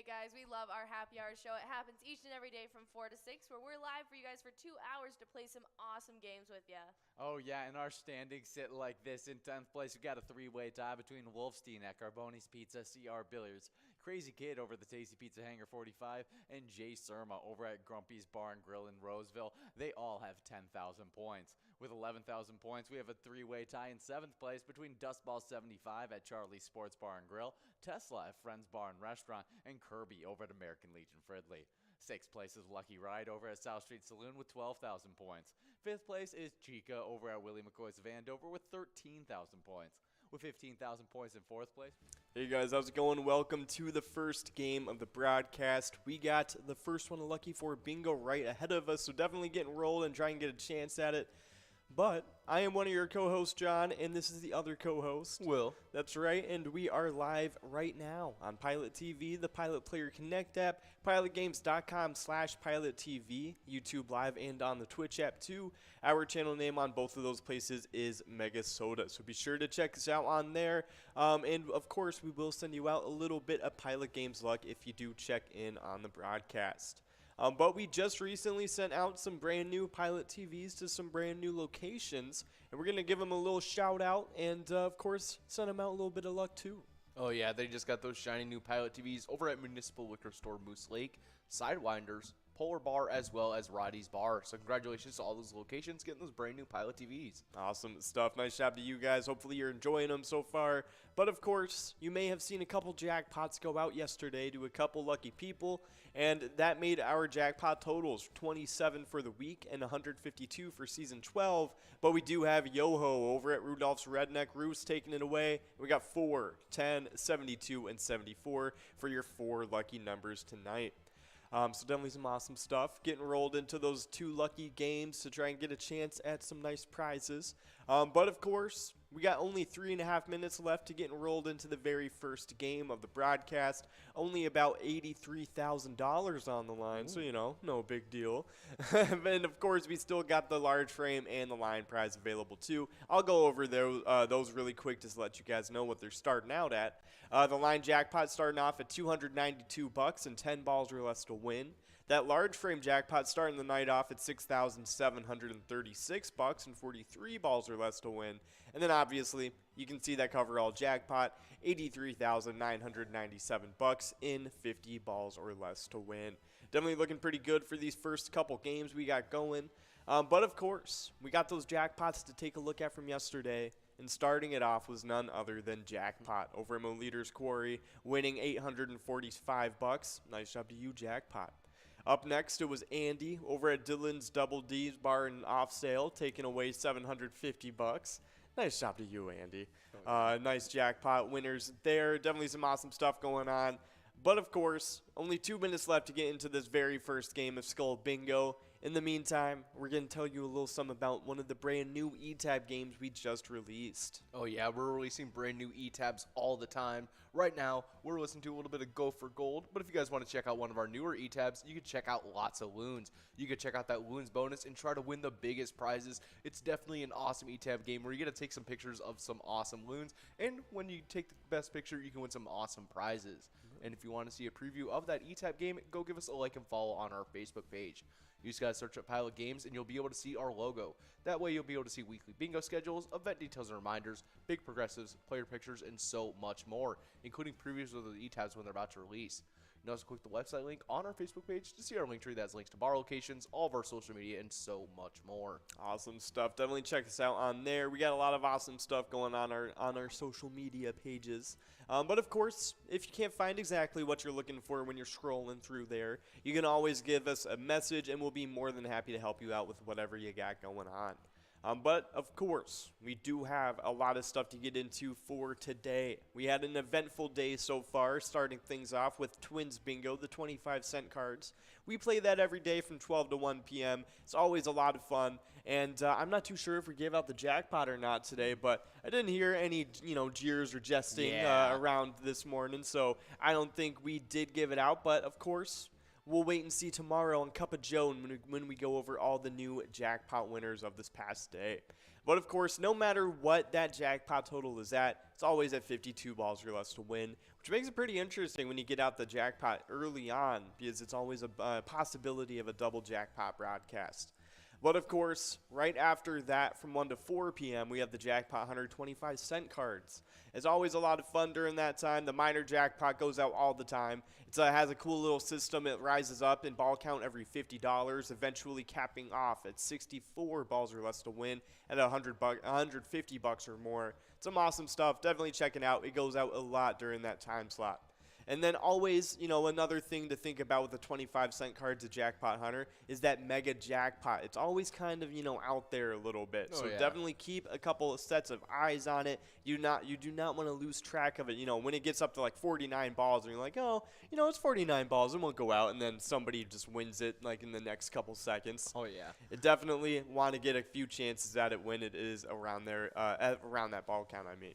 Hey guys, we love our happy hour show. It happens each and every day from 4 to 6 where we're live for you guys for 2 hours to play some awesome games with you. Oh, yeah, and our standings sit like this. In 10th place, we got a three-way tie between Wolfstein at Carboni's Pizza, CR Billiards, Crazy Kid over the Tasty Pizza Hangar 45, and Jay Surma over at Grumpy's Bar and Grill in Roseville. They all have 10,000 points. With 11,000 points, we have a three-way tie in 7th place between Dustball 75 at Charlie's Sports Bar and Grill, Tesla at Friends Bar and Restaurant, and Kirby over at American Legion Fridley. 6th place is Lucky Ride over at South Street Saloon with 12,000 points. 5th place is Chica over at Willie McCoy's Vandover with 13,000 points. With 15,000 points in 4th place. Hey guys, how's it going? Welcome to the first game of the broadcast. We got the first one of Lucky for Bingo right ahead of us, so definitely get enrolled and try and get a chance at it. But I am one of your co-hosts, John, and this is the other co-host, Will. That's right, and we are live right now on PilotTV, the Pilot Player Connect app, pilotgames.com/PilotTV, YouTube Live, and on the Twitch app too. Our channel name on both of those places is MegaSota, so be sure to check us out on there. And of course, we will send you out a little bit of Pilot Games luck if you do check in on the broadcast. But we just recently sent out some brand new Pilot TVs to some brand new locations, and we're going to give them a little shout out and, of course, send them out a little bit of luck too. Oh, yeah, they just got those shiny new Pilot TVs over at Municipal Liquor Store Moose Lake, Sidewinders, Polar Bar, as well as Roddy's Bar. So congratulations to all those locations getting those brand new Pilot TVs. Awesome stuff. Nice job to you guys. Hopefully you're enjoying them so far. But of course, you may have seen a couple jackpots go out yesterday to a couple lucky people, and that made our jackpot totals 27 for the week and 152 for season 12. But we do have Yoho over at Rudolph's Redneck Roost taking it away. We got 4, 10, 72, and 74 for your 4 lucky numbers tonight. So definitely some awesome stuff. Getting rolled into those 2 lucky games to try and get a chance at some nice prizes. But of course, we got only 3.5 minutes left to get enrolled into the very first game of the broadcast. Only about $83,000 on the line, so no big deal. And of course, we still got the large frame and the line prize available too. I'll go over those really quick just to let you guys know what they're starting out at. The line jackpot starting off at $292 and 10 balls or less to win. That large frame jackpot starting the night off at $6,736 and 43 balls or less to win. And then obviously, you can see that coverall jackpot, $83,997 in 50 balls or less to win. Definitely looking pretty good for these first couple games we got going. But of course, we got those jackpots to take a look at from yesterday. And starting it off was none other than Jackpot over at Moleader's Quarry, winning $845. Nice job to you, Jackpot. Up next, it was Andy over at Dylan's Double D's Bar and Off Sale, taking away $750. Nice job to you, Andy. Nice jackpot winners there. Definitely some awesome stuff going on. But of course, only 2 minutes left to get into this very first game of Skull Bingo. In the meantime, we're going to tell you a little something about one of the brand new E-Tab games we just released. Oh, yeah, we're releasing brand new E-Tabs all the time. Right now, we're listening to a little bit of Go for Gold, but if you guys want to check out one of our newer E-Tabs, you can check out lots of Loons. You can check out that Loons bonus and try to win the biggest prizes. It's definitely an awesome E-Tab game where you get to take some pictures of some awesome Loons, and when you take the best picture, you can win some awesome prizes. And if you want to see a preview of that E-Tab game, go give us a like and follow on our Facebook page. You just gotta search up Pilot Games and you'll be able to see our logo. That way you'll be able to see weekly bingo schedules, event details and reminders, big progressives, player pictures, and so much more, including previews of the E-Tabs when they're about to release. You can also click the website link on our Facebook page to see our link tree that has links to bar locations, all of our social media, and so much more. Awesome stuff. Definitely check us out on there. We got a lot of awesome stuff going on our social media pages. But of course, if you can't find exactly what you're looking for when you're scrolling through there, you can always give us a message and we'll be more than happy to help you out with whatever you got going on. But, of course, we do have a lot of stuff to get into for today. We had an eventful day so far, starting things off with Twins Bingo, the 25-cent cards. We play that every day from 12 to 1 p.m. It's always a lot of fun, and I'm not too sure if we gave out the jackpot or not today, but I didn't hear any, jeers or jesting around this morning, so I don't think we did give it out. But, of course, we'll wait and see tomorrow on Cup of Joe when we go over all the new jackpot winners of this past day. But of course, no matter what that jackpot total is at, it's always at 52 balls or less to win, which makes it pretty interesting when you get out the jackpot early on, because it's always a possibility of a double jackpot broadcast. But of course, right after that, from 1 to 4 p.m., we have the jackpot 125-cent cards. It's always a lot of fun during that time. The minor jackpot goes out all the time. It has a cool little system. It rises up in ball count every $50, eventually capping off at 64 balls or less to win at $150 or more. Some awesome stuff. Definitely check it out. It goes out a lot during that time slot. And then always, another thing to think about with the 25-cent cards of Jackpot Hunter is that mega jackpot. It's always kind of, out there a little bit. So definitely keep a couple of sets of eyes on it. You do not want to lose track of it. When it gets up to like 49 balls and you're like, oh, it's 49 balls, it won't go out. And then somebody just wins it like in the next couple seconds. Oh, yeah. It definitely want to get a few chances at it when it is around there, around that ball count, I mean.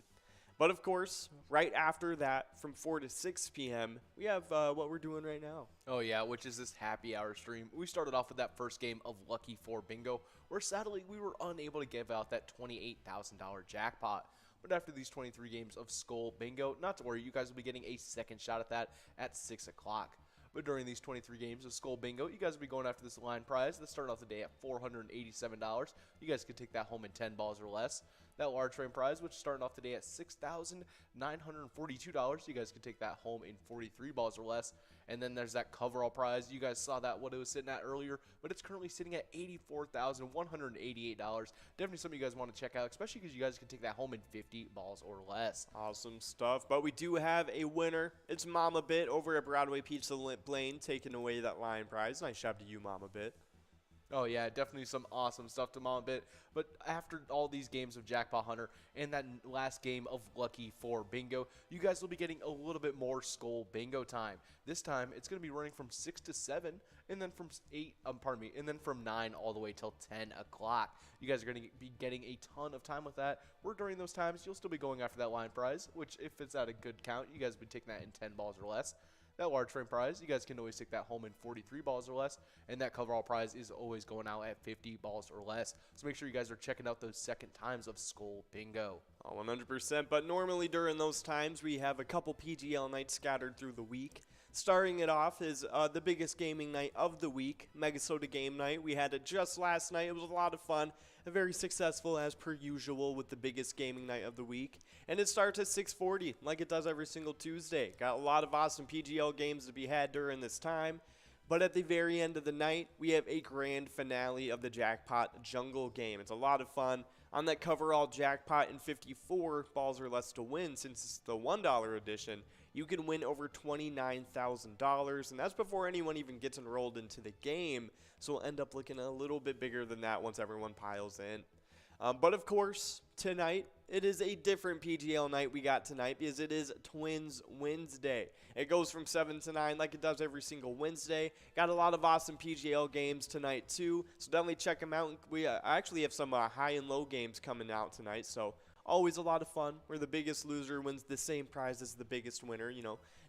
But, of course, right after that, from 4 to 6 p.m., we have what we're doing right now. Oh, yeah, which is this happy hour stream. We started off with that first game of Lucky 4 Bingo, where sadly we were unable to give out that $28,000 jackpot. But after these 23 games of Skull Bingo, not to worry, you guys will be getting a second shot at that at 6 o'clock. But during these 23 games of Skull Bingo, you guys will be going after this line prize that started off the day at $487. You guys could take that home in 10 balls or less. That large frame prize, which is starting off the day at $6,942, you guys can take that home in 43 balls or less. And then there's that coverall prize. You guys saw that, what it was sitting at earlier, but it's currently sitting at $84,188. Definitely something you guys want to check out, especially because you guys can take that home in 50 balls or less. Awesome stuff. But we do have a winner. It's Mama Bit over at Broadway Pizza Blaine taking away that line prize. Nice job to you, Mama Bit. Oh, yeah, definitely some awesome stuff to Mama Bit. But after all these games of Jackpot Hunter and that last game of Lucky 4 Bingo, you guys will be getting a little bit more Skull Bingo time. This time, it's going to be running from 6 to 7, and then from 9 all the way till 10 o'clock. You guys are going to be getting a ton of time with that. Where during those times, you'll still be going after that line prize, which if it's at a good count, you guys will be taking that in 10 balls or less. That large frame prize, you guys can always take that home in 43 balls or less, and that coverall prize is always going out at 50 balls or less. So make sure you guys are checking out those second times of Skull Bingo. Oh, 100%, but normally during those times, we have a couple PGL nights scattered through the week. Starting it off is the biggest gaming night of the week, MegaSota Game Night. We had it just last night. It was a lot of fun. Very successful as per usual with the biggest gaming night of the week. And it starts at 6:40 like it does every single Tuesday. Got a lot of awesome PGL games to be had during this time. But at the very end of the night, we have a grand finale of the Jackpot Jungle game. It's a lot of fun. On that coverall jackpot in 54 balls or less to win, since it's the $1 edition, you can win over $29,000, and that's before anyone even gets enrolled into the game, so it'll end up looking a little bit bigger than that once everyone piles in. But of course, tonight, it is a different PGL night we got tonight because it is TwinsWinsDay. It goes from 7 to 9 like it does every single Wednesday. Got a lot of awesome PGL games tonight too, so definitely check them out. We actually have some high and low games coming out tonight, so always a lot of fun where the biggest loser wins the same prize as the biggest winner.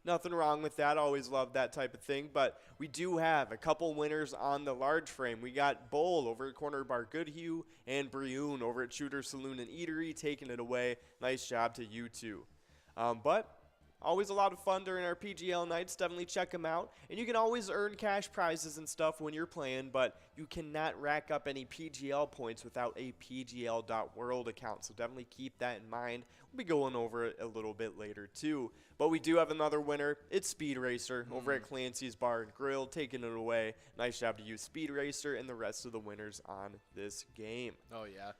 Nothing wrong with that. Always love that type of thing. But we do have a couple winners on the large frame. We got Bowl over at Corner Bar Goodhue and Brioon over at Shooter Saloon and Eatery taking it away. Nice job to you two. But always a lot of fun during our PGL nights. Definitely check them out. And you can always earn cash prizes and stuff when you're playing, but you cannot rack up any PGL points without a PGL.World account. So definitely keep that in mind. We'll be going over it a little bit later too. But we do have another winner. It's Speed Racer over at Clancy's Bar and Grill taking it away. Nice job to you, Speed Racer, and the rest of the winners on this game. Oh, yeah.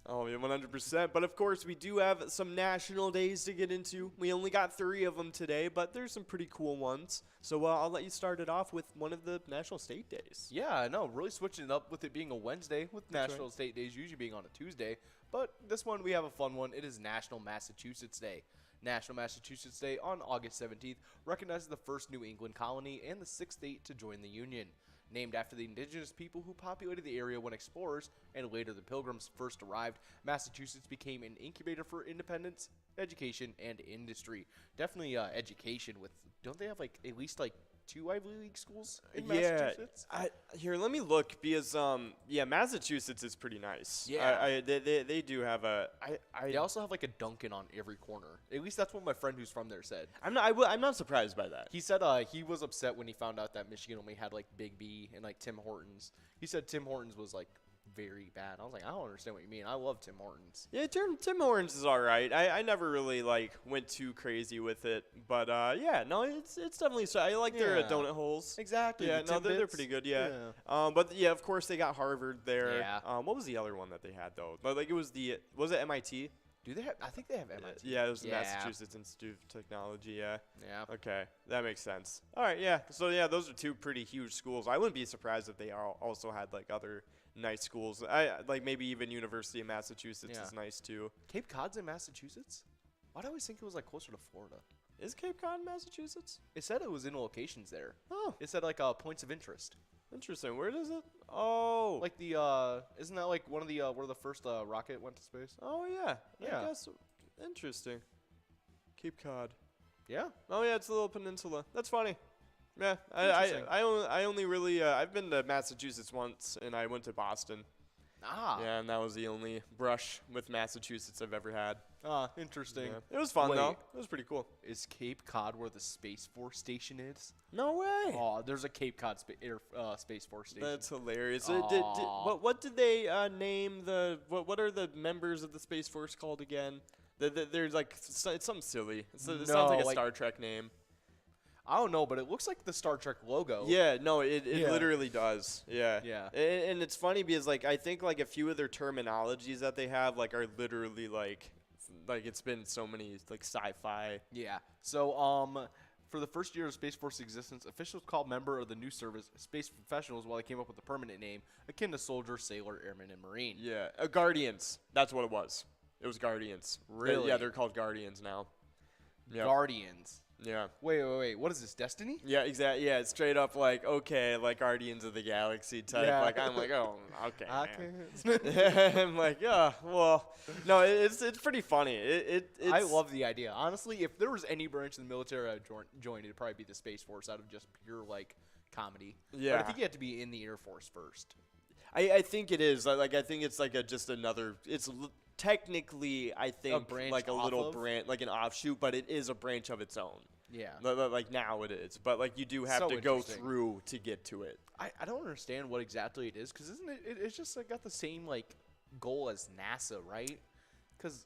Oh, yeah, 100%. But, of course, we do have some national days to get into. We only got 3 of them today, but there's some pretty cool ones. So I'll let you start it off with one of the national state days. Yeah, I know. Really switching it up with it being a Wednesday, with national state days usually being on a Tuesday. But this one, we have a fun one. It is National Massachusetts Day. National Massachusetts Day on August 17th recognizes the first New England colony and the 6th state to join the Union. Named after the indigenous people who populated the area when explorers and later the Pilgrims first arrived, Massachusetts became an incubator for independence, education, and industry. Definitely education with, don't they have at least 2 Ivy League schools in Yeah, Massachusetts. here, let me look because Massachusetts is pretty nice. Yeah. They do have a. They also have like a Dunkin' on every corner. At least that's what my friend who's from there said. I'm not surprised by that. He said he was upset when he found out that Michigan only had like Big B and like Tim Hortons. He said Tim Hortons was like very bad. I was like, I don't understand what you mean. I love Tim Hortons. Yeah, Tim Hortons is all right. I never really like went too crazy with it, but yeah, no, it's definitely. So I like their donut holes. Exactly. Yeah, the no, they're Timbits. pretty good. Yeah. But yeah, of course they got Harvard there. Yeah. What was the other one that they had though? Like it was it MIT? Do they have? I think they have MIT. Yeah, it was the Massachusetts Institute of Technology. Yeah. Yeah. Okay, that makes sense. All right, yeah. So yeah, those are 2 pretty huge schools. I wouldn't be surprised if they also had like other nice schools. I like maybe even University of Massachusetts is nice too. Cape Cod's in Massachusetts? Why do I always think it was like closer to Florida? Is Cape Cod in Massachusetts? It said it was in locations there. Oh, It said like points of interest. interesting. Where does it? Oh, Like the isn't that like one of the where the first rocket went to space? oh yeah. Yeah. I guess interesting. Cape Cod. Yeah. Oh yeah, it's a little peninsula. That's funny. Yeah, Interesting. I only really I've been to Massachusetts once, and I went to Boston. Ah. Yeah, and that was the only brush with Massachusetts I've ever had. Ah, interesting. Yeah. It was fun though. Wait. It was pretty cool. Is Cape Cod where the Space Force station is? No way. Oh, there's a Cape Cod Space Force station. That's hilarious. Aw. What did they name the? What are the members of the Space Force called again? There's like it's something silly. It sounds like a like- Star Trek name. I don't know, but it looks like the Star Trek logo. Yeah, no, it Yeah. literally does. Yeah. Yeah. And it's funny because like I think like a few of their terminologies that they have like are literally like it's been so many like sci-fi. Yeah. So, for the first year of Space Force existence, officials called member of the new service space professionals while they came up with a permanent name akin to soldier, sailor, airman, and marine. Yeah, Guardians. That's what it was. It was Guardians. Really? Yeah, they're called Guardians now. Yep. Guardians. Yeah. Wait. What is this, Destiny? Yeah, exactly. Yeah, it's straight up like, okay, like Guardians of the Galaxy type. Yeah. Like, I'm like, oh, okay. Okay. Man. I'm like, yeah, well, no, it's pretty funny. It's, I love the idea. Honestly, if there was any branch of the military I'd join, it'd probably be the Space Force out of just pure, like, comedy. Yeah. But I think you have to be in the Air Force first. I think it is. Like, I think it's like just another. It's technically, I think, branch like a off little of? branch, like an offshoot, but it is a branch of its own. Yeah. Like now it is, but like you do have So to go interesting. through to get to it. I don't understand what exactly it is, because isn't it's just like got the same, like, goal as NASA, right? Because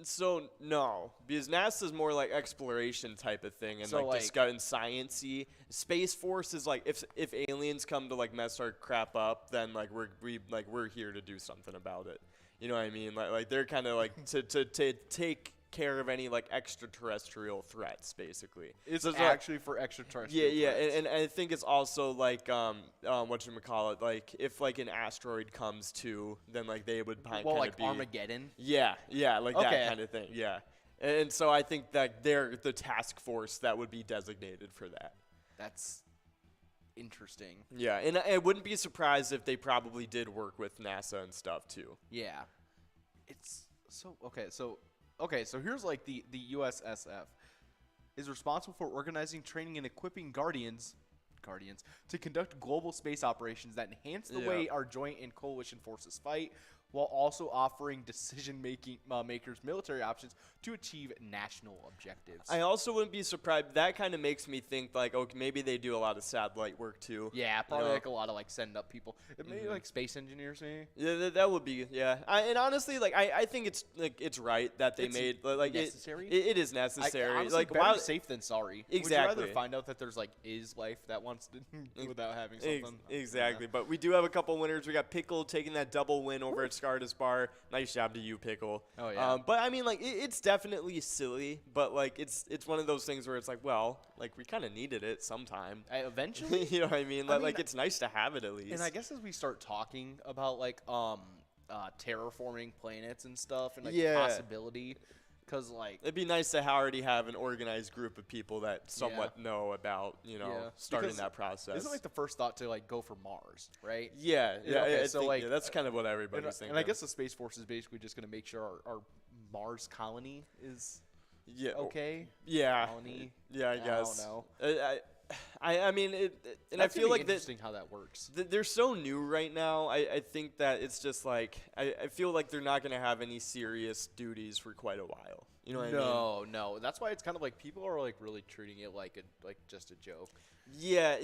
So no, because NASA's more like exploration type of thing and So, like like- discussing science-y. Space Force is like if aliens come to like mess our crap up, then like we're here to do something about it. You know what I mean? Like they're kind of like to take care of any like extraterrestrial threats, basically. it's So like- actually for extraterrestrial yeah, threats. and I think it's also like whatchamacallit, like if like an asteroid comes to, then like they would kind well, of like be Armageddon. yeah, like Okay. that kind of thing. Yeah, and so I think that they're the task force that would be designated for that. That's interesting. Yeah, and I wouldn't be surprised if they probably did work with NASA and stuff too. Yeah. It's so okay. So here's like the USSF is responsible for organizing, training, and equipping Guardians to conduct global space operations that enhance the Yeah. way our joint and coalition forces fight, while also offering makers military options to achieve national objectives. I also wouldn't be surprised. That kind of makes me think like, okay, maybe they do a lot of satellite work too. yeah, probably know? like a lot of like send up people. Maybe like space engineers, maybe. Yeah, that would be and honestly, like I think it's right that they It's made like necessary? It is necessary. Honestly, like better safe than sorry. Would you Exactly. rather find out that there's like is life that wants to without having something? Exactly, but we do have a couple winners. We got Pickle taking that double win over at Scartus Bar. Nice job to you, Pickle. Oh, yeah. But I mean, like it's definitely silly, but like it's one of those things where it's like, well, like we kind of needed it sometime. Eventually, You know what I mean? I mean, Like it's nice to have it at least. and I guess as we start talking about like terraforming planets and stuff and like the Yeah. possibility, because like It'd be nice to already have an organized group of people that somewhat know about, Yeah. starting Because that process. isn't like the first thought to like go for Mars, right? yeah, okay, I so, think, like, yeah, that's kind of what everybody's And, thinking. and I guess the Space Force is basically just going to make sure our Mars colony is yeah, okay. yeah, Colony. yeah, I I don't guess. know. I mean, and I That's feel gonna be like that interesting how that works. they're so new right now. I think that it's just like I feel like they're not gonna have any serious duties for quite a while. You know what I mean? No. That's why it's kind of like people are like really treating it like just a joke. Yeah,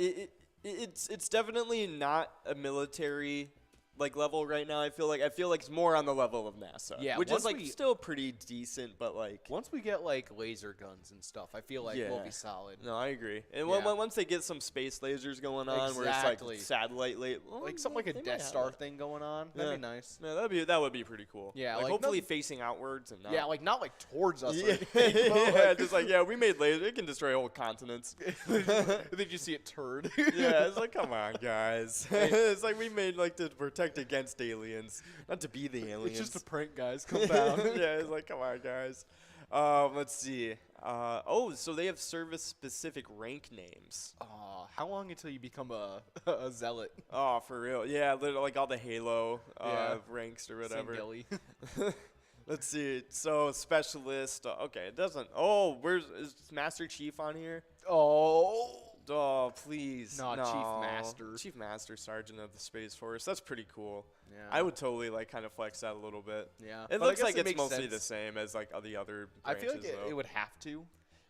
it's definitely not a military like level right now. I feel like it's more on the level of NASA. Yeah, which once is like we- still pretty decent, but like Once we get like laser guns and stuff, I feel like we'll Yeah. be solid. no, I agree. And Yeah. once they get some space lasers going on, where Exactly. it's like satellite Like something like a Death Star thing going on. That'd Yeah. be nice. Yeah, that would be pretty cool. Yeah, like like hopefully nothing- facing outwards and not. Yeah, like not like towards us. Or Yeah, anything, but, yeah, like- just like we made lasers. It can destroy whole continents. Did you see it turn? Yeah, it's like, come on, guys. It's like we made like to protect against aliens, not to be the aliens. It's just a prank, guys. Come down. Yeah, it's like, come on, guys. Let's see. So they have service-specific rank names. How long until you become a zealot? Oh, for real? Yeah, like all the Halo Yeah. ranks or whatever. Singeli. Let's see. So specialist. Okay, it doesn't. Oh, is Master Chief on here? Oh. Oh, please. No, no. Chief Master. Chief Master Sergeant of the Space Force. That's pretty cool. Yeah. I would totally like kind of flex that a little bit. Yeah. It But I looks guess like it it's makes mostly the sense. same as like the other I branches. feel like though. it would have to.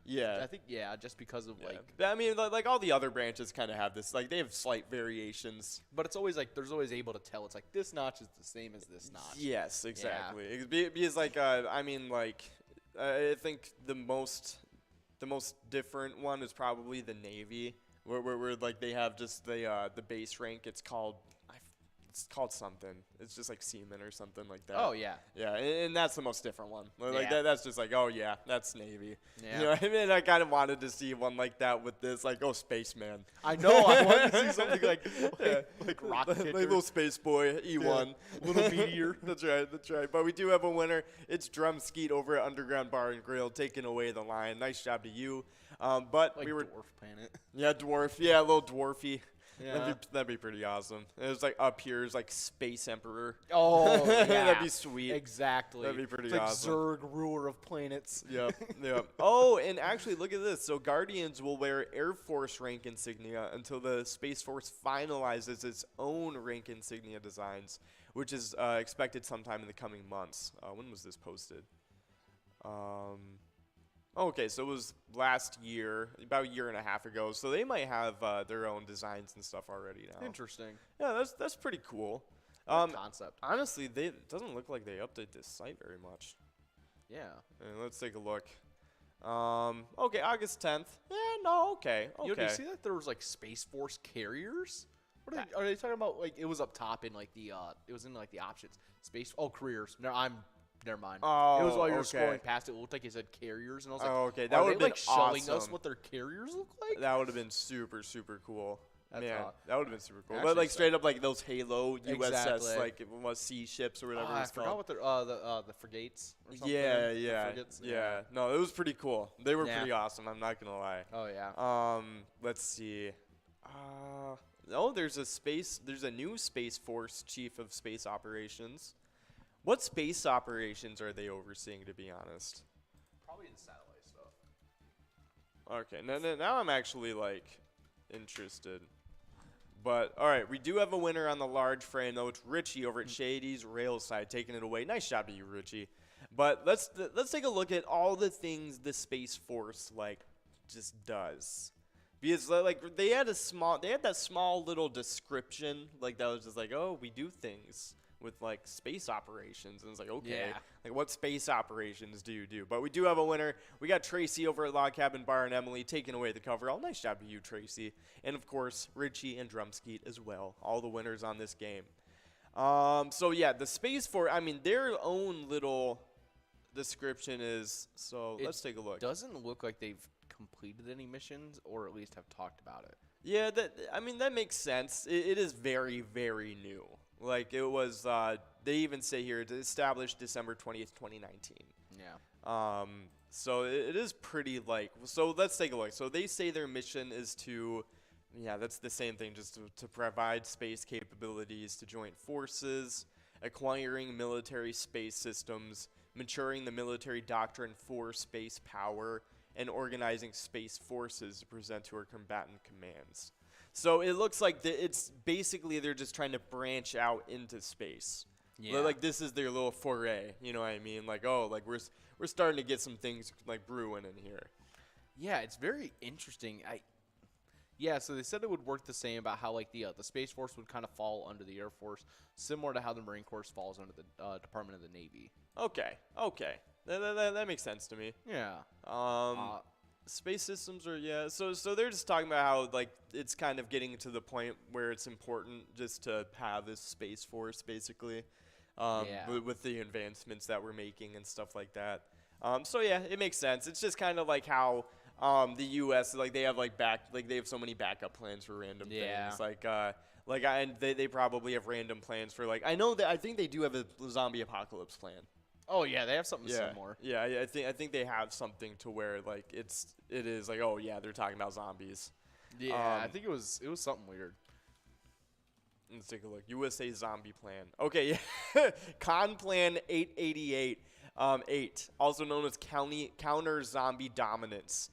Yeah. I think just because of Yeah. like. But I mean, like all the other branches kind of have this. Like they have slight variations. But it's always like there's always able to tell. It's like this notch is the same as this notch. Yes, exactly. Because like I mean like I think the most different one is probably the Navy, where like they have just the base rank. It's called something. It's just like seaman or something like that. Oh yeah. Yeah, and that's the most different one. Like Yeah. that's just like, oh yeah, that's Navy. Yeah. You know what I mean? I kind of wanted to see one like that with this, like, oh, spaceman. I know. I wanted to see something like rocket like kicker. little space boy, E1. Little meteor. That's right. But we do have a winner. It's Drum Skeet over at Underground Bar and Grill, taking away the line. Nice job to you. But Like we were, dwarf planet. yeah, dwarf, yeah, a little dwarfy. Yeah. That'd be pretty awesome. It was like up here is like Space Emperor. Oh yeah. That'd be sweet. Exactly. That'd be pretty it's like awesome. Zerg, ruler of planets. Yep. Oh, and actually, look at this. So Guardians will wear Air Force rank insignia until the Space Force finalizes its own rank insignia designs, which is expected sometime in the coming months. When was this posted? Okay, so it was last year, about a year and a half ago. So they might have their own designs and stuff already now. Interesting. Yeah, that's pretty cool. Good concept. Honestly, it doesn't look like they update this site very much. Yeah. Let's take a look. Okay, August 10th. Yeah, no, okay. Yo, do you see that there was like Space Force carriers? What are they talking about? Like it was up top in like the it was in like the options. Careers. No, never mind. Oh, it was while you were okay. scrolling past it. It looked like it said carriers, and I was like, Oh, okay, that are would've they been like showing us awesome. what their carriers look like? That would have been super, super cool. That's Man, aw- that would have been super cool. Actually, But like so- straight up like those Halo USS, Exactly. like it was sea ships or whatever I it's forgot called. what the frigates. Or something. Yeah, The yeah, frigates? yeah. No, it was pretty cool. They were Yeah. pretty awesome. I'm not gonna lie. Oh yeah. Let's see. There's a new Space Force Chief of Space Operations. What space operations are they overseeing, to be honest? Probably the satellite stuff. Okay, now I'm actually like interested. But all right, we do have a winner on the large frame though. It's Richie over at Shady's Railside taking it away. Nice job to you, Richie. But let's take a look at all the things the Space Force like just does. Because like they had that small little description like that was just like, oh, we do things with like space operations, and it's like, okay, Yeah. like what space operations do you do? But we do have a winner. We got Tracy over at Log Cabin Bar and Emily taking away the coverall. Nice job to you, Tracy, and of course Richie and Drumskeet as well. All the winners on this game. So yeah, the Space Force. I mean, their own little description is. So let's take a look. Doesn't look like they've completed any missions, or at least have talked about it. Yeah, that makes sense. It is very, very new. Like it was, they even say here it's established December 20th, 2019. Yeah. So it is pretty like. So let's take a look. So they say their mission is to, yeah, that's the same thing, just to provide space capabilities to joint forces, acquiring military space systems, maturing the military doctrine for space power, and organizing space forces to present to her combatant commands. So it looks like it's basically they're just trying to branch out into space. Yeah. Like this is their little foray, you know what I mean? Like, oh, like we're starting to get some things like brewing in here. Yeah, it's very interesting. Yeah, so they said it would work the same about how like the Space Force would kind of fall under the Air Force, similar to how the Marine Corps falls under the Department of the Navy. Okay. That makes sense to me. Yeah. Space systems are, yeah. So they're just talking about how like it's kind of getting to the point where it's important just to have this Space Force basically, with the advancements that we're making and stuff like that. So yeah, it makes sense. It's just kind of like how the U.S. like they have they have so many backup plans for random things. They probably have random plans for I think they do have a zombie apocalypse plan. Oh yeah, they have something similar. Yeah, I think they have something to where like it is like, oh yeah, they're talking about zombies. Yeah, I think it was something weird. Let's take a look. USA zombie plan. Okay, yeah. Con Plan 888. 8, also known as Counter Zombie Dominance.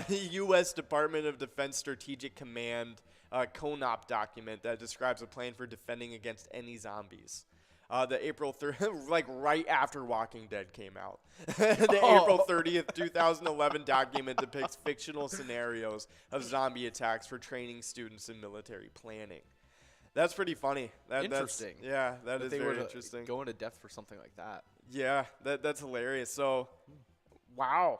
U.S. Department of Defense Strategic Command CONOP document that describes a plan for defending against any zombies. The April 3rd, like right after Walking Dead came out. April 30th, 2011 document depicts fictional scenarios of zombie attacks for training students in military planning. That's pretty funny. Interesting. That is very interesting. Go into depth for something like that. Yeah, that's hilarious. So, wow.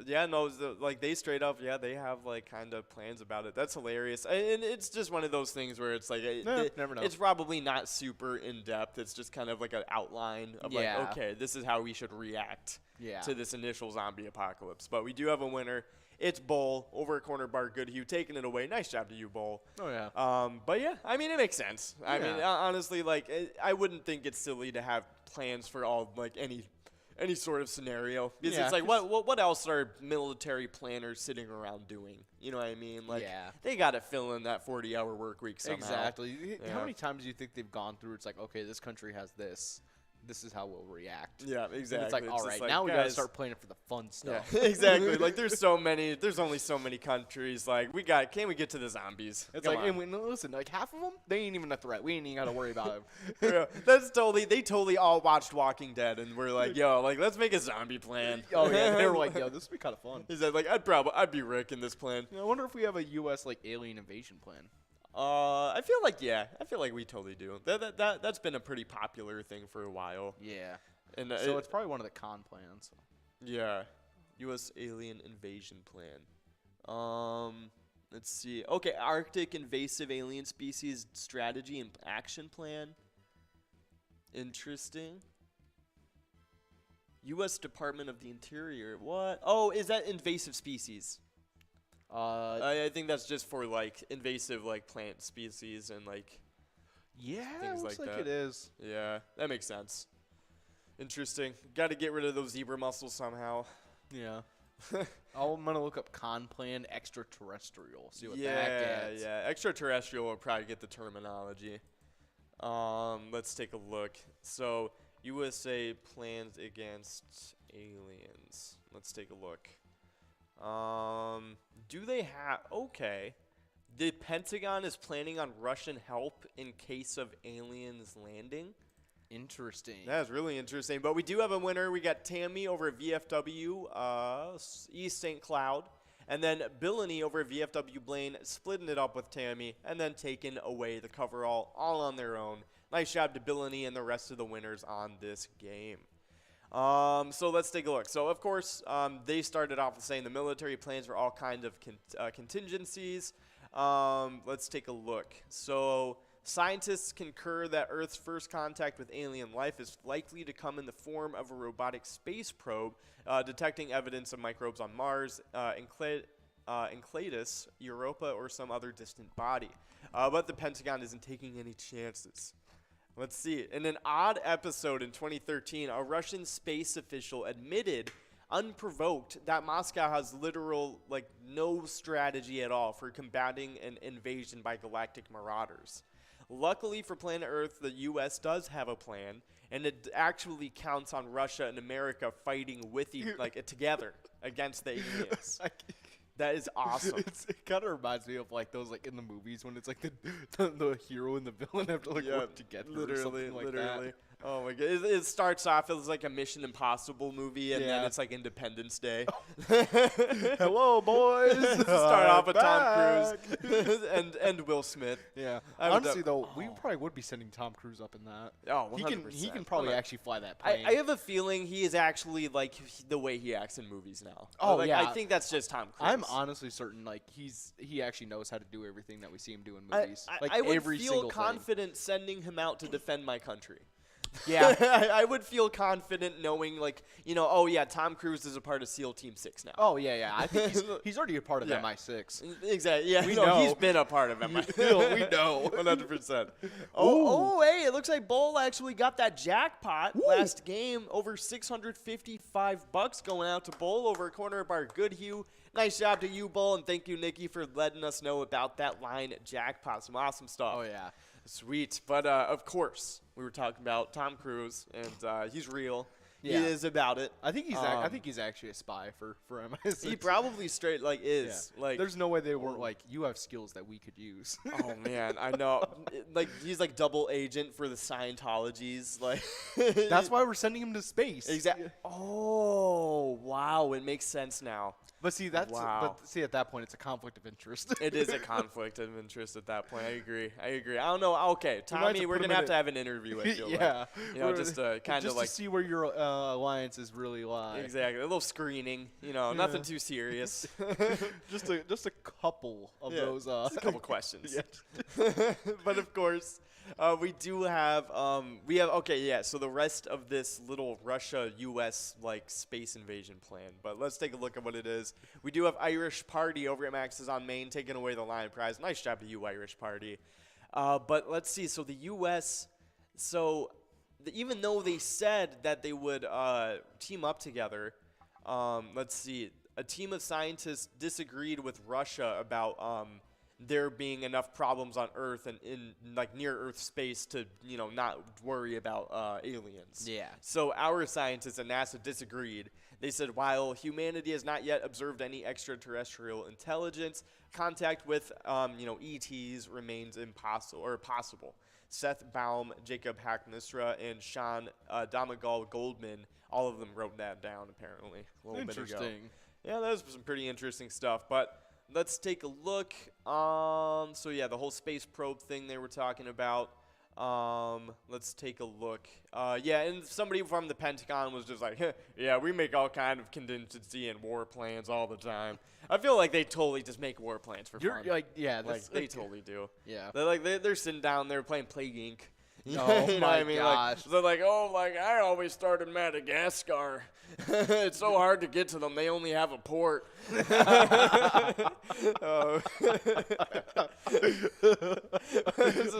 Yeah, no, they straight up, they have like kind of plans about it. That's hilarious. And it's just one of those things where it's like, never know. It's probably not super in depth. It's just kind of like an outline of like, okay, this is how we should react to this initial zombie apocalypse. But we do have a winner. It's Bull over at Corner Bar Goodhue taking it away. Nice job to you, Bull. Oh, yeah. But yeah, I mean, it makes sense. I mean, honestly, like, I wouldn't think it's silly to have plans for all, like, any sort of scenario. Because it's like, what else are military planners sitting around doing? You know what I mean? Like, they got to fill in that 40-hour work week somehow. Exactly. Yeah. How many times do you think they've gone through? It's like, okay, this country has this. This is how we'll react. Yeah, exactly. And it's like, all right, now we got to start planning for the fun stuff. Yeah, exactly. Like, there's only so many countries. Like, can we get to the zombies? It's like, and listen, like half of them, they ain't even a threat. We ain't even got to worry about them. Yeah, they totally all watched Walking Dead and we're like, yo, like, let's make a zombie plan. Oh, yeah. They were like, yo, this would be kind of fun. He said, like, I'd be Rick in this plan. I wonder if we have a U.S., like, alien invasion plan. I feel like we totally do. That's been a pretty popular thing for a while. Yeah. And so it's probably one of the con plans. Yeah. U.S. alien invasion plan. Let's see. Okay, Arctic invasive alien species strategy and action plan. Interesting. U.S. Department of the Interior. What? Oh, is that invasive species? I think that's just for like invasive like plant species and like things looks like that. It is. Yeah, that makes sense. Interesting. Got to get rid of those zebra mussels somehow. Yeah. I'm gonna look up con plan extraterrestrial. See what that gets. Yeah. Extraterrestrial will probably get the terminology. Let's take a look. So USA plans against aliens. Let's take a look. Do they have... Okay. The Pentagon is planning on Russian help in case of aliens landing. Interesting. That is really interesting. But we do have a winner. We got Tammy over at VFW, East St. Cloud. And then Billany over at VFW Blaine splitting it up with Tammy and then taking away the coverall all on their own. Nice job to Billany and the rest of the winners on this game. So let's take a look. So, of course, they started off with saying the military plans for all kinds of contingencies. Let's take a look. So, scientists concur that Earth's first contact with alien life is likely to come in the form of a robotic space probe detecting evidence of microbes on Mars, Enceladus, Europa, or some other distant body. But the Pentagon isn't taking any chances. Let's see. In an odd episode in 2013, a Russian space official admitted, unprovoked, that Moscow has literal, no strategy at all for combating an invasion by galactic marauders. Luckily for Planet Earth, the U.S. does have a plan, and it actually counts on Russia and America fighting with together against the aliens. That is awesome. It kind of reminds me of like those like in the movies when it's like the hero and the villain have to like work together. Literally, or something like that. Oh my god! It starts off as like a Mission Impossible movie, and then it's like Independence Day. Hello, boys. Start off with Tom Cruise and Will Smith. Yeah. Honestly, though, we probably would be sending Tom Cruise up in that. Oh, 100%. He can probably actually fly that plane. I have a feeling he is actually like the way he acts in movies now. Oh, like, yeah. I think that's just Tom Cruise. I'm honestly certain like he actually knows how to do everything that we see him do in movies. I would every feel single confident sending him out to defend my country. Yeah. I would feel confident knowing, like, oh, yeah, Tom Cruise is a part of SEAL Team 6 now. Oh, yeah. I think he's already a part of Yeah. MI6. Exactly. Yeah, We know. He's been a part of MI6. We know. 100%. Oh, hey, it looks like Bull actually got that jackpot last game. Over $655 going out to Bull over a corner of our Goodhue. Nice job to you, Bull, and thank you, Nikki, for letting us know about that line jackpot. Some awesome stuff. Oh, yeah. Sweet. But, of course, we were talking about Tom Cruise, and he's real. Yeah. He is about it. I think he's actually a spy for MI6. He probably straight, is. Yeah. Like, there's no way they weren't like, you have skills that we could use. oh, man, I know. Like, he's like double agent for the Scientologies. Like, That's why we're sending him to space. Exactly. Oh, wow. It makes sense now. But see, at that point, it's a conflict of interest. It is a conflict of interest at that point. I agree. I don't know. Okay, Tommy, we're going to have to have an interview, I feel yeah. like. Just to kind of like. to see where your alliances really lie. Exactly. A little screening. Nothing too serious. just a couple of those. Just a couple questions. Yeah. But of course, we do have. So the rest of this little Russia-U.S. like space invasion plan. But let's take a look at what it is. We do have Irish Party over at Max's on Main taking away the Lion Prize. Nice job to you, Irish Party. But let's see. So the U.S. Even though they said that they would team up together, let's see. A team of scientists disagreed with Russia about there being enough problems on Earth and in like near Earth space to not worry about aliens. Yeah. So our scientists at NASA disagreed. They said while humanity has not yet observed any extraterrestrial intelligence, contact with ETs remains possible. Seth Baum, Jacob Hacknistra, and Sean Domagal Goldman, all of them wrote that down apparently a little bit ago. Interesting. Yeah, that was some pretty interesting stuff. But let's take a look. The whole space probe thing they were talking about. Let's take a look. And somebody from the Pentagon was just like, yeah, we make all kind of contingency and war plans all the time. I feel like they totally just make war plans for fun. They totally do. Yeah. They're sitting down there playing Plague Inc. Oh you know my what I mean? gosh. They're like, I always start in Madagascar. It's so hard to get to them. They only have a port. This is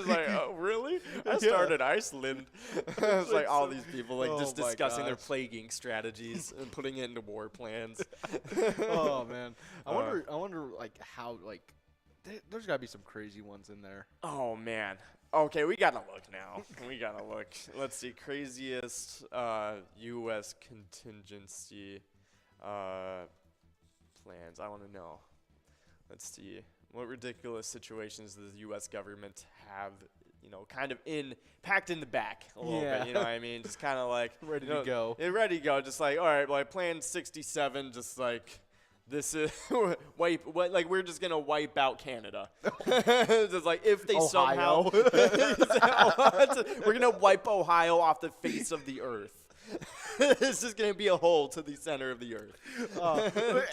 like, oh, really? I started Iceland. It's like all these people just discussing their Plague Inc. strategies and putting it into war plans. Oh man, I wonder like how like there's got to be some crazy ones in there. Oh man. Okay, we gotta look now. Let's see, craziest U.S. contingency plans. I want to know. Let's see, what ridiculous situations does the U.S. government have? Kind of packed in the back a little bit. You know what I mean? Just kind of like ready to go. Ready to go. Just like, all right, well, I planned 67. Just like. This is we're just gonna wipe out Canada. Just like if they Ohio. somehow we're gonna wipe Ohio off the face of the earth. It's just gonna be a hole to the center of the earth.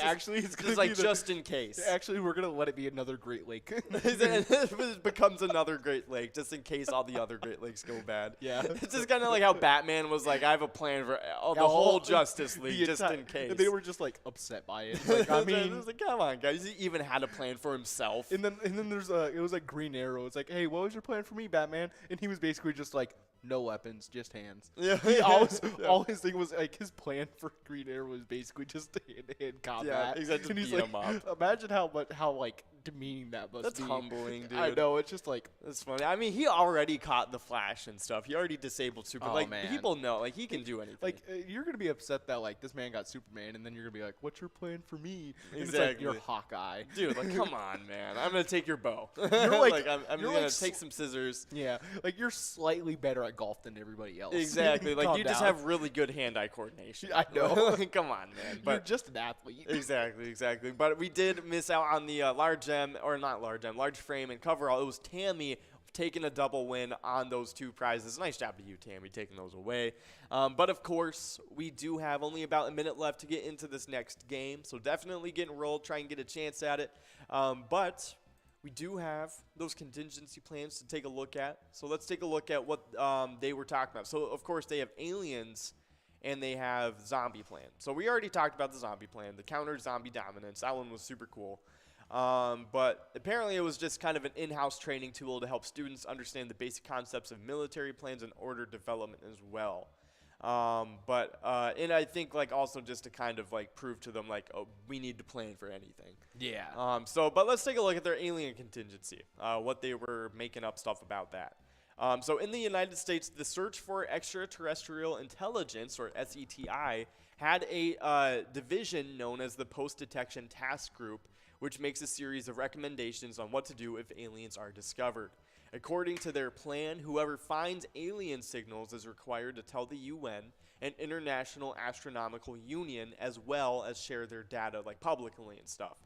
Actually, it's gonna just be just in case. Actually, we're gonna let it be another Great Lake. It becomes another Great Lake, just in case all the other Great Lakes go bad. Yeah, it's just kind of like how Batman was like, I have a plan for the whole Justice League, just in case. They were just like upset by it. Like, I mean, it was like, come on, guys. He even had a plan for himself. And then there's it was like Green Arrow. It's like, hey, what was your plan for me, Batman? And he was basically just like, no weapons, just hands. Yeah. All his thing was like his plan for Green Arrow was basically just hand-to-hand combat. Yeah, exactly. And he's beat like, him up. imagine how like demeaning that must That's be. humbling, dude. I know. It's just like, That's funny. I mean, he already caught the Flash and stuff. He already disabled Superman. Oh, like, man. people know. Like, he can do anything. like you're gonna be upset that like this man got Superman, and then you're gonna be like, "What's your plan for me?" And Exactly. It's like you're Hawkeye, dude, like, come on, man. I'm going to take your bow. You're like- I'm you're going like to take some scissors. Yeah, like you're slightly better at golf than everybody else. Exactly. Like, Calm you just down. have really good hand-eye coordination. I know. Like, come on, man. You're But just an athlete. Exactly. But we did miss out on the large frame and coverall. It was Tammy taking a double win on those 2 prizes. Nice job to you, Tammy, taking those away. But of course, we do have only about a minute left to get into this next game, so definitely get enrolled, try and get a chance at it. But we do have those contingency plans to take a look at. So let's take a look at what they were talking about. So, of course, they have aliens and they have zombie plan. So we already talked about the zombie plan, the counter zombie dominance. That one was super cool. But apparently it was just kind of an in-house training tool to help students understand the basic concepts of military plans and order development as well. And I think like also just to kind of like prove to them like, oh, we need to plan for anything. Yeah. But let's take a look at their alien contingency, what they were making up stuff about that. So in the United States, the Search for Extraterrestrial Intelligence, or SETI, had a division known as the Post-Detection Task Group, which makes a series of recommendations on what to do if aliens are discovered. According to their plan, whoever finds alien signals is required to tell the UN and International Astronomical Union, as well as share their data like publicly and stuff.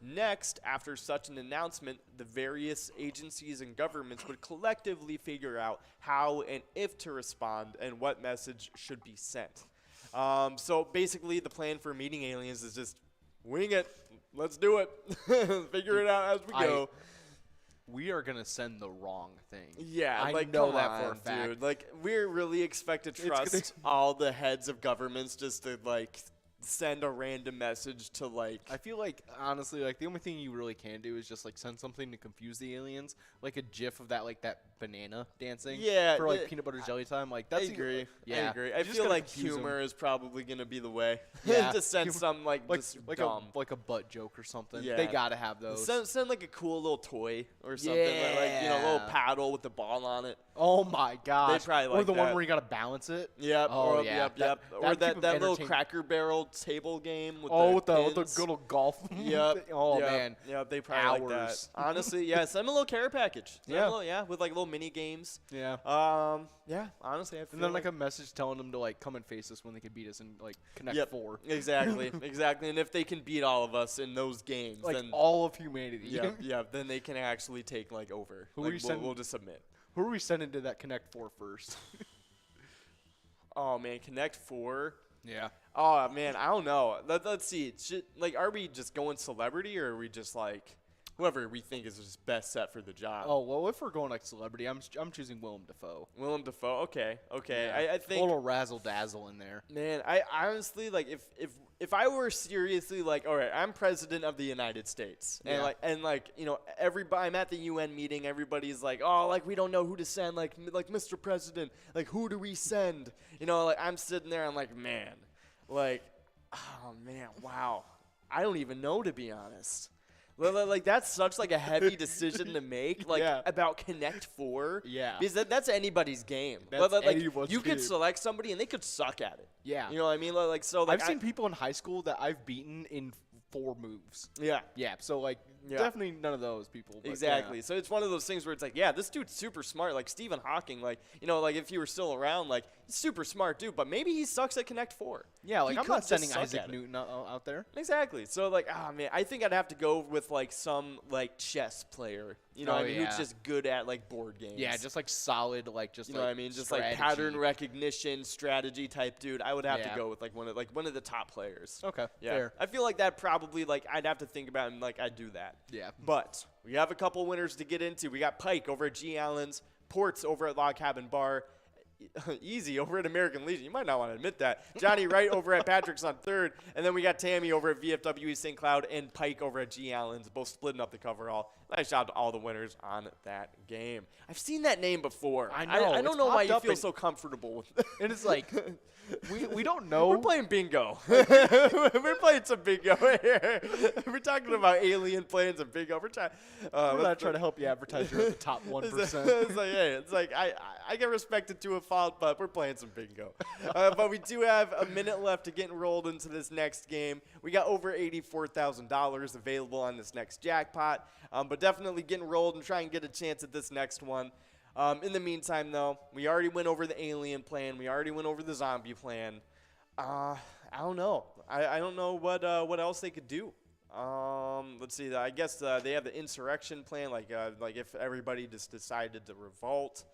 Next, after such an announcement, the various agencies and governments would collectively figure out how and if to respond and what message should be sent. So basically, the plan for meeting aliens is just wing it. Let's do it. Figure it out as we go. We are going to send the wrong thing. Yeah, I like, know come that on, for a fact. dude. Like, we're really expect to gonna- trust all the heads of governments just to, like, send a random message to, like... I feel like, honestly, like, the only thing you really can do is just, like, send something to confuse the aliens. Like a gif of that, like, that banana dancing. Yeah, For, like, peanut butter jelly time. Like, that's... I agree. Yeah. I agree. I You just feel gotta like confuse 'em. humor is probably going to be the way. Yeah. To send some, like just dumb. Like a butt joke or something. Yeah. They gotta have those. Send, like, a cool little toy or something. Like, you know, a little Yeah. paddle with the ball on it. Oh, my gosh. probably Or like the one that. where you gotta balance it. Yep. Oh, yeah. Yep. Or that'd that keep 'em little entertained. Cracker Barrel table game with Oh, with the pins. good old golf. Yep. Oh, yep, man. Yep. They probably like that. Hours. Honestly, yeah. Send them a little care package. Send 'em Yeah. a little, yeah. With like little mini games. Yeah. Yeah. Honestly, I feel And then like a message telling them to like come and face us when they can beat us and like connect Yep. 4. Exactly. Exactly. And if they can beat all of us in those games, Like then all of humanity. yeah, then they can actually take like over. Who like, are you sending- we'll just submit. Who are we sending to that Connect 4 first? Oh man, Connect 4. Yeah. Oh man, I don't know. Let's see. Are we just going celebrity, or are we just like whoever we think is just best set for the job? Oh well, if we're going like celebrity, I'm choosing Willem Dafoe. Willem Dafoe. Okay. Yeah. I a think. little razzle dazzle in there. Man, I honestly like if I were seriously like, all right, I'm president of the United States, Yeah. and you know, everybody, I'm at the UN meeting, everybody's like, oh, like we don't know who to send, like Mr. President, like who do we send? You know, like I'm sitting there, I'm like, man, like, oh man, wow, I don't even know, to be honest. Like that's such like a heavy decision to make, like Yeah. about Connect 4. Yeah. Because that's anybody's game. That's like anyone's you could game. select somebody and they could suck at it. Yeah. You know what I mean? Like so. Like, I've seen people in high school that I've beaten in 4 moves. Yeah. Yeah. So like Yeah. definitely none of those people. But Exactly. yeah. So it's one of those things where it's like, yeah, this dude's super smart. Like Stephen Hawking, like, you know, like if he were still around, like he's super smart dude, but maybe he sucks at Connect 4. Yeah. Like He I'm could not just sending suck Isaac at it. Newton out there. Exactly. So like, oh man, I think I'd have to go with like some like chess player, you know Oh, what I mean, yeah. w's just good at like board games. Yeah. Just like solid, like just you know like what I mean, just strategy. like pattern recognition, strategy type dude. I would have to Yeah. go with like one of the top players. Okay. Yeah. Fair. I feel like that probably like I'd have to think about and like I'd do that. Yeah. But we have a couple winners to get into. We got Pike over at G Allen's, Ports over at Log Cabin Bar, easy over at American Legion. You might not want to admit that. Johnny Wright over at Patrick's on third. And then we got Tammy over at VFW East St. Cloud and Pike over at G. Allen's, both splitting up the coverall. Nice job to all the winners on that game. I've seen that name before. I know. I don't know why you feel so comfortable with it. And it's like, we don't know. We're playing bingo. We're playing some bingo here. We're talking about alien planes and bingo. We're not trying to help you advertise you're at the top 1%. It's like I get respected to a fault, but we're playing some bingo. But we do have a minute left to get enrolled into this next game. We got over $84,000 available on this next jackpot, but definitely get enrolled and try and get a chance at this next one. In the meantime, though, we already went over the alien plan. We already went over the zombie plan. I don't know. I don't know what else they could do. Let's see. I guess they have the insurrection plan, like if everybody just decided to revolt.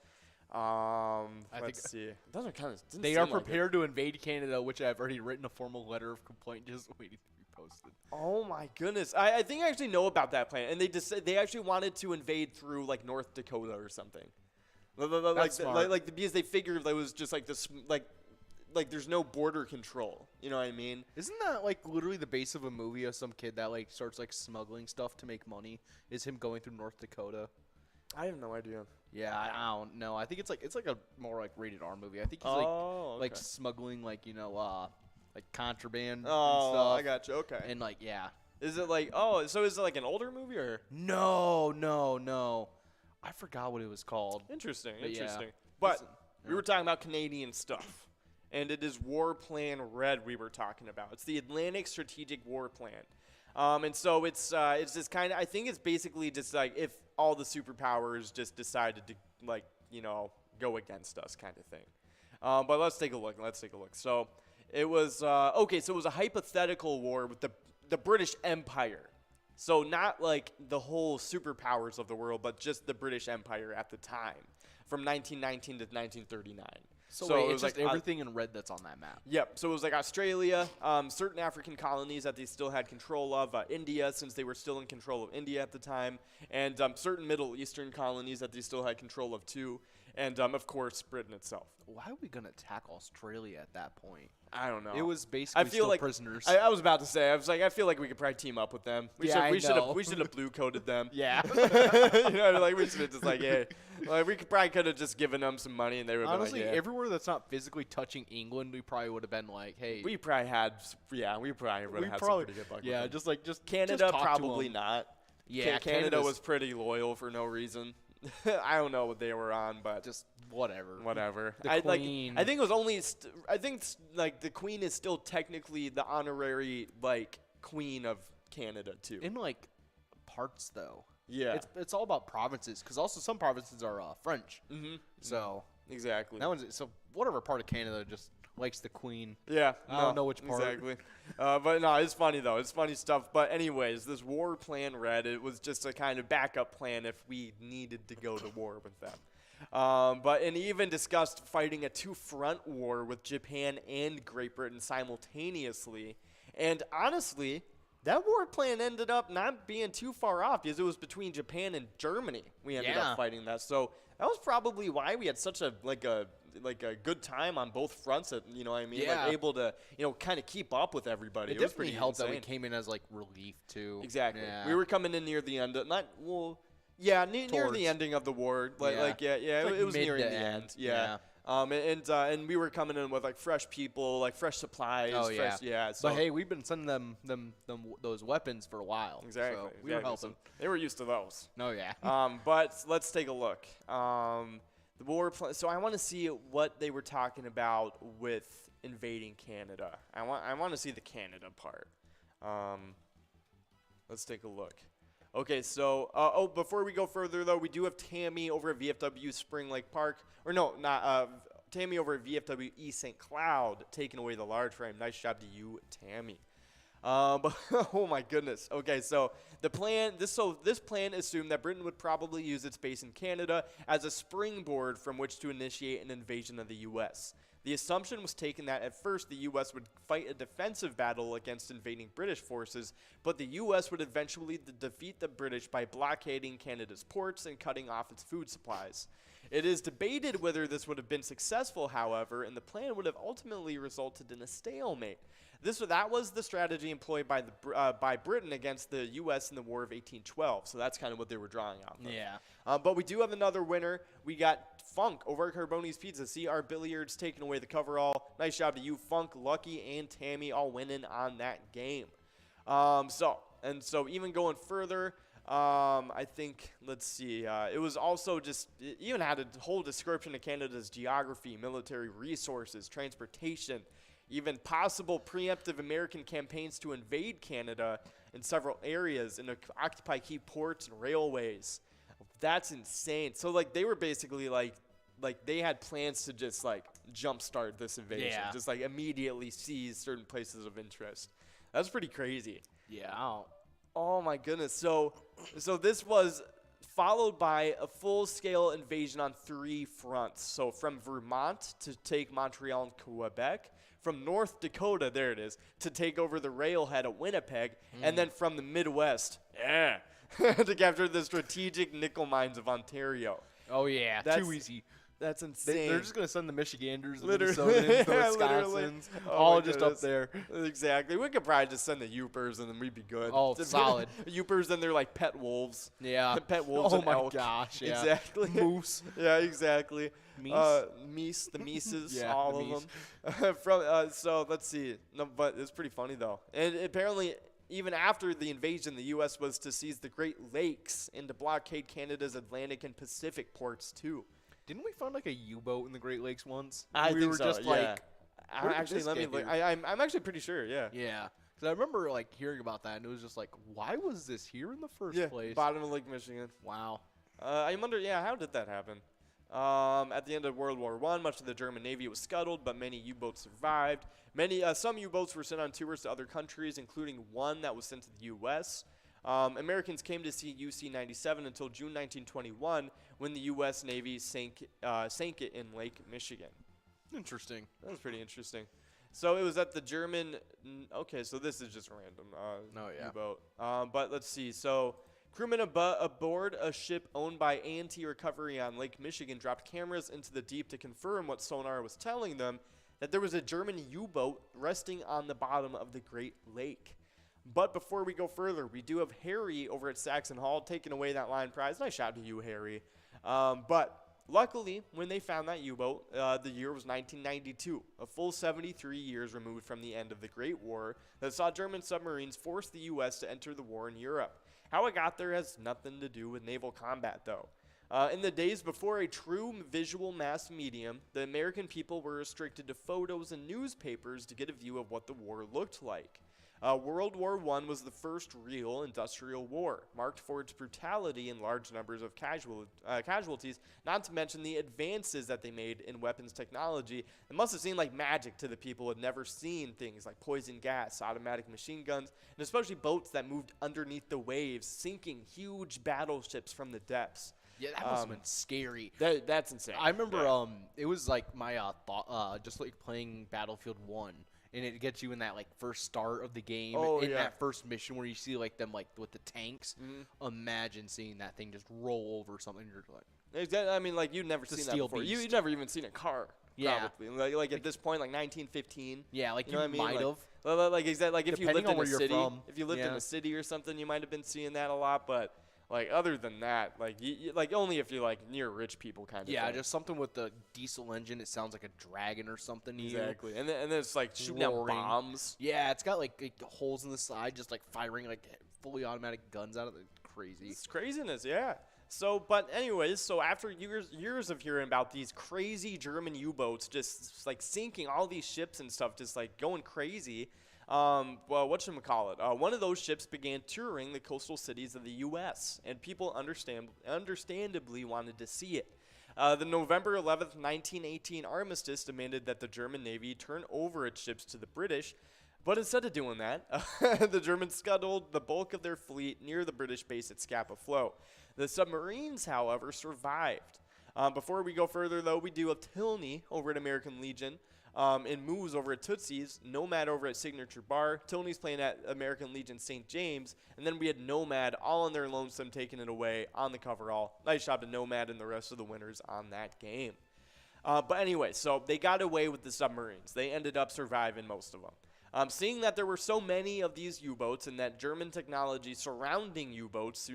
Let's see. Those are kind of. They are prepared to invade Canada, which I've already written a formal letter of complaint just waiting to be posted. Oh my goodness! I think I actually know about that plan, and they actually wanted to invade through like North Dakota or something. Because they figured it was just like this, like there's no border control. You know what I mean? Isn't that like literally the base of a movie of some kid that like starts like smuggling stuff to make money? Is him going through North Dakota? I have no idea. Yeah, I don't know. I think it's like a more like rated R movie. I think he's like smuggling like like contraband. Oh, and stuff. I got you. Okay. And like is it like so is it like an older movie or? No. I forgot what it was called. Interesting. Yeah. But we were talking about Canadian stuff, and it is War Plan Red we were talking about. It's the Atlantic Strategic War Plan. And so it's just kind of, I think it's basically just like if all the superpowers just decided to go against us kind of thing. But let's take a look. So it was so it was a hypothetical war with the British Empire. So not like the whole superpowers of the world, but just the British Empire at the time, from 1919 to 1939. So wait, it was just like everything in red that's on that map. Yep. So it was like Australia, certain African colonies that they still had control of, India, since they were still in control of India at the time, and certain Middle Eastern colonies that they still had control of too, and of course Britain itself. Why are we gonna attack Australia at that point? I don't know. It was basically still prisoners. I was about to say. I feel like we could probably team up with them. We should have blue coded them. Yeah. We should have just we could have just given them some money and they would have been like, yeah. Everywhere that's not physically touching England, we probably would have been like, hey. We probably would have had some pretty good luck. Yeah, with them. just Canada just probably not. Yeah, Canada was pretty loyal for no reason. I don't know what they were on, but just whatever. The Queen. I think it was only. The Queen is still technically the honorary Queen of Canada too. In parts though. Yeah. It's all about provinces because also some provinces are French. Mm-hmm. So exactly. So whatever part of Canada just likes the Queen. Yeah. I don't know which part. Exactly. But no, it's funny though. It's funny stuff. But anyways, this War Plan Red, it was just a kind of backup plan if we needed to go to war with them. And he even discussed fighting a two-front war with Japan and Great Britain simultaneously. And honestly, that war plan ended up not being too far off because it was between Japan and Germany. We ended up fighting that. So that was probably why we had such a good time on both fronts. You know what I mean? Yeah. Able to kind of keep up with everybody. It was definitely pretty helped that we insane. came in as relief too. Exactly. Yeah. We were coming in near the end. Near the ending of the war. It was nearing the end. Yeah. And we were coming in with fresh people, fresh supplies. Oh yeah. So but hey, we've been sending them those weapons for a while. Exactly. So we were helping. So they were used to those. Oh yeah. But let's take a look. The war plan. So I want to see what they were talking about with invading Canada. I want to see the Canada part. Let's take a look. Okay, so before we go further though, we do have Tammy over at VFW Spring Lake Park, or no, not Tammy over at VFW East St. Cloud taking away the large frame. Nice job to you, Tammy. But oh my goodness. Okay, so this plan assumed that Britain would probably use its base in Canada as a springboard from which to initiate an invasion of the U.S. The assumption was taken that at first the U.S. would fight a defensive battle against invading British forces, but the U.S. would eventually defeat the British by blockading Canada's ports and cutting off its food supplies. It is debated whether this would have been successful, however, and the plan would have ultimately resulted in a stalemate. That was the strategy employed by Britain against the U.S. in the War of 1812. So that's kind of what they were drawing off of. Yeah. But we do have another winner. We got Funk over at Carboni's Pizza. CR Billiards taking away the coverall. Nice job to you, Funk, Lucky, and Tammy all winning on that game. So even going further, I think, let's see, it was also it even had a whole description of Canada's geography, military resources, transportation, even possible preemptive American campaigns to invade Canada in several areas and occupy key ports and railways. That's insane. So, like, they were basically, like they had plans to just, like, jumpstart this invasion. Yeah. Just, like, immediately seize certain places of interest. That's pretty crazy. Yeah. Oh, my goodness. So this was followed by a full-scale invasion on 3 fronts. So, from Vermont to take Montreal and Quebec, from North Dakota, there it is, to take over the railhead at Winnipeg, and then from the Midwest, to capture the strategic nickel mines of Ontario. Oh, yeah. That's Too easy. That's insane. They're just going to send the Michiganders, the Literally. Minnesotans, the Yeah, literally. Wisconsins, Oh all my just goodness. up there. Exactly. We could probably just send the Yoopers and then we'd be good. Oh, solid. Yoopers and they're like pet wolves. Yeah. Pet wolves Oh, and my elk. gosh. Yeah. Exactly. Moose. Yeah, exactly. Meese? The Mises, Yeah, all the of them. So let's see. No, but it's pretty funny though. And apparently, even after the invasion, the U.S. was to seize the Great Lakes and to blockade Canada's Atlantic and Pacific ports too. Didn't we find like a U-boat in the Great Lakes once? I we think were so, just yeah. like, what did Actually, this let me guy look. do? I'm actually pretty sure. Yeah. Yeah. Because I remember like hearing about that, and it was just like, why was this here in the first place? Bottom of Lake Michigan. Wow. I wonder, how did that happen? At the end of World War I, much of the German Navy was scuttled, but many U-boats survived. Some U-boats were sent on tours to other countries, including one that was sent to the U.S. Americans came to see UC-97 until June 1921, when the U.S. Navy sank it in Lake Michigan. Interesting. That was pretty interesting. So it was at the German. Okay, so this is just random. U-boat. But let's see. So crewmen aboard a ship owned by A&T Recovery on Lake Michigan dropped cameras into the deep to confirm what sonar was telling them, that there was a German U-boat resting on the bottom of the Great Lake. But before we go further, we do have Harry over at Saxon Hall taking away that line prize. Nice shout to you, Harry. But luckily, when they found that U-boat, the year was 1992, a full 73 years removed from the end of the Great War that saw German submarines force the U.S. to enter the war in Europe. How it got there has nothing to do with naval combat, though. In the days before a true visual mass medium, the American people were restricted to photos and newspapers to get a view of what the war looked like. World War I was the first real industrial war, marked for its brutality and large numbers of casualties, not to mention the advances that they made in weapons technology. It must have seemed like magic to the people who had never seen things like poison gas, automatic machine guns, and especially boats that moved underneath the waves, sinking huge battleships from the depths. Yeah, that must have been scary. That's insane. I remember it was like my thought, just like playing Battlefield 1. And it gets you in that like first start of the game, that first mission where you see like them like with the tanks. Mm-hmm. Imagine seeing that thing just roll over something. You're like, exactly. I mean, like you've never seen that before. You've never even seen a car. Yeah. Probably. Like at this point, like 1915. Yeah, like you know what I mean? might have. Like exactly. Like if you lived in a city, if you lived in Yeah. a city or something, you might have been seeing that a lot. But like other than that, like like only if you're like near rich people kind of. Yeah, thing. just something with the diesel engine. It sounds like a dragon or something. To Exactly. You. And then it's like shooting out Roaring. bombs. Yeah, it's got like holes in the side, just like firing like fully automatic guns out of it. Crazy. It's craziness, yeah. So, but anyways, so after years of hearing about these crazy German U-boats just like sinking all these ships and stuff, just like going crazy, well, whatchamacallit, one of those ships began touring the coastal cities of the U.S., and people understandably wanted to see it. The November 11th, 1918 armistice demanded that the German Navy turn over its ships to the British, but instead of doing that, the Germans scuttled the bulk of their fleet near the British base at Scapa Flow. The submarines, however, survived. Before we go further, though, we do have Tilney over at American Legion. in moves over at Tootsie's, Nomad over at Signature Bar, Tony's playing at American Legion St. James, and then we had Nomad all on their lonesome taking it away on the coverall. Nice job to Nomad and the rest of the winners on that game. But anyway, so they got away with the submarines. They ended up surviving most of them. Seeing that there were so many of these U-boats and that German technology surrounding U-boats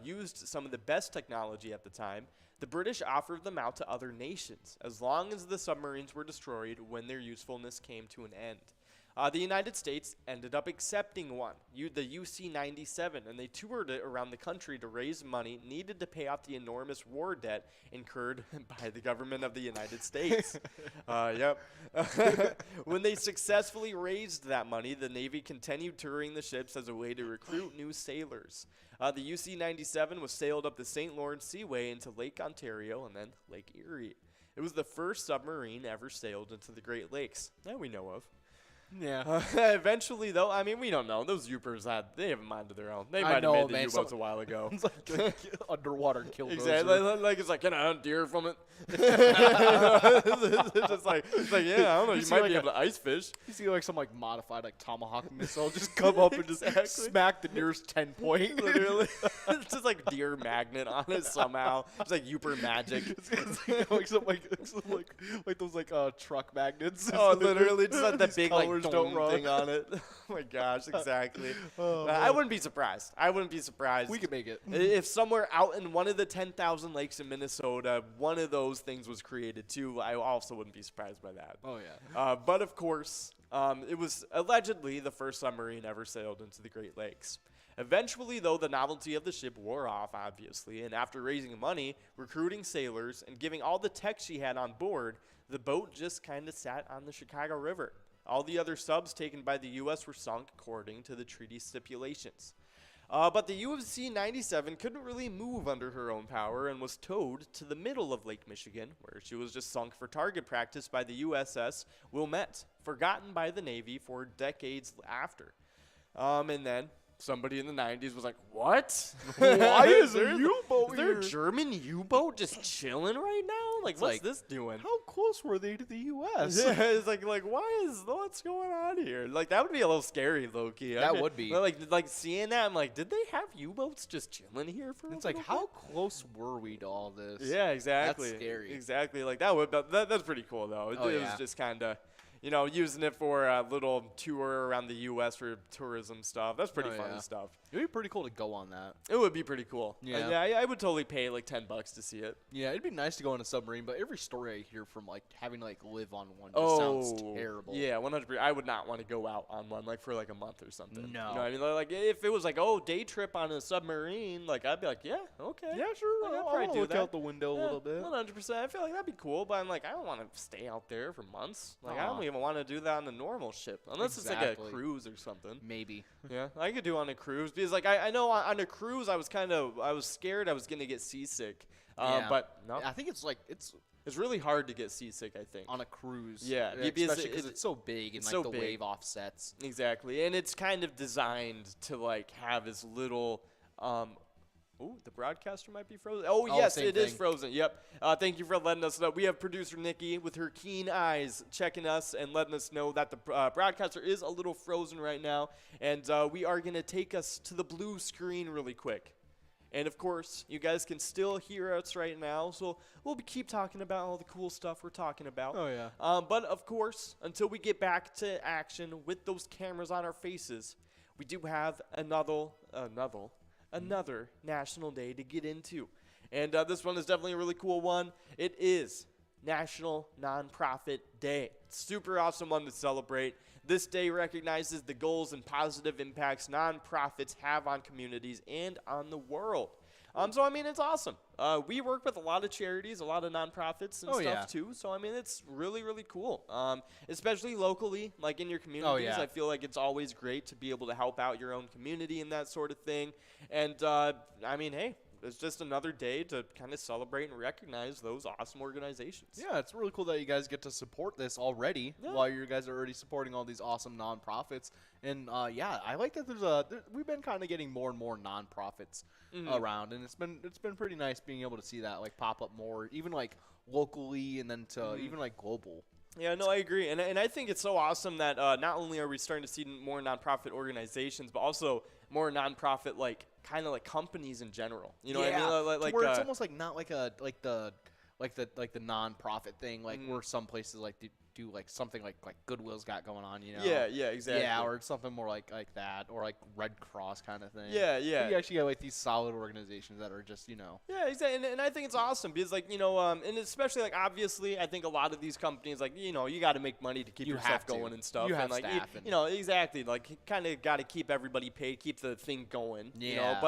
used some of the best technology at the time, the British offered them out to other nations, as long as the submarines were destroyed when their usefulness came to an end. The United States ended up accepting one, the UC-97, and they toured it around the country to raise money needed to pay off the enormous war debt incurred by the government of the United States. Yep. When they successfully raised that money, the Navy continued touring the ships as a way to recruit new sailors. The UC-97 was sailed up the St. Lawrence Seaway into Lake Ontario and then Lake Erie. It was the first submarine ever sailed into the Great Lakes that we know of. Yeah. Eventually, though, I mean, we don't know. Those Yoopers, they have a mind of their own. They might have made the U-boats a while ago. It's like underwater kill. Exactly. Like, it's like, can I hunt deer from it? It's just like, yeah, I don't know. You might be able to ice fish. You see like some like modified like tomahawk missile just come up and just smack the nearest 10 point. Literally. It's just like deer magnet on it somehow. It's like Yooper magic. It's like those like truck magnets. Oh, literally. Just like the These big like colors dome don't run. thing on it. Oh my gosh, exactly. Oh, I wouldn't be surprised. We could make it. If somewhere out in one of the 10,000 lakes in Minnesota, one of those things was created too, I also wouldn't be surprised by that. Oh, yeah. But of course, it was allegedly the first submarine ever sailed into the Great Lakes. Eventually, though, the novelty of the ship wore off, obviously, and after raising money, recruiting sailors, and giving all the tech she had on board, the boat just kind of sat on the Chicago River. All the other subs taken by the U.S. were sunk according to the treaty stipulations. But the UC-97 couldn't really move under her own power and was towed to the middle of Lake Michigan, where she was just sunk for target practice by the USS Wilmette, forgotten by the Navy for decades after. And then somebody in the 90s was like, what? Why is there a U-boat Is there here? a German U-boat just chilling right now? Like, what's like, this doing? How close were they to the U.S.? Yeah, it's like what's going on here? Like, that would be a little scary, low-key. That would be. Like seeing that, I'm like, did they have U-boats just chilling here for It's a like, little how bit? close were we to all this? Yeah, exactly. That's scary. Exactly. Like, that's pretty cool, though. It was Yeah. just kind of, using it for a little tour around the U.S. for tourism stuff. That's pretty fun Yeah. stuff. It'd be pretty cool to go on that. It would be pretty cool. Yeah. I would totally pay like $10 to see it. Yeah, it'd be nice to go on a submarine, but every story I hear from like having to like live on one just sounds terrible. Yeah, 100%. I would not want to go out on one like for like a month or something. No. You know what I mean? Like if it was like, day trip on a submarine, like I'd be like, yeah, okay. Yeah, sure. Like, I'd I'll probably do look that. out the window a little bit. 100%. I feel like that'd be cool, but I'm like, I don't want to stay out there for months. Like I don't Aw. even want to do that on a normal ship, unless it's like a Exactly. cruise or something. Maybe. Yeah, I could do on a cruise because like I know on a cruise I was scared I was gonna get seasick. Yeah. But no, I think it's really hard to get seasick. I think. on a cruise. Yeah, because especially because it's so big and it's like so the big. wave offsets. Exactly, and it's kind of designed to like have as little. Oh, the broadcaster might be frozen. Oh, yes, same it is thing. frozen. Yep. Thank you for letting us know. We have producer Nikki with her keen eyes checking us and letting us know that the broadcaster is a little frozen right now, and we are going to take us to the blue screen really quick. And, of course, you guys can still hear us right now, so we'll keep talking about all the cool stuff we're talking about. Oh, yeah. But, of course, until we get back to action with those cameras on our faces, we do have another national day to get into. And this one is definitely a really cool one. It is National Nonprofit Day. Super awesome one to celebrate. This day recognizes the goals and positive impacts nonprofits have on communities and on the world. So, I mean, it's awesome. We work with a lot of charities, a lot of nonprofits and stuff, too. So, I mean, it's really, really cool, especially locally, like in your communities. I feel like it's always great to be able to help out your own community and that sort of thing. And, I mean, hey, it's just another day to kind of celebrate and recognize those awesome organizations. Yeah, it's really cool that you guys get to support this already while you guys are already supporting all these awesome nonprofits. And I like that we've been kind of getting more and more nonprofits around, and it's been pretty nice being able to see that like pop up more, even like locally and then to even like global. Yeah, no, I agree, and I think it's so awesome that not only are we starting to see more nonprofit organizations, but also more nonprofit kind of companies in general. You know what I mean? Where it's almost like not like the nonprofit thing, where some places do something like Goodwill's got going on, you know? Yeah, exactly. Yeah, or something more like that, or like Red Cross kind of thing. Yeah. But you actually got these solid organizations that are just, Yeah, exactly, and I think it's awesome because and especially obviously I think a lot of these companies you got to make money to keep You yourself have to. going and stuff. You have and staff exactly kind of got to keep everybody paid, keep the thing going. Yeah.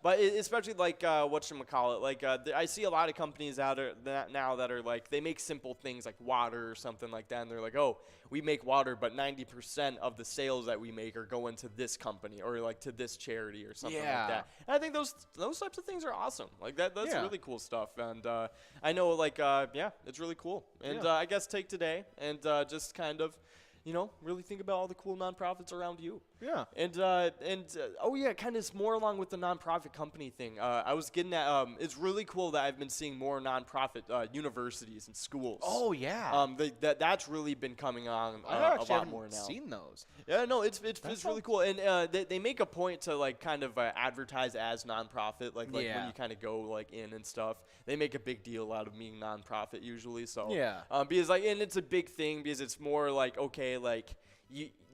But especially whatchamacallit, I see a lot of companies out there now that are they make simple things like water or something like that, and they're like, oh, we make water, but 90% of the sales that we make are going to this company or to this charity or something like that. And I think those types of things are awesome. That's really cool stuff. And I know it's really cool. And I guess take today and just kind of really think about all the cool nonprofits around you. Yeah. And kind of more along with the nonprofit company thing. I was getting at it's really cool that I've been seeing more nonprofit universities and schools. Oh yeah. That's really been coming on I a lot more now. Seen those. Yeah, no, it's really cool, and they make a point to kind of advertise as nonprofit, when you kind of go in and stuff. They make a big deal out of being nonprofit usually. So yeah, because and it's a big thing because it's more okay,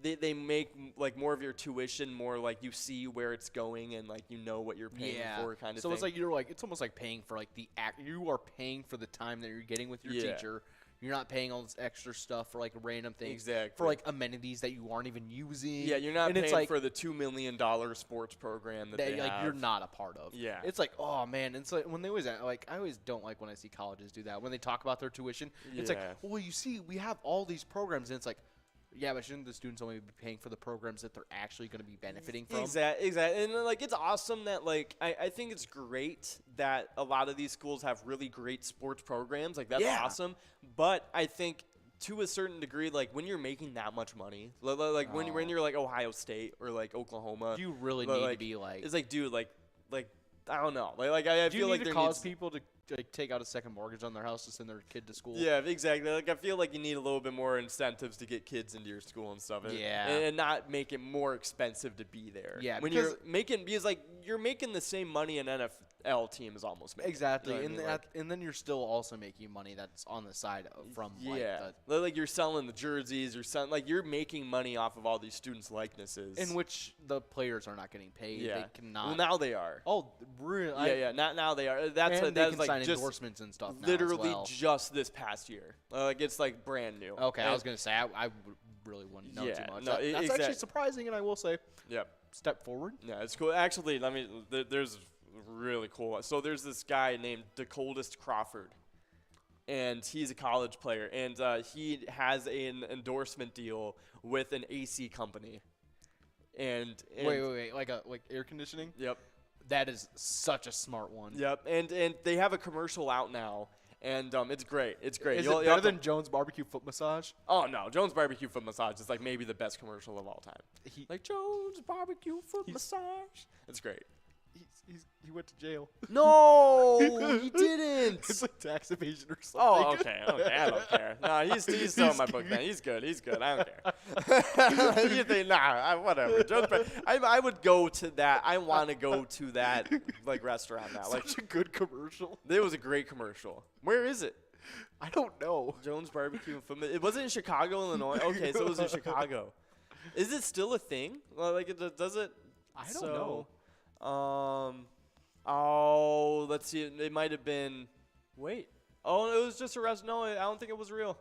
they make more of your tuition more you see where it's going and what you're paying for kind of so thing. So it's it's almost like paying for the act. You are paying for the time that you're getting with your teacher. You're not paying all this extra stuff for random things. Exactly. For amenities that you aren't even using. Yeah, you're not paying for the $2 million sports program that they have. You're not a part of. Yeah. It's oh man, it's when they always I always don't like when I see colleges do that. When they talk about their tuition, it's well, you see, we have all these programs, and it's yeah, but shouldn't the students only be paying for the programs that they're actually going to be benefiting from? Exactly. And it's awesome that I think it's great that a lot of these schools have really great sports programs. That's awesome. But I think to a certain degree, when you're making that much money, when you're Ohio State or Oklahoma, you really need to be it's dude, I don't know. I do feel you need there to cause needs people to take out a second mortgage on their house to send their kid to school. Yeah, exactly. I feel you need a little bit more incentives to get kids into your school and stuff. And not make it more expensive to be there. Yeah, when you're making you're making the same money an NFL team is almost making. Exactly. You know what I mean? And then you're still also making money that's on the side from you're selling the jerseys, you're selling you're making money off of all these students' likenesses. In which the players are not getting paid. Yeah. They cannot. Well, now they are. Oh, really? Yeah. Now they are. And That's they can sign just endorsements and stuff now literally as well. just this past year. It's brand new. Okay, and I was gonna say I really wouldn't know too much. No, That's actually surprising, and I will say, yep. Step forward. Yeah, it's cool. Actually, there's really cool. So there's this guy named DeColdest Crawford, and he's a college player, and he has an endorsement deal with an AC company. And wait, like air conditioning? Yep. That is such a smart one. Yep, and they have a commercial out now, and it's great. It's great. Is it better than Jones Barbecue Foot Massage? Oh no, Jones Barbecue Foot Massage is maybe the best commercial of all time. Jones Barbecue Foot Massage. It's great. He went to jail. No, he didn't. It's tax evasion or something. Oh, okay. I don't care. No, he's still in my book then. He's good. I don't care. You think, whatever. I would go to that. I want to go to that restaurant now. Such a good commercial. It was a great commercial. Where is it? I don't know. Jones Barbecue. It wasn't in Chicago, Illinois. Okay, so it was in Chicago. Is it still a thing? Does it? I don't know. Let's see. It might have been. Wait. Oh, it was just a restaurant. No, I don't think it was real.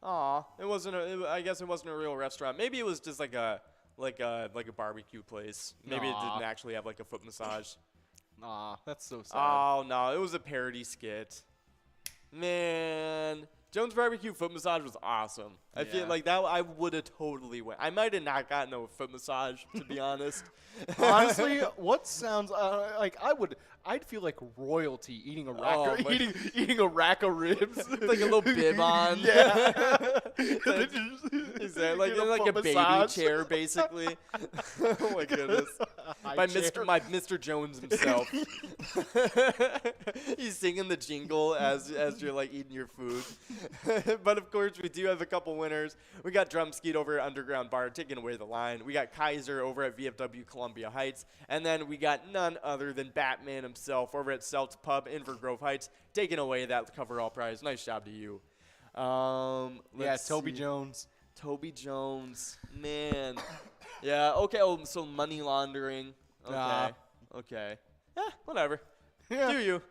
Aw, it wasn't. I guess it wasn't a real restaurant. Maybe it was just like a barbecue place. Maybe it didn't actually have a foot massage. Aw, that's so sad. Oh no, it was a parody skit. Man, Jones Barbecue Foot Massage was awesome. I feel Yeah. like that I would have totally went. I might have not gotten a foot massage, to be honest. Honestly, what sounds like I'd feel like royalty eating a rack Oh, of, my- eating a rack of ribs. like a little bib on. Yeah. Is that like, Get a like a foot baby massage. chair, basically? Oh my goodness. By Mr. Jones himself. He's singing the jingle as you're like eating your food. But of course, we do have a couple winners. We got Drumskeet over at Underground Bar taking away the line. We got Kaiser over at VFW Columbia Heights. And then we got none other than Batman himself over at Celts Pub in Grove Heights taking away that coverall prize. Nice job to you. Let's Toby see. Jones. Toby Jones, man. Yeah, okay. Oh, so money laundering. Okay. Nah. Okay. Whatever. Yeah. Do you.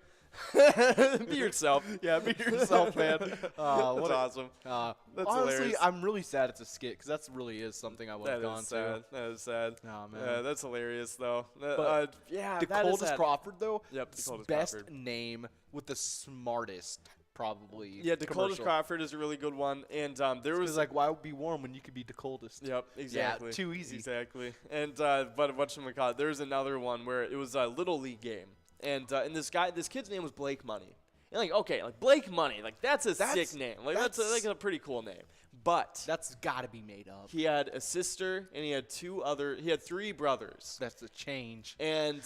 Be yourself. Yeah, be yourself, man. That's What awesome. That's honestly, hilarious. I'm really sad it's a skit because that really is something I would have That gone is sad. That is sad. Oh, man. Yeah, that's hilarious, though. But Yeah, to. that is Dakota's sad. Crawford, though, Yep, Dakota's best Crawford. name with the smartest, probably. Yeah, Dakota's commercial. Crawford is a really good one. And there It was was like, why would be warm when you could be Dakota's? Yep, exactly. too easy. Exactly. And but whatchamacallit, there's another one where it was a Little League game. And this kid's name was Blake Money. And like, okay, like Blake Money, like that's a sick name. Like that's a pretty cool name. But That's got to be made up. he had a sister and he had three brothers. That's the change. And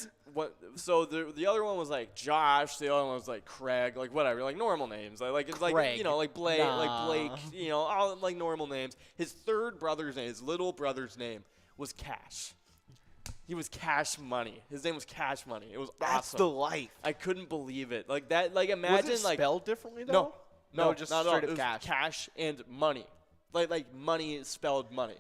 so the other one was like Josh, the other one was like Craig, like whatever, like normal names. Like it's like, Craig. you know, like Blake, Nah. like Blake, you know, all like normal names. His third brother's name, his little brother's name was Cash. He was Cash Money. His name was Cash Money. It was That's awesome. the life. I couldn't believe it. Like that, like imagine Was it like spelled differently, though? no, just not at all. straight It up was cash. Cash and money. Like money is spelled money.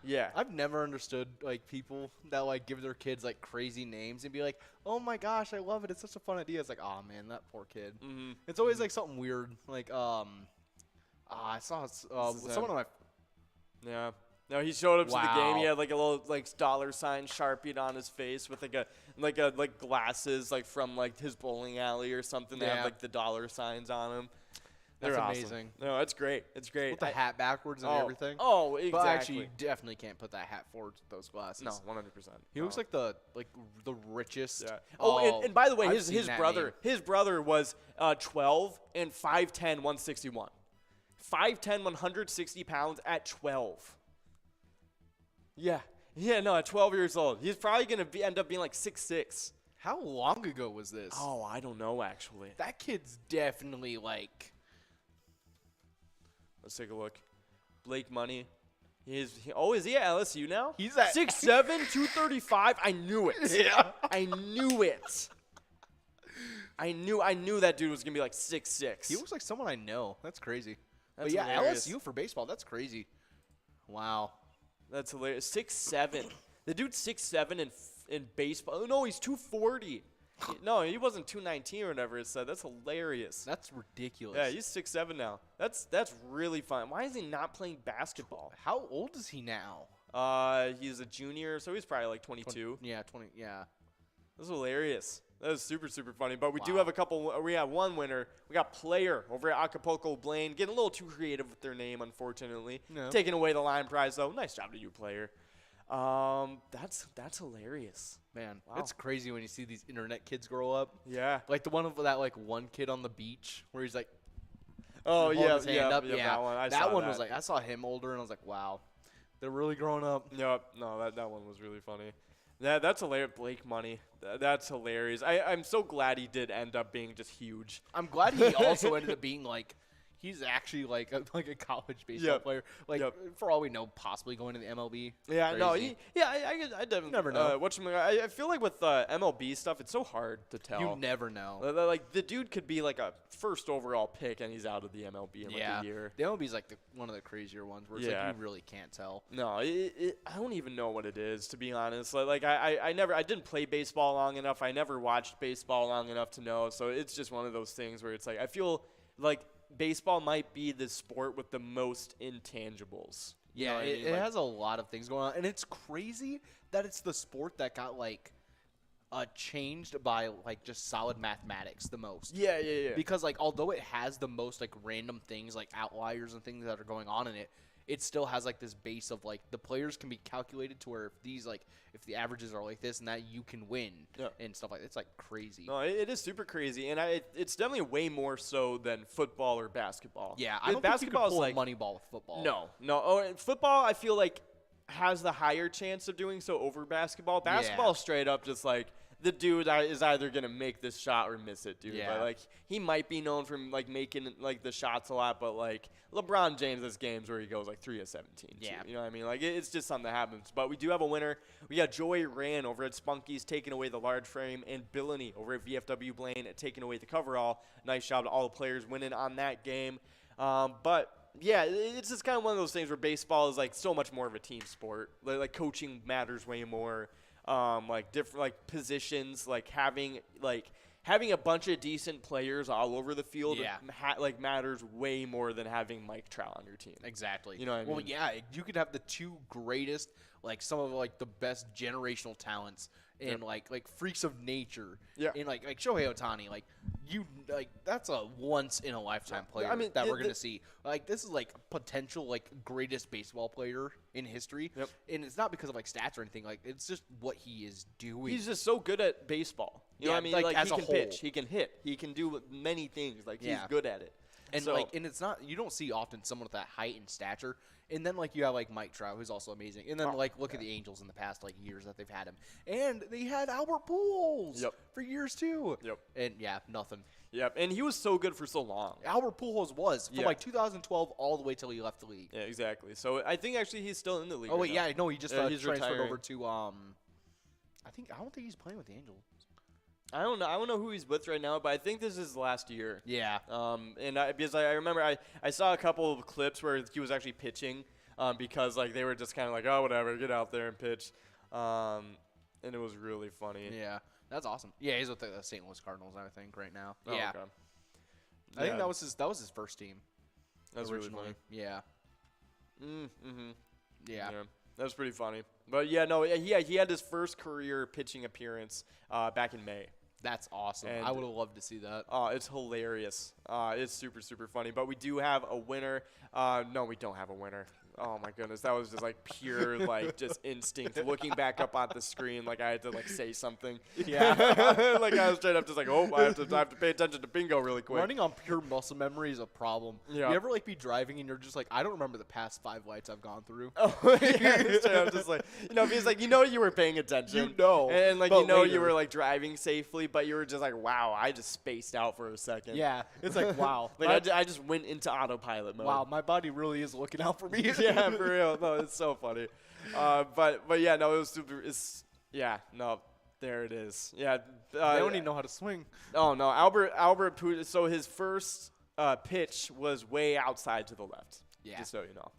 Yeah. I've never understood like people that like give their kids like crazy names and be like, "Oh my gosh, I love it. It's such a fun idea." It's like, "Oh man, that poor kid." Mm-hmm. It's always like something weird. Like I saw someone on my Yeah. No, he showed up to the game. He Wow. had like a little like dollar sign sharpied on his face with like glasses like from like his bowling alley or something. They Yeah. have like the dollar signs on them. That's They're awesome. amazing. No, it's great. It's great. with the hat backwards and everything. Oh, exactly. But actually, you definitely can't put that hat forward with those glasses. no, 100%. He looks like the richest. Yeah. Oh, and by the way, I've his seen that his brother was 12 and 5'10", 161. 5'10", 160 pounds at 12. Yeah. Yeah, no, at 12 years old. He's probably going to end up being like 6'6". How long ago was this? Oh, I don't know, actually. That kid's definitely like. Let's take a look. Blake Money. Is he at LSU now? He's at 6'7", 235. I knew it. Yeah. I knew it. I knew that dude was going to be like 6'6". He looks like someone I know. That's crazy. That's But yeah, hilarious. LSU for baseball. That's crazy. Wow. That's hilarious. 6'7". The dude's 6'7" in baseball. Oh, no, he's 240. No, he wasn't 219 or whatever it said. That's hilarious. That's ridiculous. Yeah, he's 6'7" now. That's really fun. Why is he not playing basketball? How old is he now? He's a junior, so he's probably like 22. Yeah, 20. Yeah. That's hilarious. That is super, super funny. But we do Wow. have a couple. We have one winner. We got Player over at Acapulco Blaine. Getting a little too creative with their name, unfortunately. No. Taking away the line prize, though. Nice job to you, Player. That's hilarious. Man, Wow. it's crazy when you see these internet kids grow up. Yeah. Like the one of that like one kid on the beach where he's like Oh, holding yeah, his hand up. yeah, Yeah, that one. I that saw one that. was like I saw him older and I was like, wow, they're really growing up. Yep. No, that one was really funny. That's hilarious. Blake Money. That's hilarious. I'm so glad he did end up being just huge. I'm glad he also ended up being like he's actually like a college baseball Yep. player. Like Yep. for all we know, possibly going to the MLB. Yeah, no, Crazy. I definitely Never know. I feel like with MLB stuff, it's so hard to tell. You never know. Like the dude could be like a first overall pick, and he's out of the MLB in like Yeah, a year. the MLB is like one of the crazier ones where it's Yeah. like you really can't tell. No, I don't even know what it is, to be honest. Like I didn't play baseball long enough. I never watched baseball long enough to know. So it's just one of those things where it's like I feel like baseball might be the sport with the most intangibles. You know Yeah, what I it mean? Like, has a lot of things going on, and it's crazy that it's the sport that got like changed by like just solid mathematics the most. Yeah. Because like although it has the most like random things like outliers and things that are going on in it, it still has like this base of like the players can be calculated to where if the averages are like this and that, you can win and stuff like that. It's like crazy. No, it is super crazy, and it's definitely way more so than football or basketball. Yeah, I don't basketball think you is can pull a money ball with football. No. Oh, and football, I feel like has the higher chance of doing so over basketball. Basketball straight up just like the dude is either gonna make this shot or miss it, dude. Yeah. But like he might be known for like making like the shots a lot, but like LeBron James has games where he goes like 3 of 17. Yeah. Too, you know what I mean? Like it's just something that happens. But we do have a winner. We got Joey Rand over at Spunky's taking away the large frame, and Billany over at VFW Blaine taking away the coverall. Nice job to all the players winning on that game. But yeah, it's just kind of one of those things where baseball is like so much more of a team sport. Like coaching matters way more. Like different like positions, like having a bunch of decent players all over the field, like matters way more than having Mike Trout on your team. Exactly. You know what I mean? Well, yeah, you could have the two greatest, like some of like the best generational talents and like freaks of nature. Yeah. And like Shohei Ohtani, that's a once in a lifetime player that we're gonna see. Like this is like potential like greatest baseball player in history. Yep. And it's not because of like stats or anything. Like it's just what he is doing. He's just so good at baseball. You know what I mean? like, as he a can whole. pitch, he can hit, he can do many things. Like he's good at it. And so, and it's not, you don't see often someone with that height and stature. And then like you have like Mike Trout, who's also amazing. And then look at the Angels in the past like years that they've had him. And they had Albert Pujols for years too. Yep. And nothing. Yep. And he was so good for so long. Albert Pujols was from like 2012 all the way till he left the league. Yeah, exactly. So I think actually he's still in the league. Oh wait, right now. no, he just he's transferred retiring. over to I don't think he's playing with the Angels. I don't know who he's with right now, but I think this is his last year. Yeah. Because I remember I saw a couple of clips where he was actually pitching, because like they were just kind of like, oh whatever, get out there and pitch, and it was really funny. Yeah, that's awesome. Yeah, he's with the St. Louis Cardinals, I think, right now. Oh, yeah. Okay. I think that was his first team. That's originally. really funny. Yeah. Yeah. That was pretty funny. But yeah, no, he had his first career pitching appearance back in May. That's awesome. And I would have loved to see that. It's hilarious. It's super, super funny. But we do have a winner. No, we don't have a winner. Oh, my goodness. That was just, like, pure, like, just instinct. Looking back up on the screen, like, I had to, like, say something. Yeah. Like, I was straight up just like, oh, I have to pay attention to bingo really quick. Running on pure muscle memory is a problem. Yeah. You ever, like, be driving and you're just like, I don't remember the past 5 lights I've gone through. Oh, yeah. Straight up just like, because, like, you were paying attention. And, like, but you later. were, like, driving safely, but you were just like, wow, I just spaced out for a second. Yeah. It's like, wow. Like, I just went into autopilot mode. Wow, my body really is looking out for me. Yeah, for real. No, it's so funny. But yeah, no, it was super. There it is. Yeah. They don't even know how to swing. Oh no, Albert Pujols. So his first pitch was way outside to the left. Yeah. Just so you know.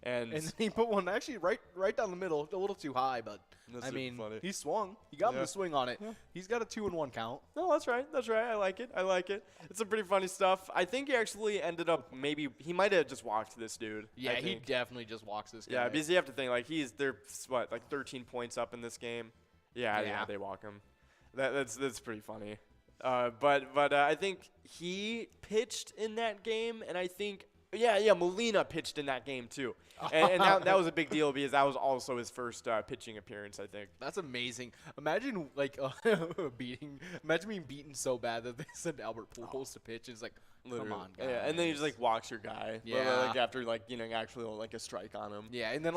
And then he put one actually right down the middle, a little too high, but That's I super mean, funny. he swung. He got him Yeah. to swing on it. Yeah. He's got a 2-1 count. No, that's right. I like it. It's some pretty funny stuff. I think he actually ended up he might have just walked this dude. Yeah, I he think. definitely just walks this guy. Yeah, because you have to think like they're 13 points up in this game. Yeah, they walk him. That's pretty funny. But I think he pitched in that game, and I think Molina pitched in that game too, and that was a big deal because that was also his first pitching appearance, I think. That's amazing. Imagine being beaten so bad that they send Albert Pujols to pitch. It's like, Literally. come on, guys. Yeah, and then he just like walks your guy. Yeah. Like after like actually like a strike on him. Yeah, and then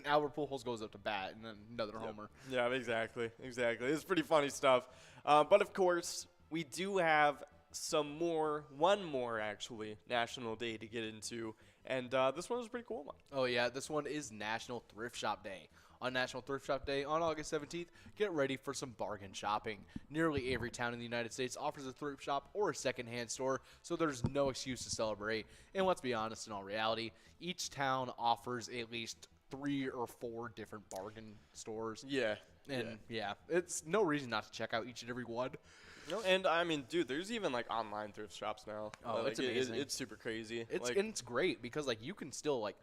Albert Pujols goes up to bat, and then another homer. Yeah, exactly. It's pretty funny stuff. But of course, we do have one more actually National Day to get into, and this one is a pretty cool one. Oh yeah, this one is National Thrift Shop Day. On National Thrift Shop Day on August 17th, get ready for some bargain shopping. Nearly every town in the United States offers a thrift shop or a secondhand store, so there's no excuse to celebrate. And let's be honest, in all reality, each town offers at least 3 or 4 different bargain stores. Yeah. And it's no reason not to check out each and every one. No, and I mean, dude, there's even like online thrift shops now. Oh, like, it's amazing. It's super crazy. It's great because like you can still like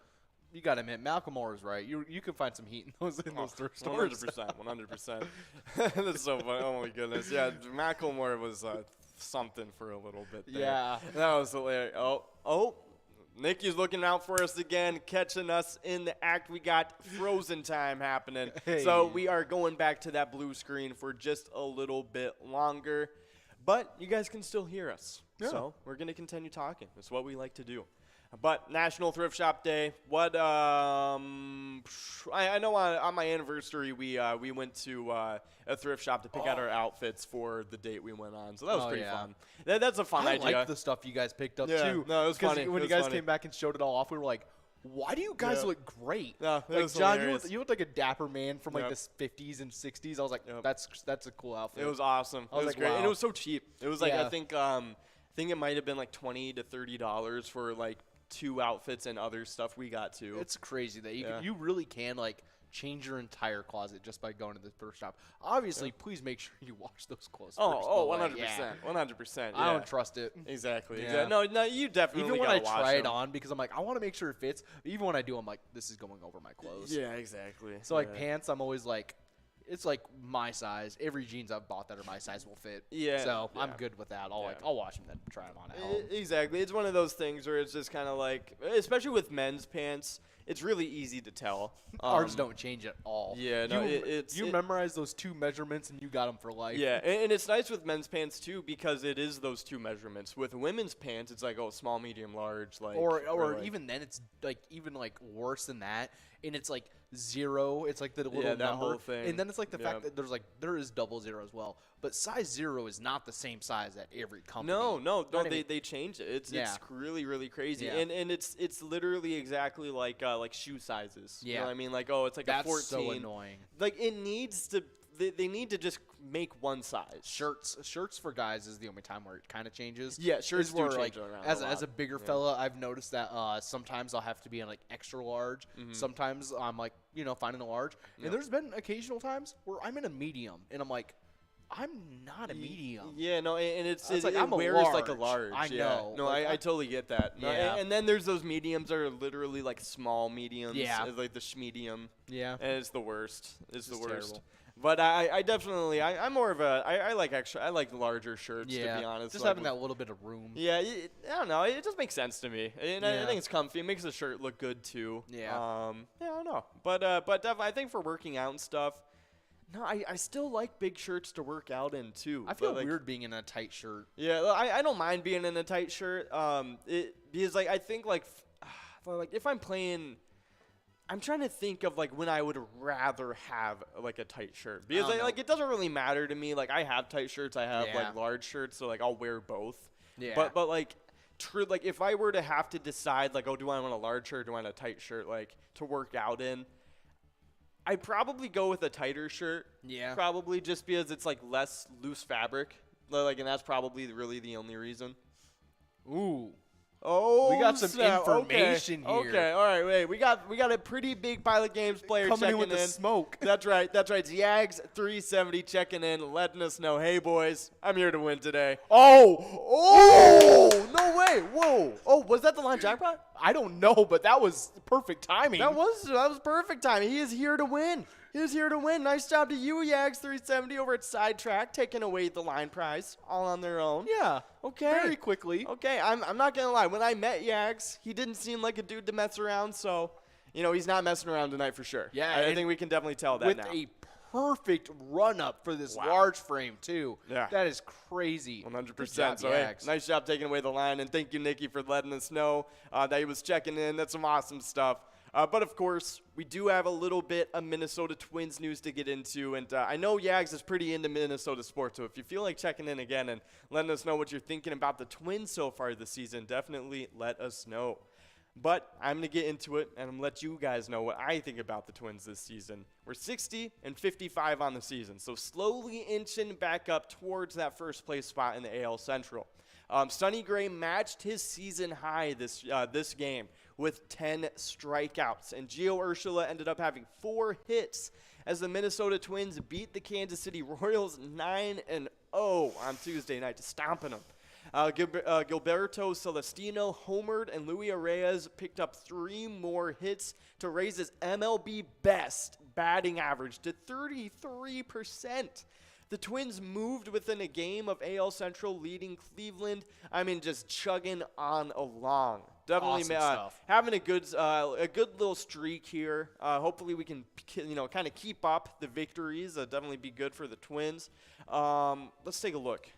you got to admit, Macklemore is right. You can find some heat in those thrift stores. 100%. That's so funny. Oh my goodness. Yeah, Macklemore was something for a little bit there. Yeah. That was hilarious. Oh. Nikki's looking out for us again, catching us in the act. We got Frozen time happening. Hey. So we are going back to that blue screen for just a little bit longer. But you guys can still hear us. Yeah. So we're going to continue talking. That's what we like to do. But National Thrift Shop Day. What? I know on my anniversary we went to a thrift shop to pick out our outfits for the date we went on. So that was pretty fun. That's a fun idea. I like the stuff you guys picked up Yeah, too. no, it was funny. When It you was guys funny. came back and showed it all off, we were like, "Why do you guys Yeah. look great?" No, it like was John, hilarious. you look like a dapper man from like Yep. the 50s and 60s. I was like, Yep. "That's a cool outfit." It was awesome. I was It was like, great, and wow. it was so cheap. It was like Yeah. I think it might have been like $20 to $30 for like 2 outfits and other stuff we got too. It's crazy that Yeah. you really can like change your entire closet just by going to this thrift shop. Obviously, please make sure you wash those clothes first. Oh, but, like, 100%. yeah. 100%. I yeah. don't trust it. Exactly. Yeah. Exactly. No, you definitely Even when I gotta wash try it them. on, because I'm like, I want to make sure it fits. Even when I do, I'm like, this is going over my clothes. Yeah, exactly. So like yeah. pants, I'm always like, it's like my size. Every jeans I've bought that are my size will fit. Yeah, So I'm yeah. good with that. I'll Yeah. I'll wash them then try them on at home. Exactly. It's one of those things where it's just kind of like, especially with men's pants, it's really easy to tell. Ours don't change at all. Yeah, no, you memorize those 2 measurements and you got them for life. Yeah, and it's nice with men's pants too because it is those 2 measurements. With women's pants, it's like small, medium, large, like Or like, even then, it's like even like worse than that, and it's like 0. It's like the little that number, whole thing. and then it's like the Yeah. fact that there is 00 as well. But size 0 is not the same size at every company. No, Not even- they change it. It's Yeah. really really crazy, Yeah. and it's literally exactly like shoe sizes. You Yeah. know what I mean? Like it's like That's a 14. so annoying. Like it needs to. They need to just make one size. Shirts for guys is the only time where it kind of changes. Yeah, shirts Is do where, change like, around as a as a lot. bigger Yeah. fella, I've noticed that sometimes I'll have to be in like extra large. Sometimes I'm like finding a large, Yep. and there's been occasional times where I'm in a medium, and I'm like, I'm not a medium. Yeah, no, and It's it like, I'm a wears like a large. large. I yeah. know. No, Like, I totally get that. No, Yeah. and then there's those mediums that are literally like small mediums. Yeah. Like the schmedium. Yeah. And it's the worst. It's the just worst. terrible. But I definitely I'm more of a I like larger shirts to be honest. Just like, having that little bit of room. Yeah, I don't know. It just makes sense to me, and I Yeah. think it's comfy. It makes the shirt look good too. Yeah. Yeah, I don't know, but definitely I think for working out and stuff. No, I still like big shirts to work out in too. I feel but, like, weird being in a tight shirt. Yeah, I don't mind being in a tight shirt. Because like I think like if I'm playing, I'm trying to think of like when I would rather have like a tight shirt because don't know. like it doesn't really matter to me. Like I have tight shirts, I have Yeah. like large shirts, so like I'll wear both. Yeah. But like true, like if I were to have to decide like, oh, do I want a large shirt, or do I want a tight shirt, like to work out in? I'd probably go with a tighter shirt. Yeah. Probably just because it's like less loose fabric. Like, and that's probably really the only reason. Ooh. Oh, We got some snap. information here. Okay, all right, wait. We got a pretty big Pilot Games player Coming in checking with the smoke. That's right. It's Yags 370 checking in, letting us know, hey boys, I'm here to win today. Oh, no way. Whoa. Oh, was that the line jackpot? I don't know, but that was perfect timing. That was perfect timing. He is here to win. He is here to win. Nice job to you, Yags 370 over at Sidetrack, taking away the line prize all on their own. Yeah. Okay. Very quickly. Okay, I'm not gonna lie. When I met Yags, he didn't seem like a dude to mess around. So, he's not messing around tonight for sure. Yeah, I and think we can definitely tell that With now. a perfect run up for this Wow. large frame too. Yeah. That is crazy. 100%. Good job, So, hey, Yags. nice job taking away the line, and thank you, Nikki, for letting us know that he was checking in. That's some awesome stuff. But of course, we do have a little bit of Minnesota Twins news to get into, and I know Yags is pretty into Minnesota sports. So if you feel like checking in again and letting us know what you're thinking about the Twins so far this season, definitely let us know. But I'm going to get into it, and I'm going to let you guys know what I think about the Twins this season. We're 60-55 on the season, so slowly inching back up towards that first place spot in the AL Central. Sonny Gray matched his season high this game with 10 strikeouts, and Gio Urshela ended up having 4 hits as the Minnesota Twins beat the Kansas City Royals 9-0 on Tuesday night, stomping them. Gilberto Celestino homered, and Luis Reyes picked up 3 more hits to raise his MLB best batting average to 33%. The Twins moved within a game of AL Central, leading Cleveland. I mean, just chugging on along. Definitely Awesome stuff. having a good little streak here. Hopefully we can kind of keep up the victories. Definitely be good for the Twins. Let's take a look.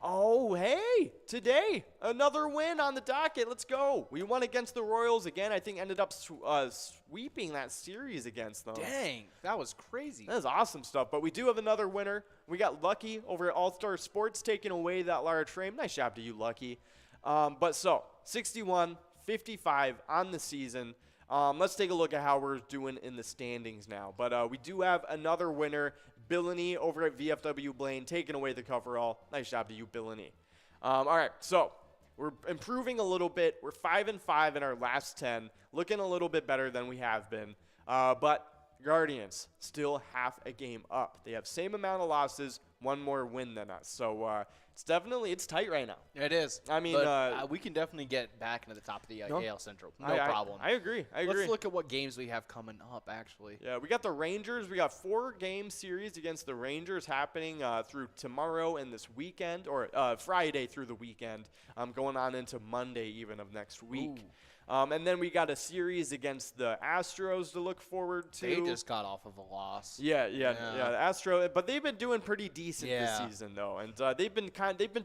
Oh, hey, today, another win on the docket. Let's go. We won against the Royals again. I think ended up sweeping that series against them. Dang, that was crazy. That is awesome stuff. But we do have another winner. We got Lucky over at All-Star Sports taking away that large frame. Nice job to you, Lucky. But so, 61-55 on the season. Let's take a look at how we're doing in the standings now. But we do have another winner, Billany over at VFW Blaine, taking away the coverall. Nice job to you, Billany. All right, so we're improving a little bit. We're 5-5 in our last 10, looking a little bit better than we have been. But Guardians still half a game up. They have same amount of losses, 1 more win than us. So it's tight right now. It is. I mean, but, we can definitely get back into the top of the AL Central. No problem. I agree. Let's look at what games we have coming up, actually. Yeah, we got the Rangers. We got 4-game series against the Rangers happening through tomorrow and this weekend, or Friday through the weekend, going on into Monday even of next week. And then we got a series against the Astros to look forward to. They just got off of a loss. Yeah. The Astro, but they've been doing pretty decent this season though, and they've been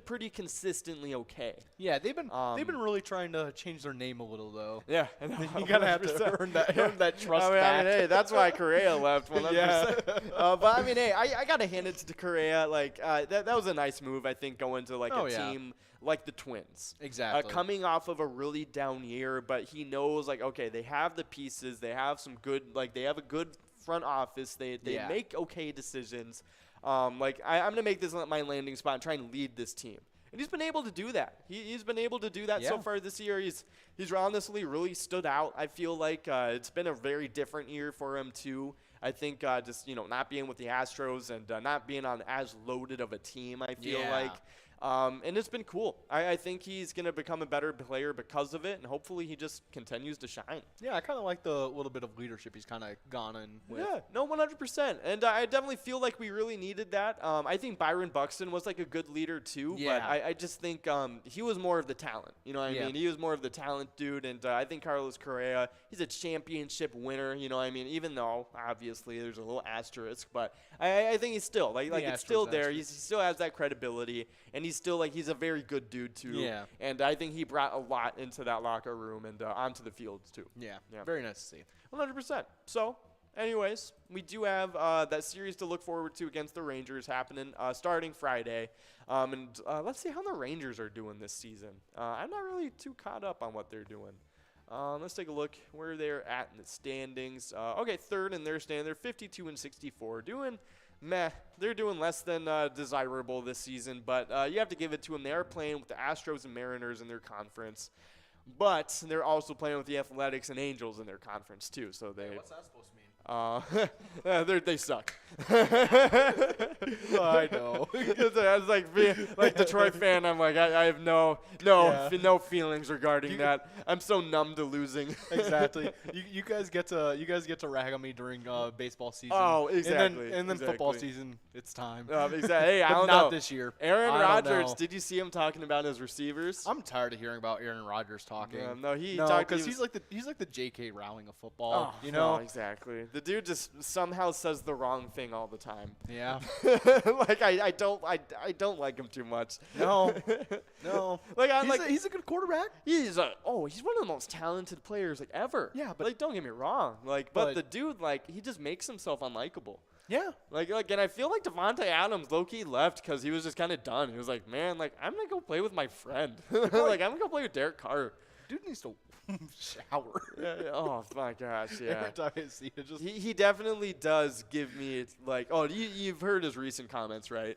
pretty consistently okay. Yeah, they've been really trying to change their name a little though. Yeah, you gotta have to earn that trust back. Hey, that's why Correa left. 100%. But I mean, hey, I gotta hand it to Correa. Like that was a nice move. I think going to a team like the Twins. Exactly. Coming off of a really down year, but he knows, okay, they have the pieces. They have some good, they have a good front office. They make okay decisions. I'm going to make this my landing spot and try and lead this team. And he's been able to do that. He's been able to do that so far this year. He's honestly really stood out. I feel like it's been a very different year for him, too. I think just, not being with the Astros and not being on as loaded of a team, I feel like. And it's been cool. I think he's going to become a better player because of it, and hopefully he just continues to shine. Yeah, I kind of like the little bit of leadership he's kind of gone in with. Yeah, no, 100%. And I definitely feel like we really needed that. I think Byron Buxton was a good leader too, but I just think he was more of the talent. You know what I mean? He was more of the talent dude, and I think Carlos Correa, he's a championship winner. You know what I mean? Even though, obviously, there's a little asterisk, but I think he's still, it's still there. He still has that credibility, and he's still he's a very good dude too. Yeah. And I think he brought a lot into that locker room and onto the fields too. Yeah. Very nice to see. 100%. So, anyways, we do have that series to look forward to against the Rangers happening starting Friday. And let's see how the Rangers are doing this season. I'm not really too caught up on what they're doing. Let's take a look where they're at in the standings. Okay, third in their stand. They're 52-64, doing meh. They're doing less than desirable this season, but you have to give it to them. They are playing with the Astros and Mariners in their conference, but they're also playing with the Athletics and Angels in their conference too. So they. What's that supposed to mean? They suck. I know. I was like Detroit fan. I'm like, I have no feelings regarding that. I'm so numb to losing. Exactly. You guys get to rag on me during baseball season. Oh, exactly. And then football season, it's time. Exactly. Hey, I don't know. Not this year. Aaron Rodgers. Did you see him talking about his receivers? I'm tired of hearing about Aaron Rodgers talking. No, because he's like the J.K. Rowling of football. No, exactly. The dude just somehow says the wrong thing all the time. Yeah. I don't like him too much. No. He's a good quarterback. He's one of the most talented players ever. Yeah, but don't get me wrong. But the dude he just makes himself unlikable. Yeah. And I feel like Devontae Adams low-key left because he was just kind of done. He was like, man, I'm going to go play with my friend. I'm going to go play with Derek Carr. Dude needs to shower. Oh, my gosh, yeah. Every time I see it, he definitely does give me, you've heard his recent comments, right?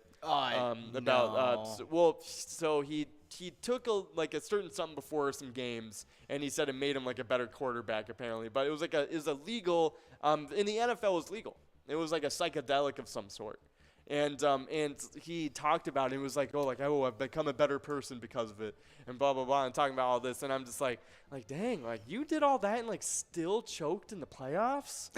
So he took a certain something before some games, and he said it made him a better quarterback, apparently. But it was illegal. In the NFL, it was legal. It was a psychedelic of some sort. And he talked about it. He was like, oh, I've become a better person because of it, and blah blah blah, and talking about all this. And I'm just like dang, like you did all that and like still choked in the playoffs.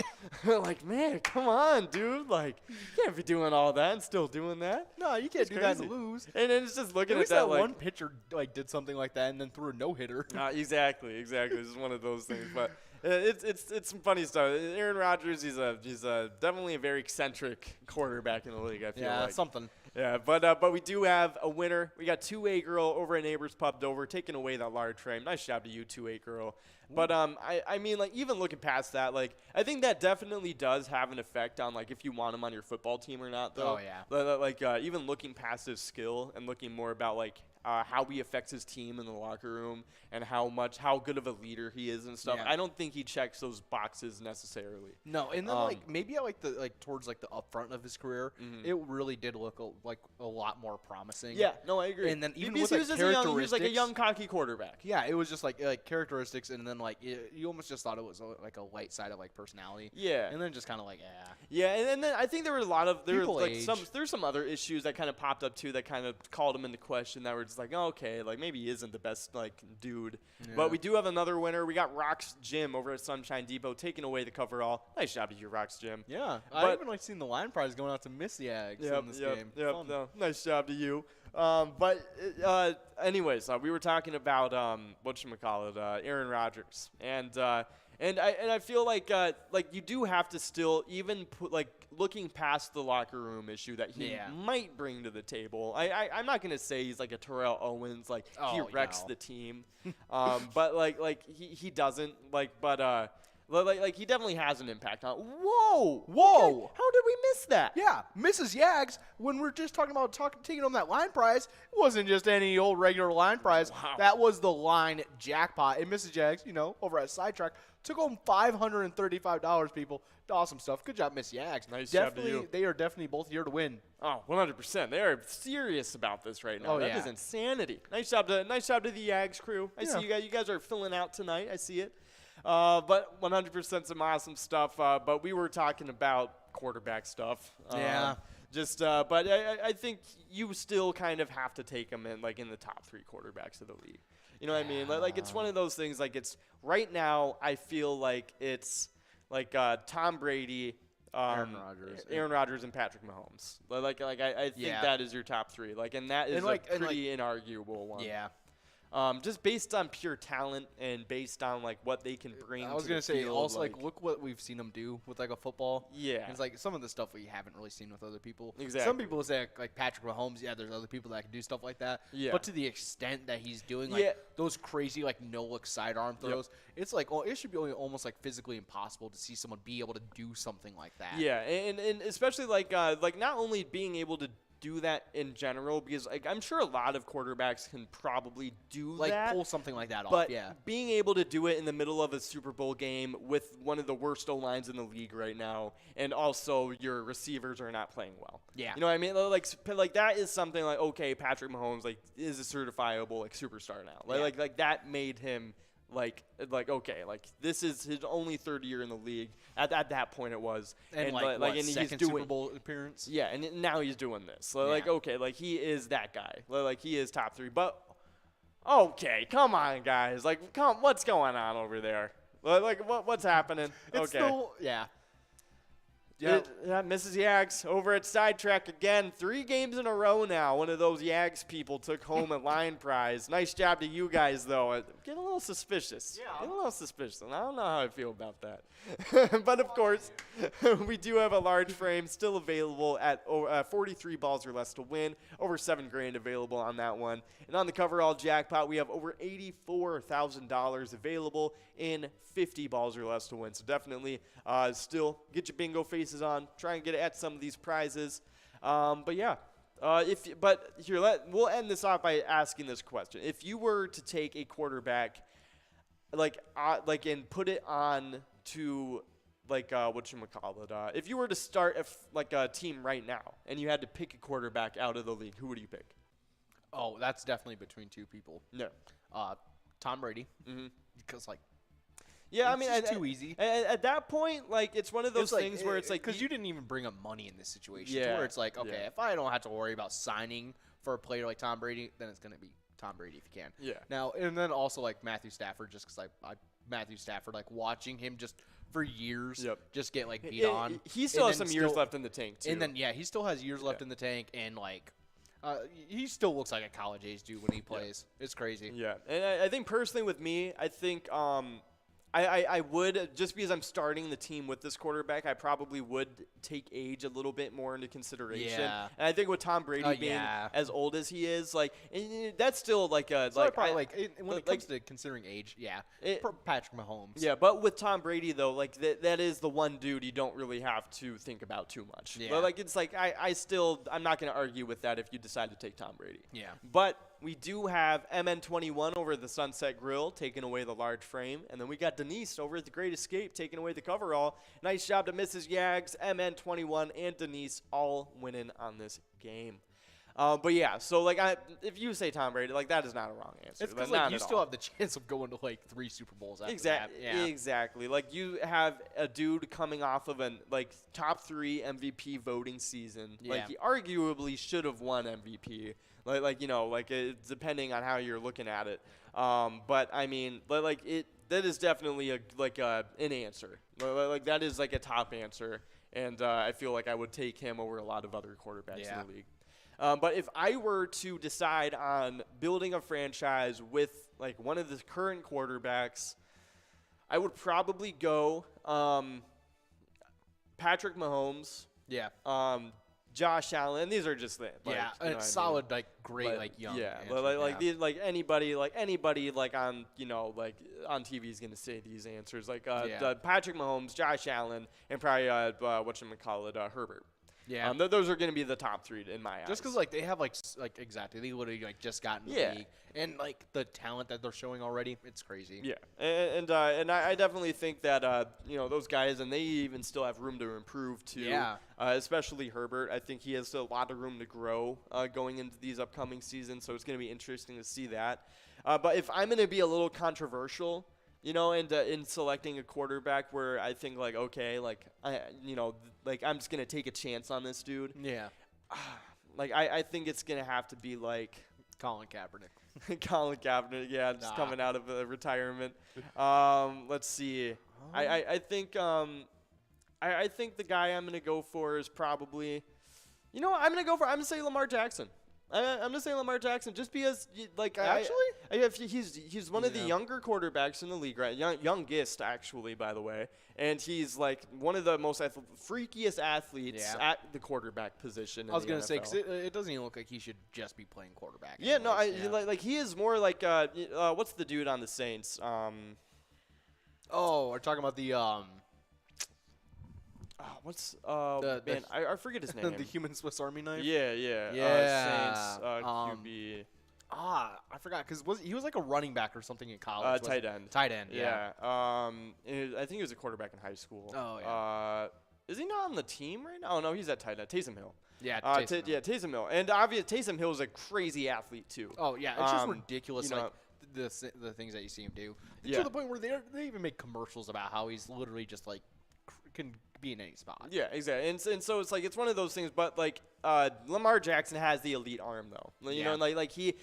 Like, man, come on, dude. Like, you can't be doing all that and still doing that. No, you can't do that and lose. And then it's just looking At at least that like one pitcher like did something like that and then threw a no hitter. Exactly. It's just one of those things, but. It's some funny stuff. Aaron Rodgers, he's definitely a very eccentric quarterback in the league. I feel like something. Yeah, but we do have a winner. We got 2A Girl over at Neighbors Pub Dover taking away that large frame. Nice job to you, 2A Girl. But I mean, like, even looking past that, like, I think that definitely does have an effect on like if you want him on your football team or not, though. Oh yeah. Like even looking past his skill and looking more about like how he affects his team in the locker room and how good of a leader he is and stuff. Yeah. I don't think he checks those boxes necessarily. No, and then maybe towards like the upfront of his career, it really did look a lot more promising. Yeah, no, I agree. And then even because with he was like a young cocky quarterback. Yeah, it was just like characteristics, and then like you almost just thought it was like a light side of like personality. Yeah, and then just kind of like Yeah, and then I think there were a lot of there's some other issues that kind of popped up too that kind of called him into question that were just like, oh, okay, like maybe he isn't the best like dude. Yeah. But we do have another winner. We got Rox Jim over at Sunshine Depot taking away the coverall. Nice job to you, Rox Jim. Yeah, I even like seen the line prize going out to Miss Yags in this game. No, nice job to you. Anyways, we were talking about whatchamacallit, Aaron Rodgers, and I feel like you do have to still even put like looking past the locker room issue that he might bring to the table. I'm not gonna say he's like a Terrell Owens, like he wrecks the team, but like he doesn't like he definitely has an impact on. Whoa! How did we miss that? Yeah, Mrs. Yags. When we're just talking about taking home that line prize, it wasn't just any old regular line prize. Wow. That was the line jackpot. And Mrs. Yags, over at Sidetrack, took home $535. People, awesome stuff. Good job, Miss Yags. Nice job to you. They are definitely both here to win. Oh, 100%. They are serious about this right now. Oh, that is insanity. Nice job to the Yags crew. I see you guys. You guys are filling out tonight. I see it. But 100% some awesome stuff. But we were talking about quarterback stuff. But I think you still kind of have to take them in the top 3 quarterbacks of the league. You know what I mean? Like it's one of those things. Like it's right now. I feel like it's like Tom Brady, Aaron Rodgers, and Patrick Mahomes. I think that is your top 3. And that is a pretty inarguable one. Yeah. Just based on pure talent and based on what they can bring. I was gonna say also look what we've seen them do with a football. Yeah, it's like some of the stuff we haven't really seen with other people. Exactly. Some people say like Patrick Mahomes. Yeah, there's other people that can do stuff like that. Yeah. But to the extent that he's doing those crazy no look sidearm throws, it's it should be almost physically impossible to see someone be able to do something like that. Yeah, and especially not only being able to do that in general, because I'm sure a lot of quarterbacks can probably do that, pull something like that off. But being able to do it in the middle of a Super Bowl game with one of the worst O-lines in the league right now, and also your receivers are not playing well. Yeah, you know what I mean? Like that is something okay, Patrick Mahomes is a certifiable superstar now. Like that made him. Okay, this is his only 3rd year in the league. At that point, it was, and and second he's doing Super Bowl appearance. Yeah, and now he's doing this. Okay, he is that guy. He is top 3. But okay, come on, guys. What's going on over there? What's happening? It's still, yeah. Yeah, Mrs. Yags over at Sidetrack again. 3 games in a row now. One of those Yags people took home a line prize. Nice job to you guys, though. Getting a little suspicious. Yeah. Getting a little suspicious. I don't know how I feel about that. But, of course, we do have a large frame still available at 43 balls or less to win. Over $7,000 available on that one. And on the coverall jackpot, we have over $84,000 available in 50 balls or less to win. So definitely still get your bingo faces on. Try and get at some of these prizes. But yeah, we'll end this off by asking this question: if you were to take a quarterback, and put it on to if you were to start a team right now and you had to pick a quarterback out of the league, who would you pick? Oh, that's definitely between 2 people. No. Tom Brady. Mm-hmm. Because Yeah, I It's mean, just too easy. At that point, like, it's one of those It's things where it's like because you didn't even bring up money in this situation. Yeah, Where it's like, okay, yeah. if I don't have to worry about signing for a player like Tom Brady, then it's gonna be Tom Brady if you can. Yeah. Now and then also like Matthew Stafford, just because Matthew Stafford, like watching him just for years, just get like beat on. He still has some years left in the tank too. And then he still has years left in the tank, and like he still looks like a college age dude when he plays. It's crazy. Yeah, and I think personally with me, I think I would, just because I'm starting the team with this quarterback, I probably would take age a little bit more into consideration. Yeah. And I think with Tom Brady being as old as he is, like, that's still like a So when it comes to considering age, Patrick Mahomes. Yeah, but with Tom Brady though, like that is the one dude you don't really have to think about too much. Yeah. But like it's like I'm not going to argue with that if you decide to take Tom Brady. Yeah. But we do have MN21 over the Sunset Grill, taking away the large frame. And then we got Denise over at the Great Escape, taking away the coverall. Nice job to Mrs. Yags, MN21, and Denise all winning on this game. But yeah, so like if you say Tom Brady, like that is not a wrong answer. It's because like you still have the chance of going to like 3 Super Bowls after that. Yeah. Exactly. Like you have a dude coming off of an like top 3 MVP voting season. Yeah. Like he arguably should have won MVP. Like you know, like it's depending on how you're looking at it. But I mean, like that is definitely an answer. Like that is like a top answer, and I feel like I would take him over a lot of other quarterbacks in the league. But if I were to decide on building a franchise with like one of the current quarterbacks, I would probably go Patrick Mahomes. Yeah. Josh Allen. These are just solid, like great, like young. Yeah, answers, anybody on on TV is gonna say these answers. Like Patrick Mahomes, Josh Allen, and probably Herbert. Yeah. Those are going to be the top 3 in my eyes. Just because, like, they have, like exactly. They literally, like, just got in the league. And, like, the talent that they're showing already, it's crazy. Yeah. And I definitely think that, those guys, and they even still have room to improve, too. Yeah. Especially Herbert. I think he has a lot of room to grow going into these upcoming seasons, so it's going to be interesting to see that. But if I'm going to be a little controversial, in selecting a quarterback where I think, like, okay, like, I'm just going to take a chance on this dude. Yeah. Like, I think it's going to have to be, like, Colin Kaepernick. Colin Kaepernick, just coming out of retirement. Let's see. I think I think the guy I'm going to go for is probably, I'm going to say Lamar Jackson. I'm going to say Lamar Jackson just because, like, he's one of the younger quarterbacks in the league, right? Youngest, actually, by the way. And he's, like, one of the most freakiest athletes at the quarterback position. I was going to say, because it doesn't even look like he should just be playing quarterback. Yeah, anyways. Like, he is more like, what's the dude on the Saints? We're talking about the I forget his name. The human Swiss Army knife. Yeah. Yeah. Saints QB. I forgot because he was like a running back or something in college. Tight end. Tight end. Yeah. I think he was a quarterback in high school. Oh yeah. Is he not on the team right now? Oh no, he's at tight end. Taysom Hill. Yeah. Taysom Hill. And obviously Taysom Hill is a crazy athlete too. Oh yeah, it's just ridiculous. Like the things that you see him do to the point where they even make commercials about how he's literally just like can be in any spot. Yeah, exactly. And so it's like it's one of those things, but like Lamar Jackson has the elite arm though. You know, like he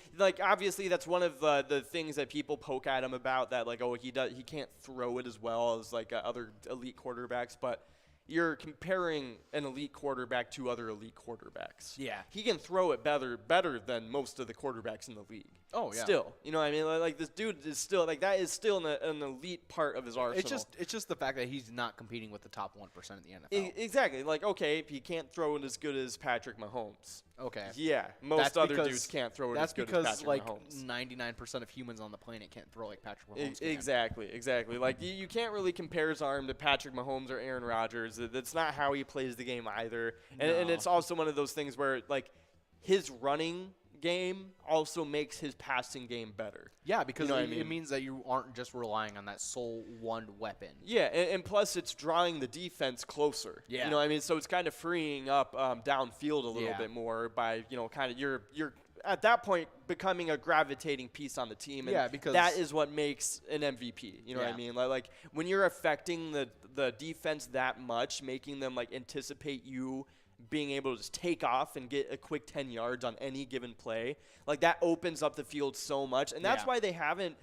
obviously that's one of the things that people poke at him about, that like, oh, he can't throw it as well as like other elite quarterbacks, but you're comparing an elite quarterback to other elite quarterbacks. Yeah. He can throw it better than most of the quarterbacks in the league. Oh, yeah. Still. You know what I mean? Like this dude is still, like, that is still an elite part of his arsenal. It's just the fact that he's not competing with the top 1% in the NFL. Exactly. Like, okay, he can't throw it as good as Patrick Mahomes. Okay. Yeah. Most other dudes can't throw it as good as Patrick Mahomes. That's because, 99% of humans on the planet can't throw like Patrick Mahomes can. Exactly. Like, you can't really compare his arm to Patrick Mahomes or Aaron Rodgers. That's not how he plays the game either. And it's also one of those things where, like, his running game also makes his passing game better. Yeah, because it means that you aren't just relying on that sole one weapon. Yeah, and plus it's drawing the defense closer. Yeah. You know what I mean? So it's kind of freeing up downfield a little bit more by, kind of you're at that point becoming a gravitating piece on the team. And Yeah, because that is what makes an MVP. You know what I mean? Like when you're affecting the defense that much, making them like anticipate you being able to just take off and get a quick 10 yards on any given play, like that opens up the field so much. And that's why they haven't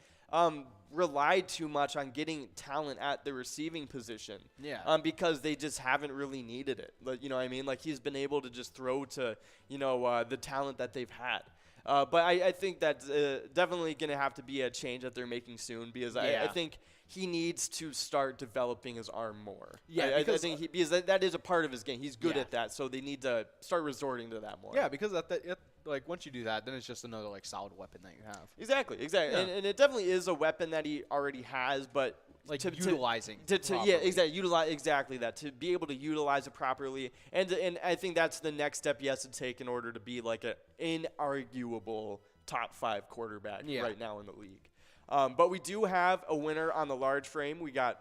relied too much on getting talent at the receiving position. Yeah. Because they just haven't really needed it. Like, you know what I mean? Like he's been able to just throw to, the talent that they've had. But I think that's definitely going to have to be a change that they're making soon, because I think he needs to start developing his arm more. Yeah, I think because that is a part of his game. He's good at that, so they need to start resorting to that more. Yeah, because like once you do that, then it's just another like solid weapon that you have. Exactly. Yeah. And it definitely is a weapon that he already has, but Like utilizing utilize exactly that, to be able to utilize it properly, and I think that's the next step he has to take in order to be like an inarguable top 5 quarterback right now in the league. But we do have a winner on the large frame. We got,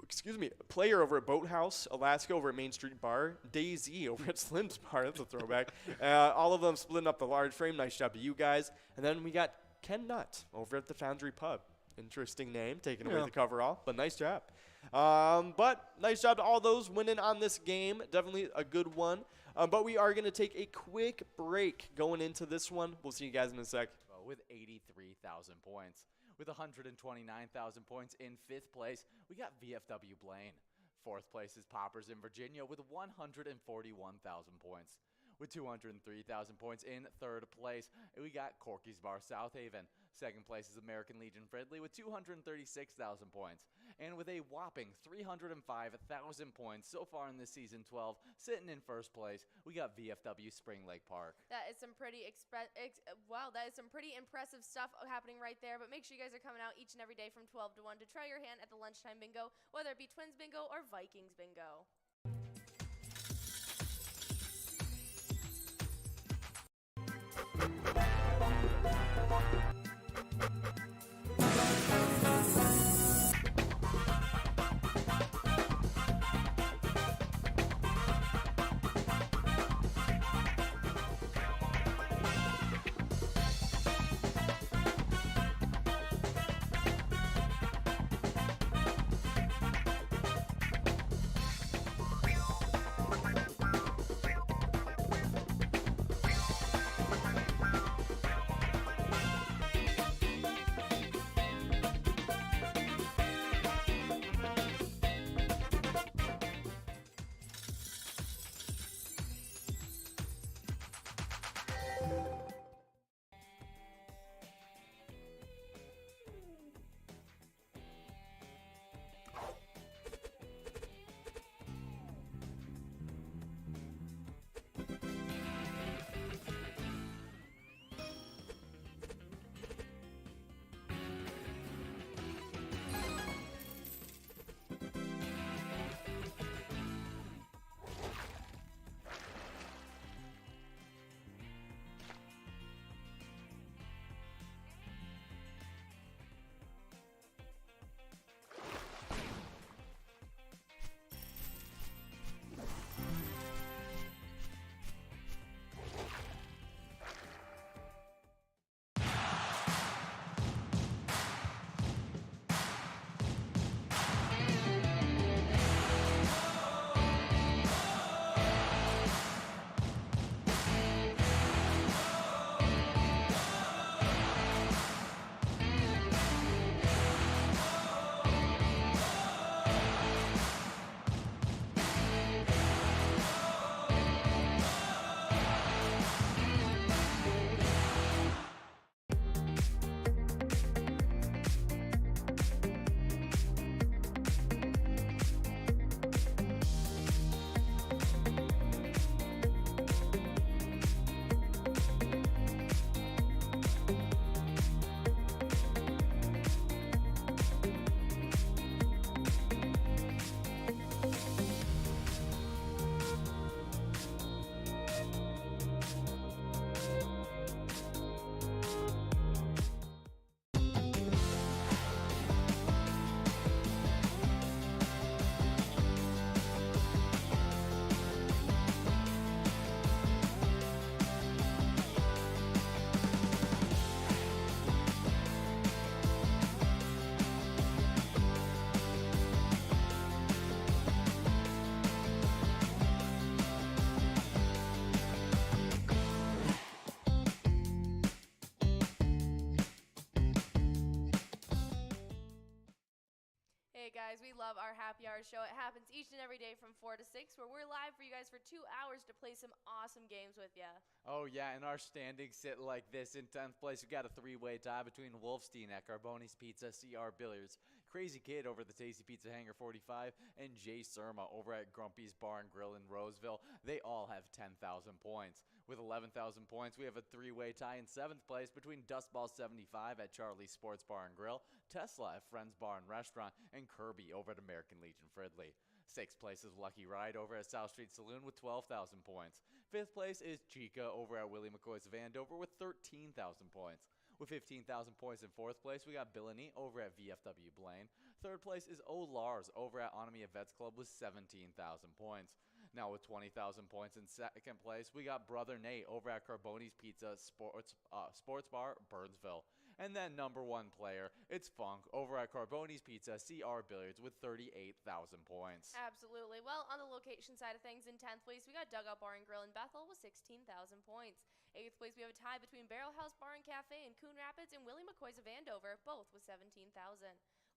a player over at Boathouse, Alaska over at Main Street Bar, Daisy over at Slim's Bar. That's a throwback. All of them splitting up the large frame. Nice job to you guys. And then we got Ken Nutt over at the Foundry Pub. Interesting name, taking away the coverall, but nice job. But nice job to all those winning on this game. Definitely a good one. But we are going to take a quick break going into this one. We'll see you guys in a sec. With 83,000 points. With 129,000 points in 5th place, we got VFW Blaine. 4th place is Poppers in Virginia with 141,000 points. With 203,000 points in 3rd place, we got Corky's Bar South Haven. 2nd place is American Legion Fridley with 236,000 points. And with a whopping 305,000 points so far in this season 12, sitting in 1st place, we got VFW Spring Lake Park. That is some pretty that is some pretty impressive stuff happening right there. But make sure you guys are coming out each and every day from 12 to 1 to try your hand at the lunchtime bingo, whether it be Twins bingo or Vikings bingo. Hey guys, we love our happy hour show. It happens each and every day from 4 to 6 where we're live for you guys for 2 hours to play some awesome games with ya. Oh, yeah, and our standings sit like this. In 10th place, we got a three-way tie between Wolfstein at Carboni's Pizza, CR Billiards, Crazy Kid over at the Tasty Pizza Hangar 45, and Jay Surma over at Grumpy's Bar and Grill in Roseville. They all have 10,000 points. With 11,000 points, we have a three-way tie in 7th place between Dustball 75 at Charlie's Sports Bar and Grill, Tesla at Friends Bar and Restaurant, and Kirby over at American Legion Fridley. 6th place is Lucky Ride over at South Street Saloon with 12,000 points. 5th place is Chica over at Willie McCoy's of Andover with 13,000 points. With 15,000 points in 4th place, we got Billany over at VFW Blaine. 3rd place is O Lars over at Onamia Vets Club with 17,000 points. Now with 20,000 points in 2nd place, we got Brother Nate over at Carboni's Pizza Sports Bar, Burnsville. And then number 1 player, it's Funk over at Carboni's Pizza, CR Billiards with 38,000 points. Absolutely. Well, on the location side of things, in 10th place, we got Dugout Bar and Grill in Bethel with 16,000 points. 8th place, we have a tie between Barrel House Bar and Cafe in Coon Rapids and Willie McCoy's of Andover, both with 17,000.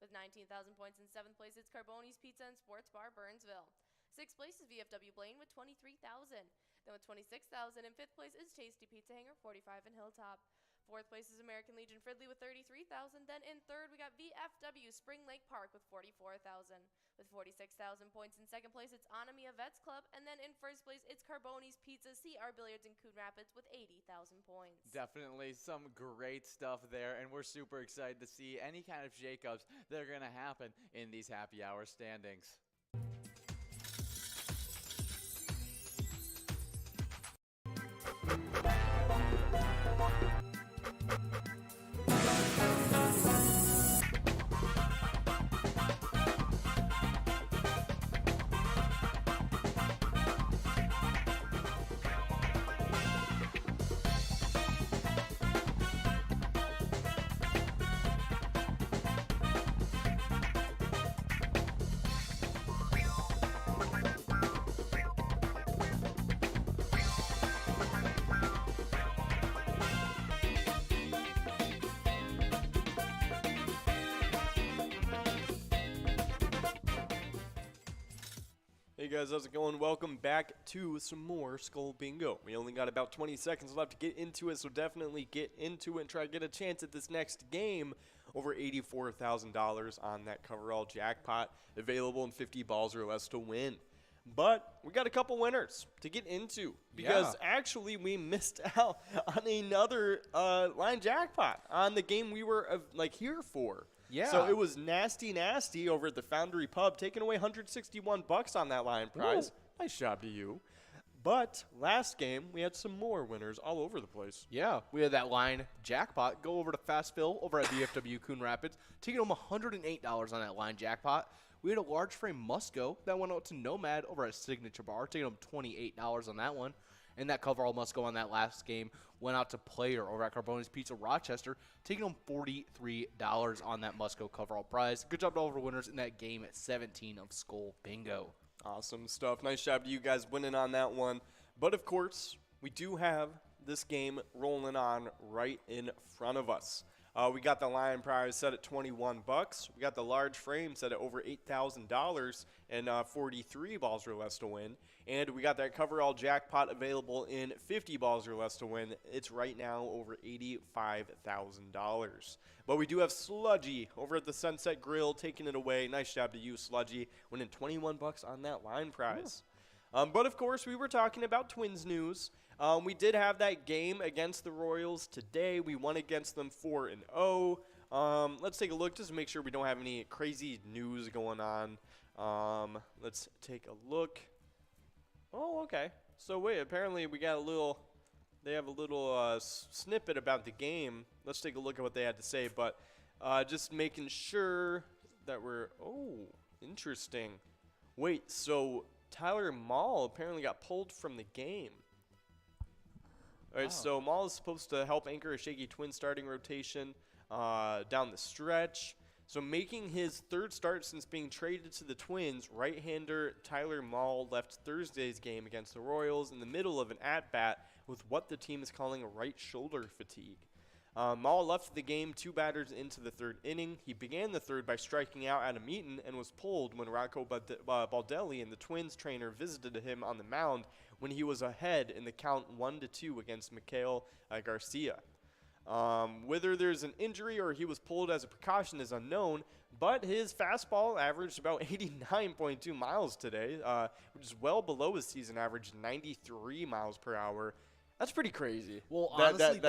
With 19,000 points in 7th place, it's Carboni's Pizza and Sports Bar, Burnsville. 6th place is VFW Blaine with 23,000. Then with 26,000 in 5th place is Tasty Pizza Hangar 45 in Hilltop. 4th place is American Legion Fridley with 33,000. Then in 3rd, we got VFW Spring Lake Park with 44,000. With 46,000 points in 2nd place, it's Onamia Vets Club. And then in 1st place, it's Carboni's Pizza, CR Billiards in Coon Rapids with 80,000 points. Definitely some great stuff there, and we're super excited to see any kind of shakeups that are going to happen in these happy hour standings. Hey guys, how's it going? Welcome back to some more Skull Bingo. We only got about 20 seconds left to get into it, so definitely get into it and try to get a chance at this next game. Over $84,000 on that coverall jackpot, available in 50 balls or less to win. But we got a couple winners to get into because actually we missed out on another line jackpot on the game we were here for. Yeah. So it was nasty over at the Foundry Pub, taking away $161 on that line prize. Ooh. Nice job to you. But last game, we had some more winners all over the place. Yeah, we had that line jackpot go over to Fast Phil over at VFW Coon Rapids, taking home $108 on that line jackpot. We had a large frame Musco that went out to Nomad over at Signature Bar, taking home $28 on that one. And that coverall Musco on that last game went out to Player over at Carboni's Pizza Rochester, taking home $43 on that Musco coverall prize. Good job to all of our winners in that game at 17 of Skull Bingo. Awesome stuff. Nice job to you guys winning on that one. But of course, we do have this game rolling on right in front of us. We got the line prize set at $21. We got the large frame set at over $8,000 and 43 balls or less to win. And we got that coverall jackpot available in 50 balls or less to win. It's right now over $85,000. But we do have Sludgy over at the Sunset Grill taking it away. Nice job to you, Sludgy, winning $21 on that line prize. But of course, we were talking about Twins news. We did have that game against the Royals today. We won against them 4-0. Let's take a look just to make sure we don't have any crazy news going on. Let's take a look. Oh, okay. So wait, apparently we got a little. They have a little snippet about the game. Let's take a look at what they had to say. But just making sure that we're. Oh, interesting. Wait, so Tyler Mall apparently got pulled from the game. All right, so Mall is supposed to help anchor a shaky Twin starting rotation down the stretch. So making his third start since being traded to the Twins, right-hander Tyler Mall left Thursday's game against the Royals in the middle of an at-bat with what the team is calling right shoulder fatigue. Maul left the game 2 batters into the 3rd inning. He began the 3rd by striking out Adam Eaton and was pulled when Rocco Baldelli and the Twins trainer visited him on the mound when he was ahead in the count 1-2 against Mikhail Garcia. Whether there's an injury or he was pulled as a precaution is unknown, but his fastball averaged about 89.2 miles today, which is well below his season average, 93 miles per hour. That's pretty crazy. Well, honestly,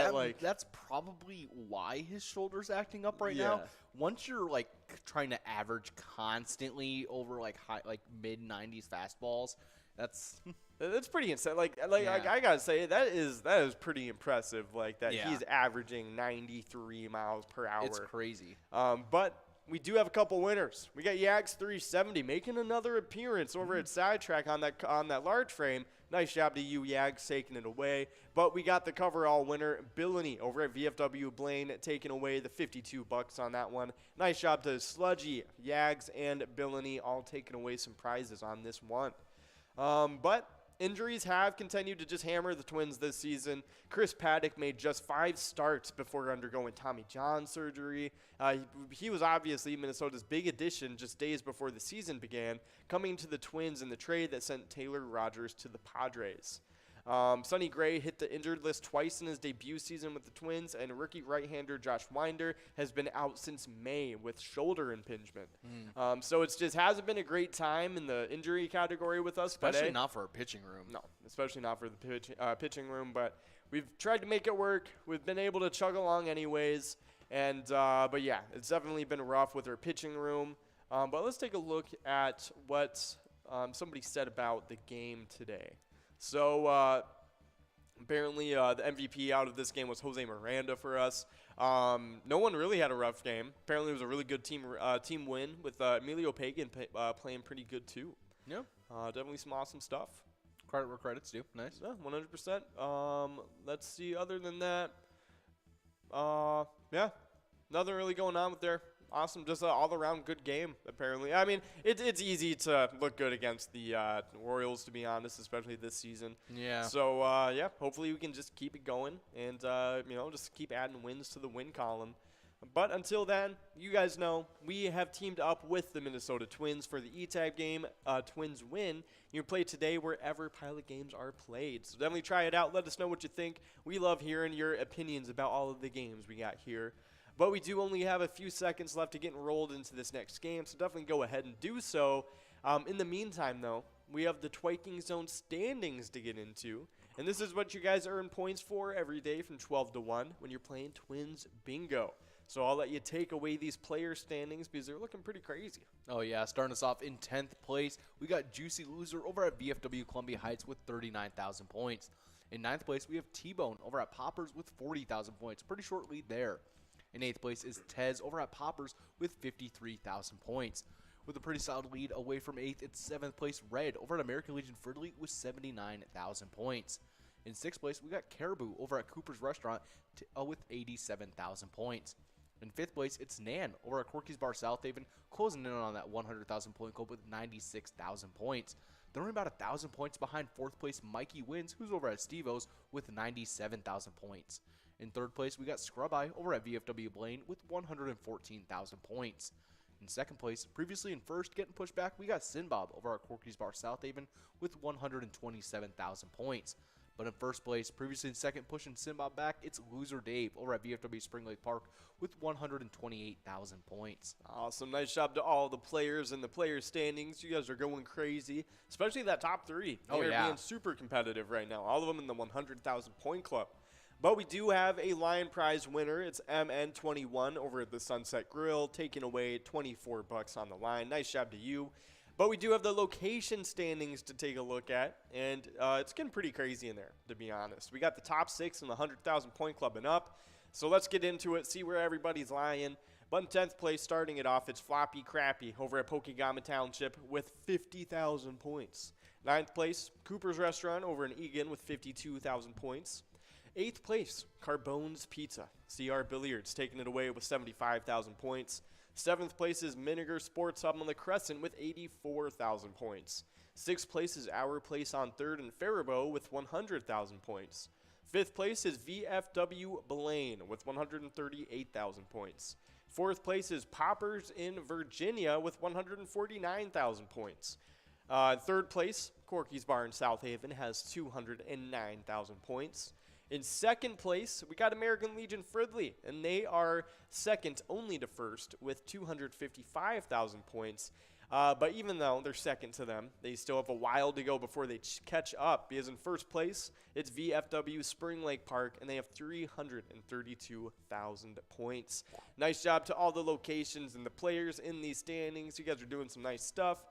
that's probably why his shoulder's acting up right now. Once you're like trying to average constantly over like mid 90s fastballs, that's pretty insane. I gotta say that is pretty impressive. He's averaging 93 miles per hour. It's crazy. But we do have a couple winners. We got Yags 370 making another appearance over at Sidetrack on that large frame. Nice job to you, Yags, taking it away. But we got the coverall winner, Billany, over at VFW Blaine, taking away the $52 on that one. Nice job to Sludgy, Yags, and Billany, all taking away some prizes on this one. But injuries have continued to just hammer the Twins this season. Chris Paddock made just 5 starts before undergoing Tommy John surgery. He was obviously Minnesota's big addition just days before the season began, coming to the Twins in the trade that sent Taylor Rogers to the Padres. Sonny Gray hit the injured list twice in his debut season with the Twins, and rookie right-hander Josh Winder has been out since May with shoulder impingement. So it just hasn't been a great time in the injury category with us. Especially not for a pitching room. No, especially not for the pitching room, but we've tried to make it work. We've been able to chug along anyways, and but yeah, it's definitely been rough with our pitching room. But let's take a look at what somebody said about the game today. So apparently the MVP out of this game was Jose Miranda for us. No one really had a rough game. Apparently it was a really good team win with Emilio Pagan playing pretty good too. Yeah. Definitely some awesome stuff. Credit where credit's due. Nice. Yeah, 100%. Let's see. Other than that, yeah, nothing really going on with there. Awesome, just an all-around good game, apparently. I mean, it's easy to look good against the Royals, to be honest, especially this season. Yeah. So, yeah, hopefully we can just keep it going and, just keep adding wins to the win column. But until then, you guys know, we have teamed up with the Minnesota Twins for the E-Type game, Twins Win. You can play today wherever Pilot games are played. So definitely try it out. Let us know what you think. We love hearing your opinions about all of the games we got here. But we do only have a few seconds left to get enrolled into this next game, so definitely go ahead and do so. In the meantime, though, we have the Twiking Zone standings to get into. And this is what you guys earn points for every day from 12 to 1 when you're playing Twins Bingo. So I'll let you take away these player standings because they're looking pretty crazy. Oh, yeah. Starting us off in 10th place, we got Juicy Loser over at VFW Columbia Heights with 39,000 points. In 9th place, we have T-Bone over at Poppers with 40,000 points. Pretty short lead there. In 8th place is Tez over at Poppers with 53,000 points. With a pretty solid lead away from 8th, it's 7th place Red over at American Legion Fridley with 79,000 points. In 6th place, we got Caribou over at Cooper's Restaurant with 87,000 points. In 5th place, it's Nan over at Corky's Bar South Haven, closing in on that 100,000 point goal with 96,000 points. They're only about 1,000 points behind 4th place Mikey Wins, who's over at Steve-O's with 97,000 points. In 3rd place, we got Scrub Eye over at VFW Blaine with 114,000 points. In 2nd place, previously in 1st, getting pushed back, we got Sinbob over at Corky's Bar South Haven with 127,000 points. But in 1st place, previously in 2nd, pushing Sinbob back, it's Loser Dave over at VFW Spring Lake Park with 128,000 points. Awesome. Nice job to all the players and the player standings. You guys are going crazy, especially that top 3. They're being super competitive right now. All of them in the 100,000 point club. But we do have a Lion Prize winner. It's MN21 over at the Sunset Grill, taking away $24 on the line. Nice job to you. But we do have the location standings to take a look at, and it's getting pretty crazy in there, to be honest. We got the top 6 in the 100,000 point club and up. So let's get into it, see where everybody's lying. But in 10th place, starting it off, it's Floppy Crappy over at Pokegama Township with 50,000 points. 9th place, Cooper's Restaurant over in Egan with 52,000 points. 8th place, Carbone's Pizza. CR Billiards taking it away with 75,000 points. 7th place is Miniger Sports Hub on the Crescent with 84,000 points. 6th place is Our Place on 3rd and Faribault with 100,000 points. Fifth place is VFW Blaine with 138,000 points. Fourth place is Poppers in Virginia with 149,000 points. Third place, Corky's Bar in South Haven has 209,000 points. In second place, we got American Legion Fridley, and they are second only to first with 255,000 points. But even though they're second to them, they still have a while to go before they catch up, because in first place, it's VFW Spring Lake Park, and they have 332,000 points. Nice job to all the locations and the players in these standings. You guys are doing some nice stuff.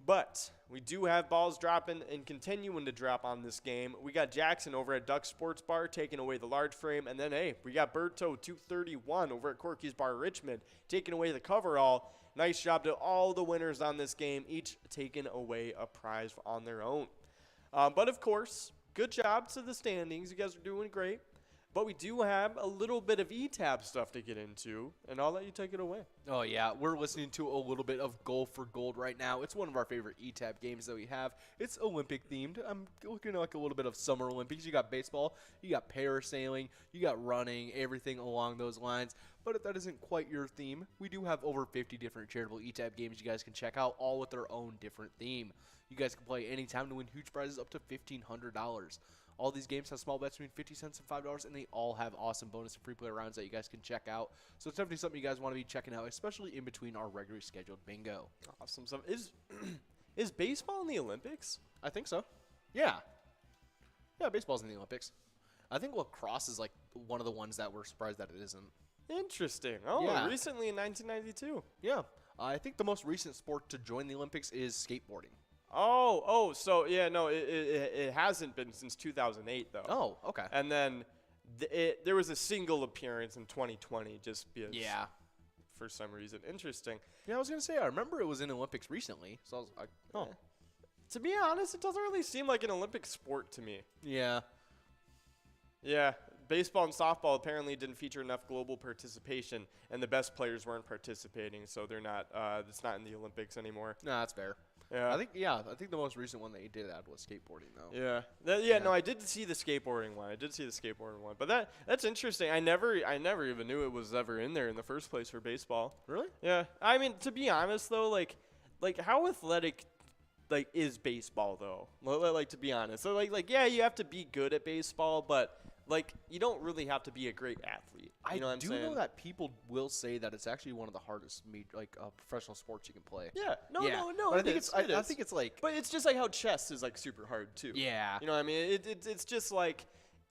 But we do have balls dropping and continuing to drop on this game. We got Jackson over at Duck Sports Bar taking away the large frame. And then, hey, we got Berto 231 over at Corky's Bar Richmond taking away the coverall. Nice job to all the winners on this game, each taking away a prize on their own. But, of course, good job to the standings. You guys are doing great. But we do have a little bit of ETAB stuff to get into, and I'll let you take it away. Oh, yeah. We're listening to a little bit of Goal for Gold right now. It's one of our favorite ETAB games that we have. It's Olympic-themed. I'm looking at like a little bit of Summer Olympics. You got baseball, you got parasailing, you got running, everything along those lines. But if that isn't quite your theme, we do have over 50 different charitable ETAB games you guys can check out, all with their own different theme. You guys can play anytime to win huge prizes up to $1,500. All these games have small bets between 50 cents and $5, and they all have awesome bonus and free play rounds that you guys can check out. So it's definitely something you guys want to be checking out, especially in between our regularly scheduled bingo. Awesome stuff. Is baseball in the Olympics? I think so. Yeah. Yeah, baseball's in the Olympics. I think lacrosse is like one of the ones that we're surprised that it isn't. Interesting. Oh, Yeah. recently in 1992. Yeah. I think the most recent sport to join the Olympics is skateboarding. So yeah, no, it hasn't been since 2008 though. Oh, okay. And then there was a single appearance in 2020, just because. Yeah. For some reason, interesting. Yeah, I was gonna say I remember it was in Olympics recently, so I was like, oh, To be honest, it doesn't really seem like an Olympic sport to me. yeah. Yeah, baseball and softball apparently didn't feature enough global participation, and the best players weren't participating, so they're not. It's not in the Olympics anymore. No, that's fair. Yeah. I think the most recent one that he did add was skateboarding though. Yeah. No, I did see the skateboarding one. But that's interesting. I never even knew it was ever in there in the first place for baseball. Really? Yeah. I mean, to be honest though, like how athletic is baseball though? Like to be honest. So yeah, you have to be good at baseball, but you don't really have to be a great athlete. You know what I'm saying? know that people will say that it's actually one of the hardest professional sports you can play. Yeah. No. But I think it's like. But it's just like how chess is super hard too. Yeah. You know what I mean? It's just like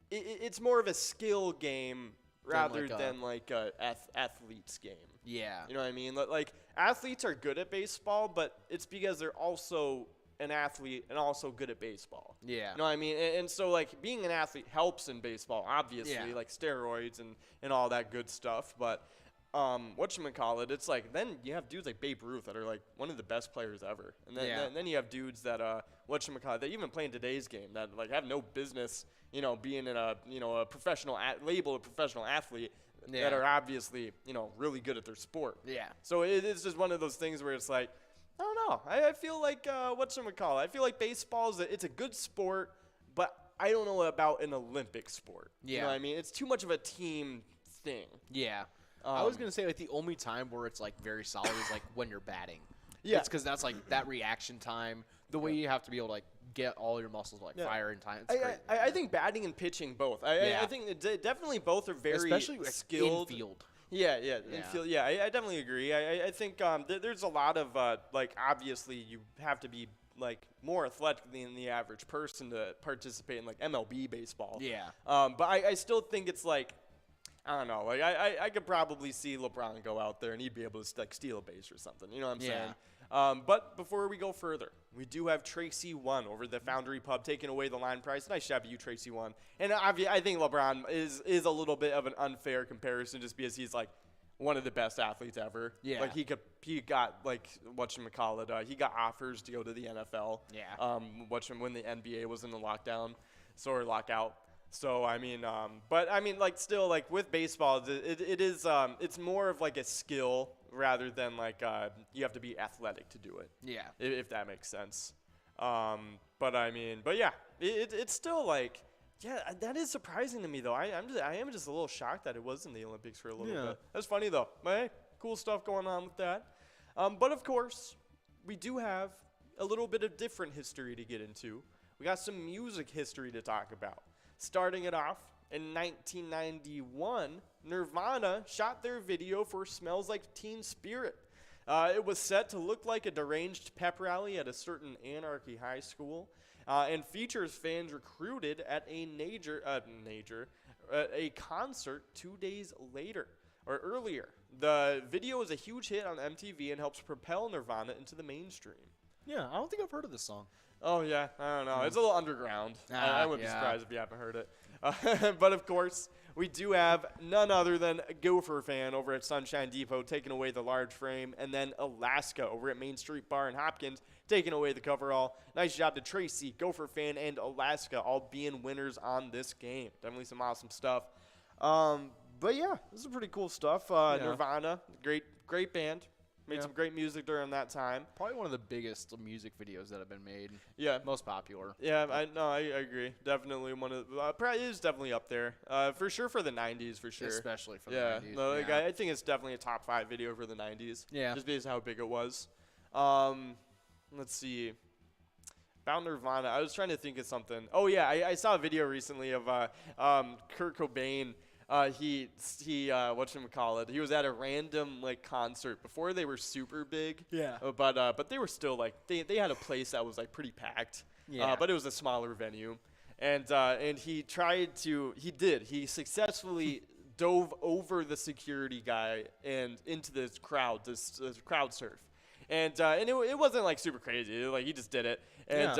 it's more of a skill game rather than a athlete's game. Yeah. You know what I mean? Like athletes are good at baseball, but it's because they're also an athlete and also good at baseball. Yeah. You know what I mean? And so being an athlete helps in baseball, obviously, Yeah. like steroids and all that good stuff. But whatchamacallit, it's then you have dudes like Babe Ruth that are one of the best players ever. And then you have dudes that that even play in today's game that have no business, being in a professional label, a professional athlete. Yeah. That are obviously, really good at their sport. Yeah. So it's just one of those things where it's I don't know. I feel like I feel like baseball it's a good sport, but I don't know about an Olympic sport. Yeah. You know what I mean? It's too much of a team thing. Yeah. I was gonna say the only time where it's very solid is when you're batting. Yeah. It's because that's that reaction time. The way you have to be able to get all your muscles fire in time. It's great. I think batting and pitching both. I think definitely both are very especially skilled. Infield. Yeah. I definitely agree. I think there's a lot of obviously you have to be more athletic than the average person to participate in MLB baseball. Yeah. But I still think it's I don't know. I could probably see LeBron go out there and he'd be able to steal a base or something. You know what I'm saying? But before we go further, we do have Tracy 1 over the Foundry Pub taking away the line prize. Nice job to you, Tracy 1. And I think LeBron is a little bit of an unfair comparison just because he's one of the best athletes ever. Yeah. He got whatchamacallit, he got offers to go to the NFL. Yeah. When the NBA was in the lockout. So I mean, but I mean, still, with baseball, it's more of a skill rather than you have to be athletic to do it. Yeah. If that makes sense. But I mean, yeah, it's still Yeah, that is surprising to me, though. I am just a little shocked that it was in the Olympics for a little Yeah. bit. That's funny, though. But hey, cool stuff going on with that. But, of course, we do have a little bit of different history to get into. We got some music history to talk about. Starting it off, in 1991, Nirvana shot their video for Smells Like Teen Spirit. It was set to look like a deranged pep rally at a certain anarchy high school, and features fans recruited at a concert 2 days later or earlier. The video was a huge hit on MTV and helps propel Nirvana into the mainstream. Yeah, I don't think I've heard of this song. Oh, yeah. I don't know. It's a little underground. I wouldn't be yeah. surprised if you haven't heard it. But, of course, we do have none other than a Gopher fan over at Sunshine Depot taking away the large frame, and then Alaska over at Main Street Bar in Hopkins taking away the coverall. Nice job to Tracy, Gopher fan, and Alaska all being winners on this game. Definitely some awesome stuff. But, yeah, this is pretty cool stuff. Nirvana, great band. Made some great music during that time. Probably one of the biggest music videos that have been made. Yeah. Most popular. Yeah, I agree. Definitely one of probably is definitely up there. For sure for the 90s, for sure. Especially for the Yeah, 90s. no, like, yeah. I think it's definitely a top 5 video for the 90s. Yeah. Just because of how big it was. Let's see. About Nirvana, I was trying to think of something. Oh, yeah, I saw a video recently of Kurt Cobain. He whatchamacallit, he was at a random like concert before they were super big. Yeah. But they were still like they had a place that was like pretty packed. Yeah. But it was a smaller venue. And he successfully dove over the security guy and into this crowd, this crowd surf. And it wasn't like super crazy. Like he just did it. And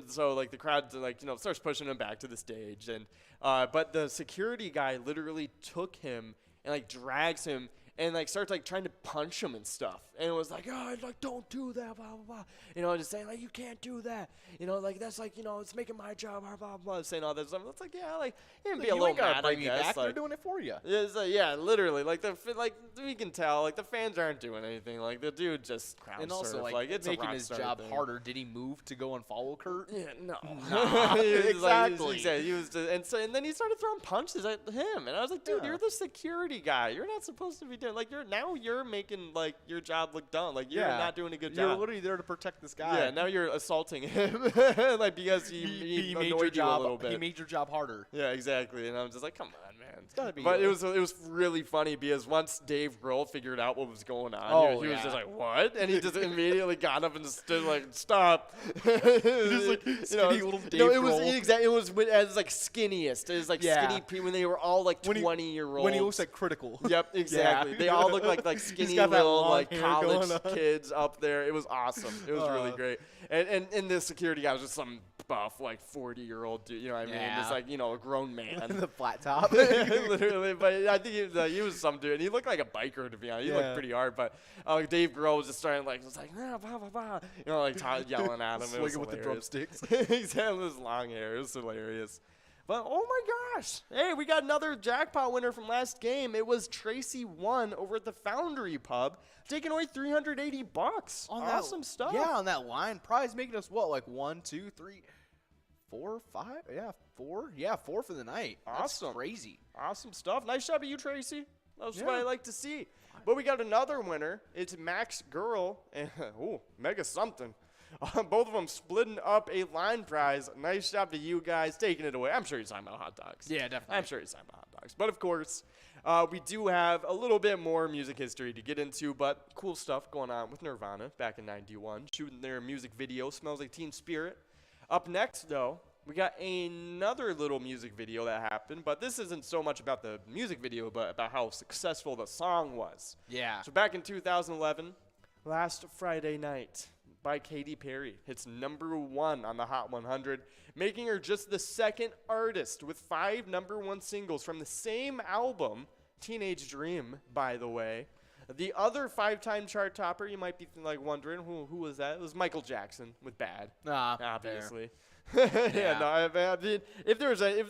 so like the crowd like starts pushing him back to the stage, and but the security guy literally took him and like drags him and like starts like trying to punch him and stuff, and it was like, oh, like don't do that, blah blah blah, just saying like you can't do that, like that's like it's making my job, blah blah blah, saying all that stuff. It's like, yeah, like you be a little mad, I guess. Back. Like, They're doing it for you. Yeah, literally, like we can tell, like the fans aren't doing anything, like the dude just crowd And also, surf, like it's making a his rockstar job thing. harder. Did he move to go and follow Kurt? Yeah, no. Exactly. He was just, and then he started throwing punches at him, and I was like, dude, you're the security guy. You're not supposed to be doing like you're making like your job look dumb. Like you're not doing a good You're job. literally there to protect this guy. Yeah, now you're assaulting him, like because he made your annoyed you a job. little bit. He made your job harder. Yeah, exactly. And I'm just like, come on, man. It's gotta be But you. it was really funny because once Dave Grohl figured out what was going on, he was just like, what? And he just immediately got up and just stood like, stop. Just like skinny little Dave it was Grohl. exactly. It was as like skinniest. It was like skinny people when they were all like When he- 20-year-olds. When he looks like critical. Yep, exactly. Yeah. They all look like skinny got that little long like hair college going on. kids up there. It was awesome. It was really great. And the security guy was just some buff like 40-year-old dude. You know what I mean? Yeah. Just like a grown man. the flat top. Literally, but I think he was some dude, and he looked like a biker to be honest. He looked Yeah. pretty hard, but Dave Grohl was just starting like nah, blah blah blah, like yelling at him. It was Swinging with the hilarious. drumsticks. Exactly, with his long hair. It was hilarious. But oh my gosh, hey, we got another jackpot winner from last game. It was Tracy 1 over at the Foundry Pub, taking away $380. Awesome stuff. Yeah, on that line prize, making us what, like 1, 2, 3, 4, 5? Yeah, 4. Yeah, 4 for the night. Awesome. That's crazy. Awesome stuff. Nice job to you, Tracy. That's Yeah. what I like to see. But we got another winner. It's Max Girl and Mega something. Both of them splitting up a line prize. Nice job to you guys taking it away. I'm sure he's talking about hot dogs. Yeah, definitely. I'm sure he's talking about hot dogs. But of course, we do have a little bit more music history to get into, but cool stuff going on with Nirvana back in 91, shooting their music video, Smells Like Teen Spirit. Up next, though, we got another little music video that happened, but this isn't so much about the music video, but about how successful the song was. Yeah. So back in 2011, Last Friday Night by Katy Perry hits #1 on the Hot 100, making her just the second artist with 5 #1 singles from the same album, Teenage Dream, by the way. The other 5-time chart topper, you might be wondering, who was that? It was Michael Jackson with Bad, Nah, obviously. Yeah, no, I mean, if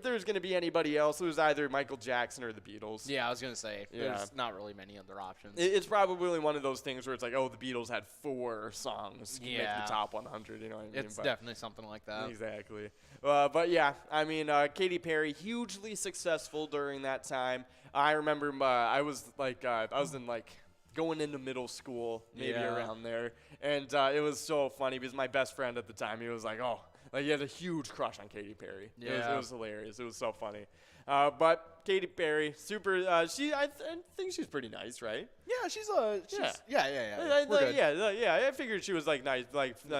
there's gonna be anybody else, it was either Michael Jackson or the Beatles. Yeah, I was gonna say Yeah. there's not really many other options. It's probably one of those things where it's like, oh, the Beatles had 4 songs to make Yeah. the top 100. You know what I mean? It's definitely something like that. Exactly. But yeah, I mean, Katy Perry, hugely successful during that time. I remember I was in going into middle school, maybe Yeah. around there, and it was so funny because my best friend at the time, he was like, oh, like he had a huge crush on Katy Perry. Yeah. It was hilarious. It was so funny. But Katy Perry, super. I think she's pretty nice, right? Yeah, she's Yeah. We're good. Yeah. I figured she was like nice,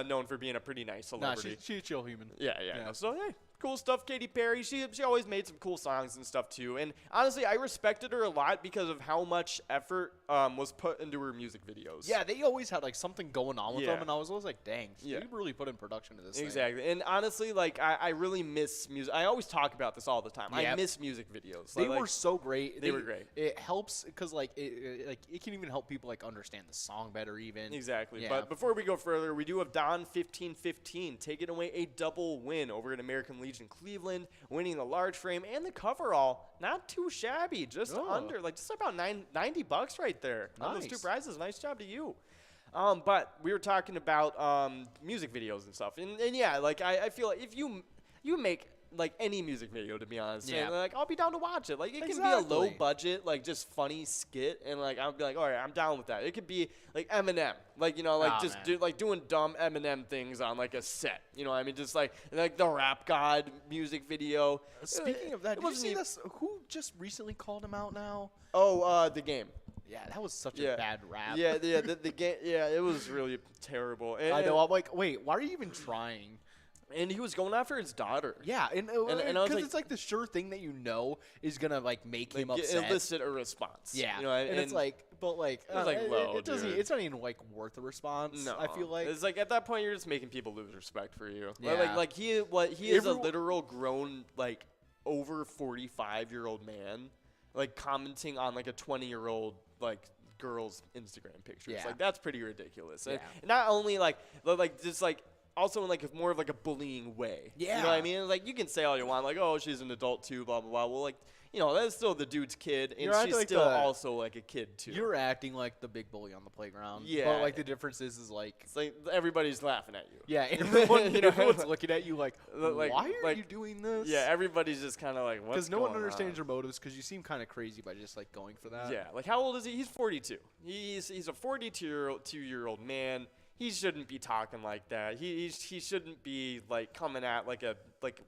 known for being a pretty nice Nah, celebrity. she's a chill human. Yeah. Yeah. So hey, cool stuff, Katy Perry. She always made some cool songs and stuff too. And honestly, I respected her a lot because of how much effort was put into her music videos. Yeah, they always had like something going on with Yeah. them, and I was always like, dang, Yeah. you really put in production to this thing. Exactly. And honestly, like I really miss music. I always talk about this all the time. I Yep. miss music videos. They Like, were so great. they were great. It helps because like it can even help people like understand the song better even. Exactly. Yeah. But before we go further, we do have Don 1515 taking away a double win over at American Legion Cleveland, winning the large frame and the coverall. Not too shabby, just Oh. under, like just about $90 right there on those 2 Nice. prizes. Nice job to you. But we were talking about music videos and stuff, and yeah, like I feel like if you make like any music video, to be honest, Yeah. and, like I'll be down to watch it. Like it can be Exactly. a low budget, like just funny skit, and like I'll be like, all right, I'm down with that. It could be like Eminem, like Aw, just man. doing dumb Eminem things on like a set. You know what I mean? Just like the Rap God music video. Speaking of that, it did you wasn't see even- this? Who just recently called him out now? Oh, the game. Yeah, that was such Yeah. a bad rap. Yeah, the game. Yeah, it was really terrible. And, I know. I'm like, wait, why are you even trying? And he was going after his daughter. Yeah, and I was because like- it's like the sure thing that you know is gonna like make him Like, upset. elicit a response. Yeah, You know, and it's like, but like, it was, like, low, it doesn't. dude. It's not even like worth a response. No, I feel like it's like at that point you're just making people lose respect for you. Yeah. Like he is a Everyone- literal grown like over 45-year-old man, like commenting on like a 20-year-old like girl's Instagram pictures. Yeah. Like that's pretty ridiculous. And Yeah. not only like just like also in like more of like a bullying way. You know what I Yeah. mean? Like you can say all you want, like, oh, she's an adult too, blah blah blah. Well, like, you know, that's still the dude's kid, and You're acting she's like still the- also like a kid too. you're acting like the big bully on the playground. Yeah. but like the difference is like. It's like everybody's laughing at you. Yeah, everyone, You know? everyone's looking at you like, Like- why are like- you doing this? Yeah, everybody's just kind of like, what's because no one going understands on? your motives because you seem kind of crazy by just like going for that. Yeah, like how old is he? He's 42. He's a 42-year-old man. He shouldn't be talking like that. He shouldn't be like coming at like a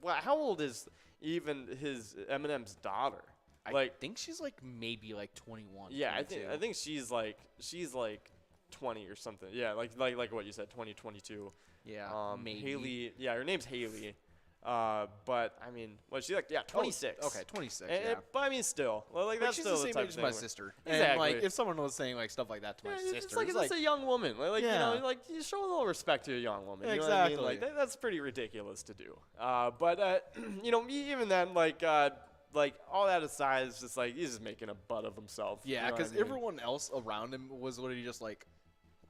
Well, how old is even his Eminem's daughter? I think she's like maybe like 21. Yeah, I 22. think she's like 20 or something. Yeah, like what you said, 22. Yeah, maybe. Haley. Yeah, her name's Haley. But I mean, what's she like? Yeah, 26. Okay, 26. And- yeah. but I mean, still, well, like Like, that's she's still the same type age of as thing my where- sister. Exactly. And like, if someone was saying like stuff like that to my Yeah, sister, it's like a young woman. Like you Yeah. know, like you show a little respect to a young woman. You know Exactly. what I mean? Like that's pretty ridiculous to do. But you know, even then, like all that aside, it's just like he's just making a butt of himself. you yeah, know what because I mean? everyone else around him was literally just like,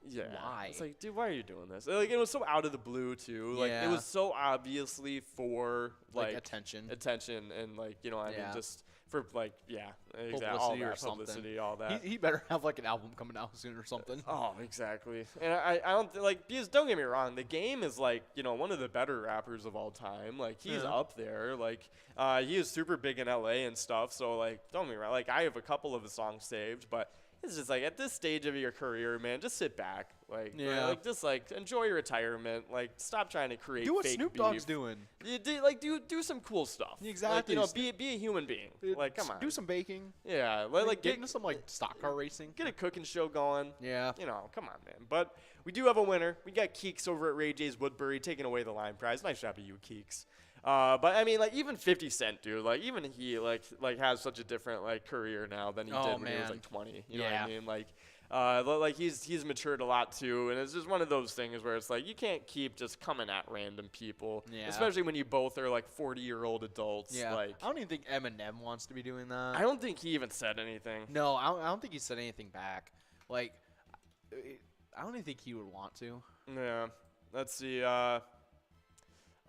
Yeah. why? It's like, dude, why are you doing this? Like it was so out of the blue too. Like it Yeah. was so obviously for like attention. attention and like you know what I mean, Yeah. just for like exactly all Publicity or that something. publicity, all that. He better have like an album coming out soon or something. Oh, exactly. And I don't like because don't get me wrong, the game is like one of the better rappers of all time. Like he's Yeah. up there. Like he is super big in LA and stuff. So like don't get me wrong, like I have a couple of his songs saved, but it's just like at this stage of your career, man, just sit back. Like Yeah. like just like enjoy your retirement. Like stop trying to create Do what fake Snoop beef. Dogg's doing. You do some cool stuff. Exactly. Like, be a human being. Like come on. Do some baking. Yeah. Like Get get into some like stock car racing. get a cooking show going. Yeah. You know, come on, man. But we do have a winner. We got Keeks over at Ray J's Woodbury taking away the line prize. Nice job of you, Keeks. But I mean, like even 50 Cent, dude. Like even he like has such a different like career now than he Oh, did when he was man. like 20. You know what Yeah. I mean? Like he's matured a lot too, and it's just one of those things where it's like you can't keep just coming at random people, Yeah. especially when you both are like 40-year-old adults. Yeah. Like I don't even think Eminem wants to be doing that. I don't think he even said anything. No, I don't think he said anything back. Like, I don't even think he would want to. Yeah. Let's see.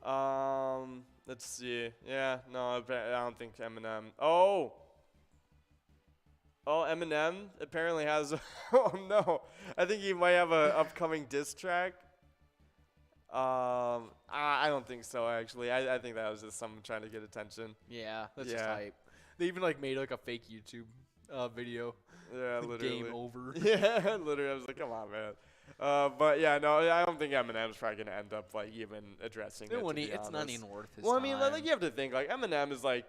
Let's see. Yeah, no, I don't think Eminem. Oh, Eminem apparently has. Oh no, I think he might have a upcoming diss track. I don't think so actually. I think that was just someone trying to get attention. Yeah, that's just Yeah. hype. They even like made like a fake YouTube video. Yeah, The literally. Game over. Yeah, literally. I was like, come on, man. But yeah, no, I don't think Eminem's probably gonna end up like even addressing it. To be It's not honest. even worth his Well, I time. mean, like you have to think like Eminem is like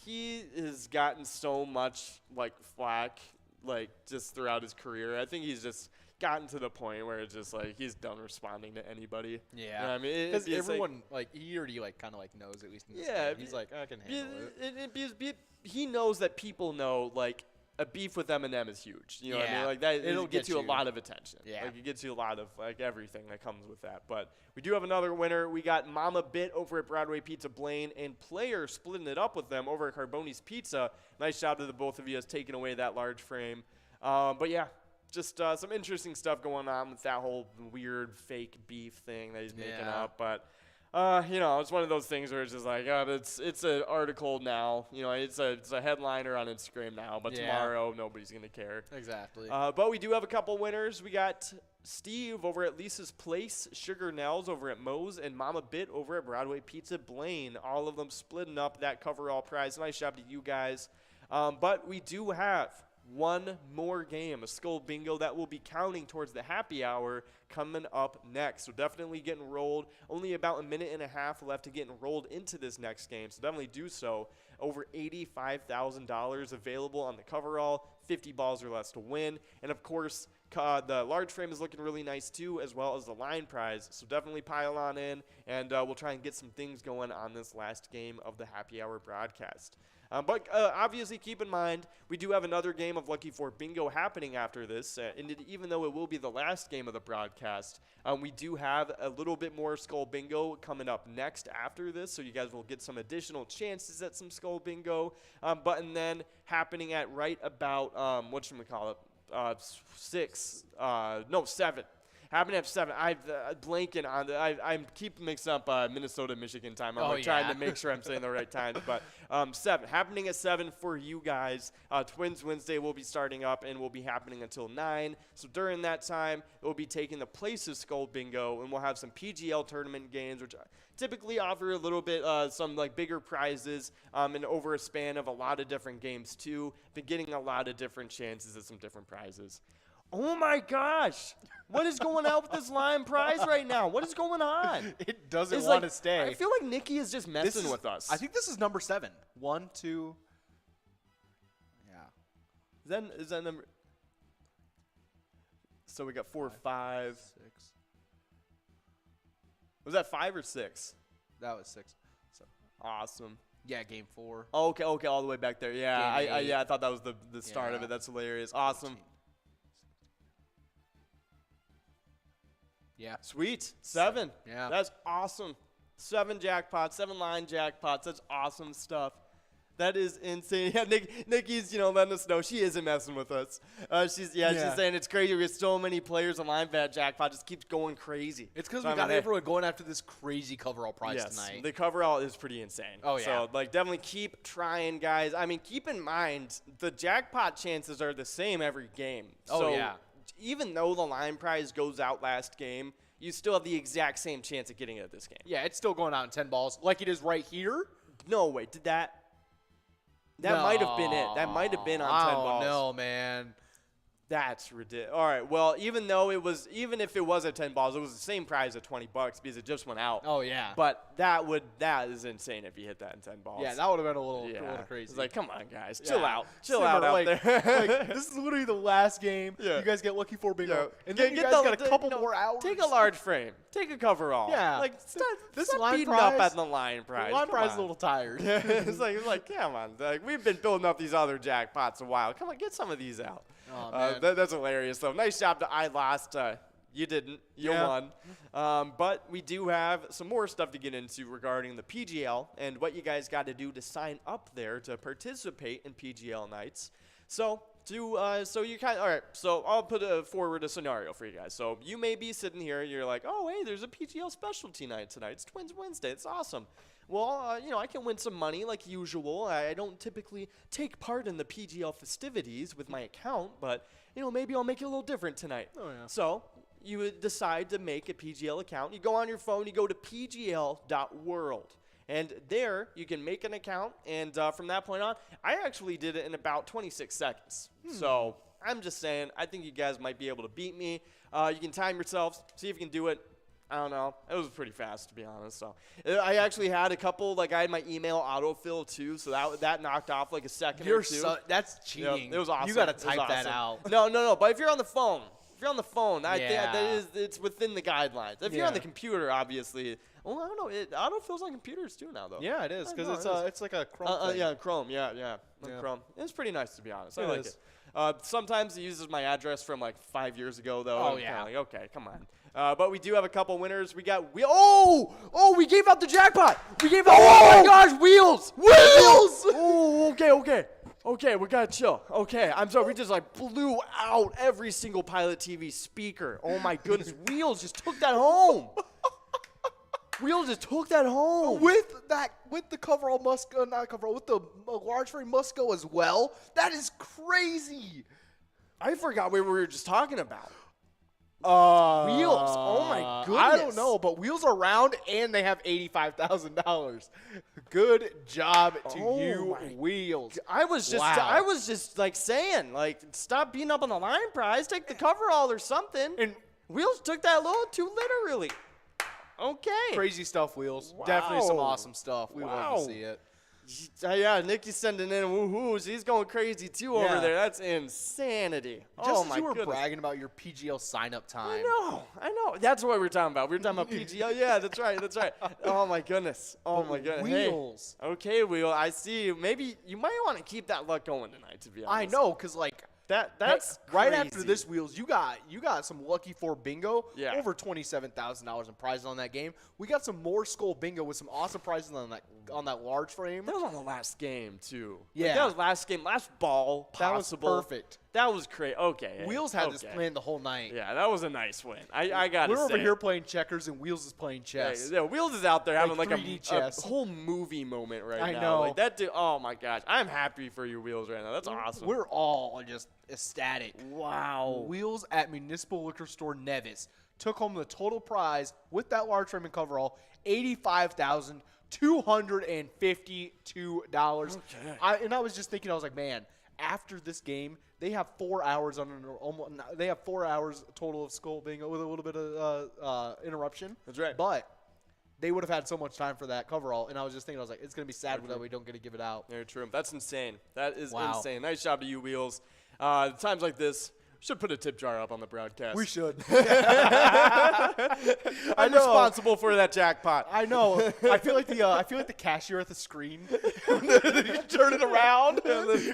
he has gotten so much like flack like just throughout his career. I think he's just gotten to the point where it's just like he's done responding to anybody. Yeah, You know what I mean, because it's everyone like he already like kind of like knows at least. In this Yeah, game. He's like I can handle it. He knows that people know like a beef with Eminem is huge. You know what I Yeah. mean? Like that It'll gets get you a you. lot of attention. Yeah. Like it gets you a lot of like everything that comes with that. But we do have another winner. We got Mama Bit over at Broadway Pizza Blaine and Player splitting it up with them over at Carboni's Pizza. Nice job to the both of you as taking away that large frame. But yeah, just some interesting stuff going on with that whole weird fake beef thing that he's making Yeah. up. But you know, it's one of those things where it's just like, it's an article now. You know, it's a headliner on Instagram now, but Yeah. tomorrow nobody's gonna care. Exactly. But we do have a couple winners. We got Steve over at Lisa's Place, Sugar Nels over at Moe's, and Mama Bit over at Broadway Pizza Blaine. All of them splitting up that coverall prize. Nice job to you guys. But we do have one more game, a Skull Bingo that will be counting towards the happy hour coming up next. So definitely get enrolled. Only about a minute and a half left to get enrolled into this next game. So definitely do so. Over $85,000 available on the coverall. 50 balls or less to win. And of course, the large frame is looking really nice too, as well as the line prize. So definitely pile on in, and we'll try and get some things going on this last game of the happy hour broadcast. But obviously, keep in mind, we do have another game of Lucky 4 Bingo happening after this. And even though it will be the last game of the broadcast, we do have a little bit more Skull Bingo coming up next after this. So you guys will get some additional chances at some Skull Bingo. And then happening at right about, whatchamacallit, 7. Happening at 7. I'm blanking on the. I'm keep mixing up Minnesota, Michigan time. I'm trying to make sure I'm saying the right times. But 7. Happening at 7 for you guys. Twins Wednesday will be starting up and will be happening until 9. So during that time, it will be taking the place of Skull Bingo, and we'll have some PGL tournament games, which typically offer a little bit some like bigger prizes and over a span of a lot of different games too. Been getting a lot of different chances at some different prizes. Oh my gosh! What is going on with this line prize right now? What is going on? It doesn't It's want like- to stay. I feel like Nikki is just messing with us. I think this is number 7. 1, 2. Yeah. Is that number? So we got 4, 5. 6. Was that 5 or 6? That was 6. Awesome. Yeah, game 4. Okay, all the way back there. Yeah, Game 8. I thought that was the start of Yeah. it. That's hilarious. Awesome. 14. Yeah. Sweet. 7. Yeah. That's awesome. 7 jackpots, 7 line jackpots. That's awesome stuff. That is insane. Yeah, Nikki's, letting us know she isn't messing with us. She's saying it's crazy. We have so many players on line bat jackpot just keeps going crazy. It's because So we I'm got like, everyone going after this crazy coverall prize yes, tonight. the coverall is pretty insane. Oh, yeah. So definitely keep trying, guys. I mean, keep in mind the jackpot chances are the same every game. Oh, so yeah. even though the line prize goes out last game, you still have the exact same chance of getting it at this game. Yeah, it's still going out in 10 balls like it is right here. No, wait, did that? That might have been it. That might have been on 10 balls. No, man. That's ridiculous. All right. Well, even if it was at 10 balls, it was the same prize at $20 because it just went out. Oh, yeah. But that is insane if you hit that in 10 balls. Yeah, that would have been a little crazy. It's like, come on, guys, Yeah. chill out Simmer, out like, there. like, this is literally the last game. Yeah. You guys get Lucky 4 Bingo. Yeah. And then you guys got a couple more hours. Take a large frame. Take a coverall. Yeah. Like, This stop line beating prize- up at the line prize. The line Come prize is on. a little tired. Yeah, it's like, come on. Like, we've been building up these other jackpots a while. Come on, get some of these out. Oh, man. That's hilarious, though. Nice job to I lost. You didn't. You won. But we do have some more stuff to get into regarding the PGL and what you guys got to do to sign up there to participate in PGL nights. So so you kind of, all right, so I'll put forward a scenario for you guys. So you may be sitting here and you're like, oh, hey, there's a PGL specialty night tonight. It's Twins Wednesday. It's awesome. Well, I can win some money like usual. I don't typically take part in the PGL festivities with my account, but, maybe I'll make it a little different tonight. Oh, yeah. So you would decide to make a PGL account. You go on your phone, you go to pgl.world. And there, you can make an account, and from that point on, I actually did it in about 26 seconds. So I'm just saying, I think you guys might be able to beat me. You can time yourselves, see if you can do it. I don't know. It was pretty fast, to be honest. So I actually had a couple, I had my email autofill, too, so that knocked off, a second or two. That's cheating. It was awesome. You got to It was type that awesome. out. No, but if you're on the phone, I think Yeah. it's within the guidelines. If you're on the computer, obviously, well, I don't know. It autofills on computers too now, though. Yeah, it is, because it's like a Chrome thing. Yeah, Chrome. Yeah. Yeah. Chrome. It's pretty nice, to be honest. I It like is. it. Sometimes it uses my address from 5 years ago, though. Oh, I'm yeah. kinda okay, come on. But we do have a couple winners. We got we gave out the jackpot. We gave out. Oh my gosh, wheels. Oh, okay, we gotta chill. Okay, I'm sorry. We just blew out every single Pilot TV speaker. Oh my goodness, Wheels just took that home. Wheels just took that home. With the coverall not coverall, with the large frame Musco as well. That is crazy. I forgot what we were just talking about. Wheels. Oh my goodness. I don't know, but Wheels are round and they have $85,000. Good job to you, Wheels. I was just saying, stop beating up on the line prize, take the coverall or something. And Wheels took that a little too literally. Okay. crazy stuff, Wheels. Wow. Definitely some awesome stuff. We love Wow. to see it. Yeah, Nikki's sending in woohoos. He's going crazy too over Yeah. there. That's insanity. Just my as you were goodness. bragging about your PGL sign-up time. I know. That's what we were talking about. We were talking about PGL. Yeah, that's right. Oh my goodness. Hey. Wheels. Okay, Wheel. I see you. Maybe you might want to keep that luck going tonight, to be honest. I know, because That's right crazy. after this, Wheels, you got some lucky for bingo. Yeah. Over $27,000 in prizes on that game. We got some more skull bingo with some awesome prizes on that large frame. That was on the last game too. Yeah. That was last game, last ball possible. That was perfect. That was great. Okay. Wheels had this planned the whole night. Yeah, that was a nice win. I got to say. We're over here playing checkers and Wheels is playing chess. Yeah, Wheels is out there having 3D a chess. whole movie moment right I now. know. That dude, oh my gosh. I'm happy for you, Wheels, right now. That's awesome. We're all just ecstatic. Wow. Wheels at Municipal Liquor Store Nevis took home the total prize with that large frame and coverall, $85,252. Okay. I was just thinking, I was like, man, after this game, they have 4 hours they have 4 hours total of skull bingo with a little bit of interruption. That's right. But they would have had so much time for that coverall, and I was just thinking, I was like, it's gonna be sad that we don't get to give it out. Very true. That's insane. That is Wow. insane. Nice job to you, Wheels. Times like this, should put a tip jar up on the broadcast. We should. I'm responsible for that jackpot. I know. I feel like the cashier at the screen. You turn it around, and then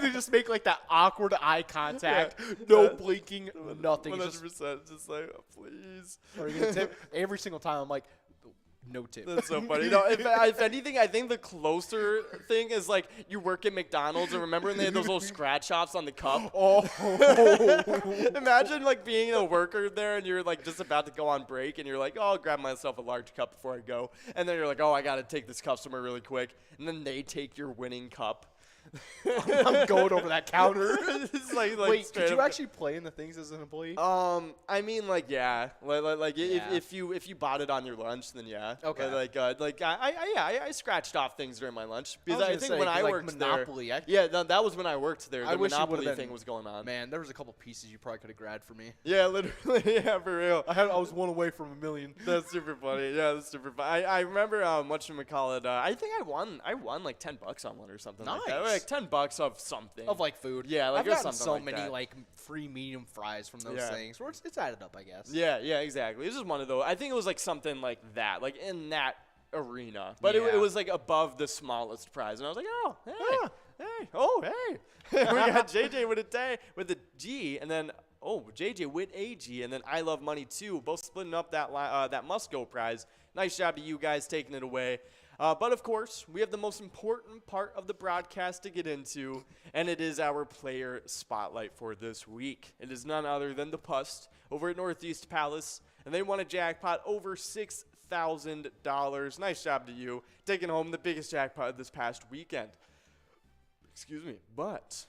they just make that awkward eye contact. No blinking, nothing. 100%. Just please. Are you gonna tip? Every single time, I'm like, no tip. That's so funny. If anything, I think the closer thing is you work at McDonald's and remember when they had those little scratch offs on the cup? Oh. Imagine being a worker there and you're just about to go on break and you're like, oh, I'll grab myself a large cup before I go. And then you're like, oh, I got to take this customer really quick. And then they take your winning cup. I'm going over that counter. It's Wait, straight did you up. actually play in the things as an employee? I mean, yeah. Yeah. If you bought it on your lunch, then yeah. Okay. I scratched off things during my lunch because was I gonna think say, when 'cause, I like, worked Monopoly, there. Yeah, that was when I worked there. I The wish you Monopoly would've thing been- was going on. Man, there was a couple pieces you probably could have grabbed for me. Yeah, literally. Yeah, for real. I was one away from $1 million. That's super funny. Yeah, that's super funny. I remember whatchamacallit, I think I won like $10 on one or something like that. Nice. Like $10 of something. Of food. Yeah, I've it was gotten something so like many that. free medium fries from those Yeah. things. Where it's added up, I guess. Yeah, exactly. It's just one of those. I think it was something like that, in that arena. But Yeah. it was above the smallest prize, and I was like, oh, hey. We got JJ with a G, and then JJ with a G, and then I Love Money too. Both splitting up that Musco prize. Nice job to you guys taking it away. But of course, we have the most important part of the broadcast to get into, and it is our player spotlight for this week. It is none other than the Pust over at Northeast Palace, and they won a jackpot over $6,000. Nice job to you, taking home the biggest jackpot of this past weekend. Excuse me. But,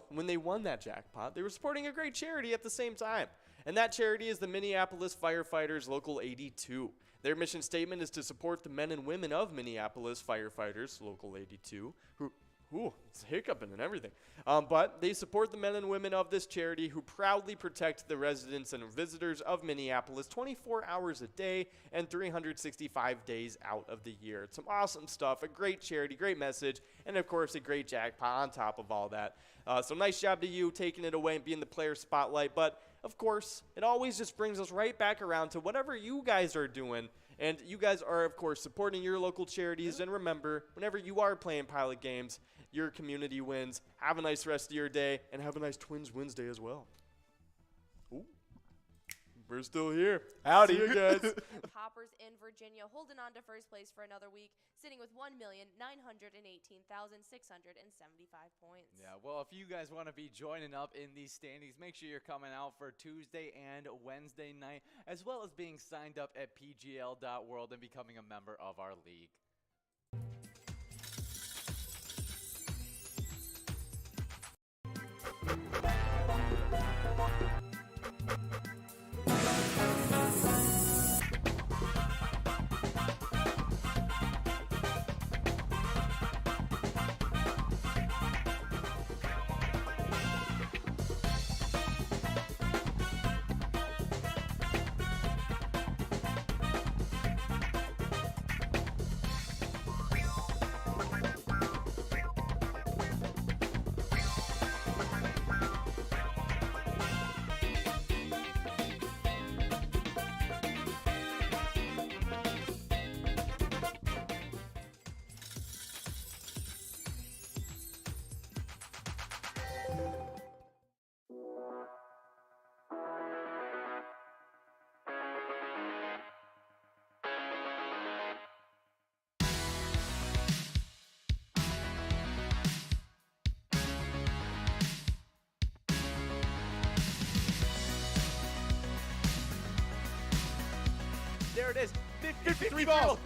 when they won that jackpot, they were supporting a great charity at the same time. And that charity is the Minneapolis Firefighters Local 82. Their mission statement is to support the men and women of Minneapolis Firefighters Local 82, it's hiccuping and everything. But they support the men and women of this charity who proudly protect the residents and visitors of Minneapolis 24 hours a day and 365 days out of the year. It's some awesome stuff, a great charity, great message, and of course a great jackpot on top of all that. So nice job to you taking it away and being the player spotlight. But of course, it always just brings us right back around to whatever you guys are doing. And you guys are, of course, supporting your local charities. And remember, whenever you are playing Pilot games, your community wins. Have a nice rest of your day, and have a nice TwinsWinsDay as well. Ooh, we're still here. Howdy. See you guys. Hoppers in Virginia holding on to first place for another week, sitting with 1,918,675 points. Yeah, well, if you guys want to be joining up in these standings, make sure you're coming out for Tuesday and Wednesday night, as well as being signed up at pgl.world and becoming a member of our league. There it is. 53 balls.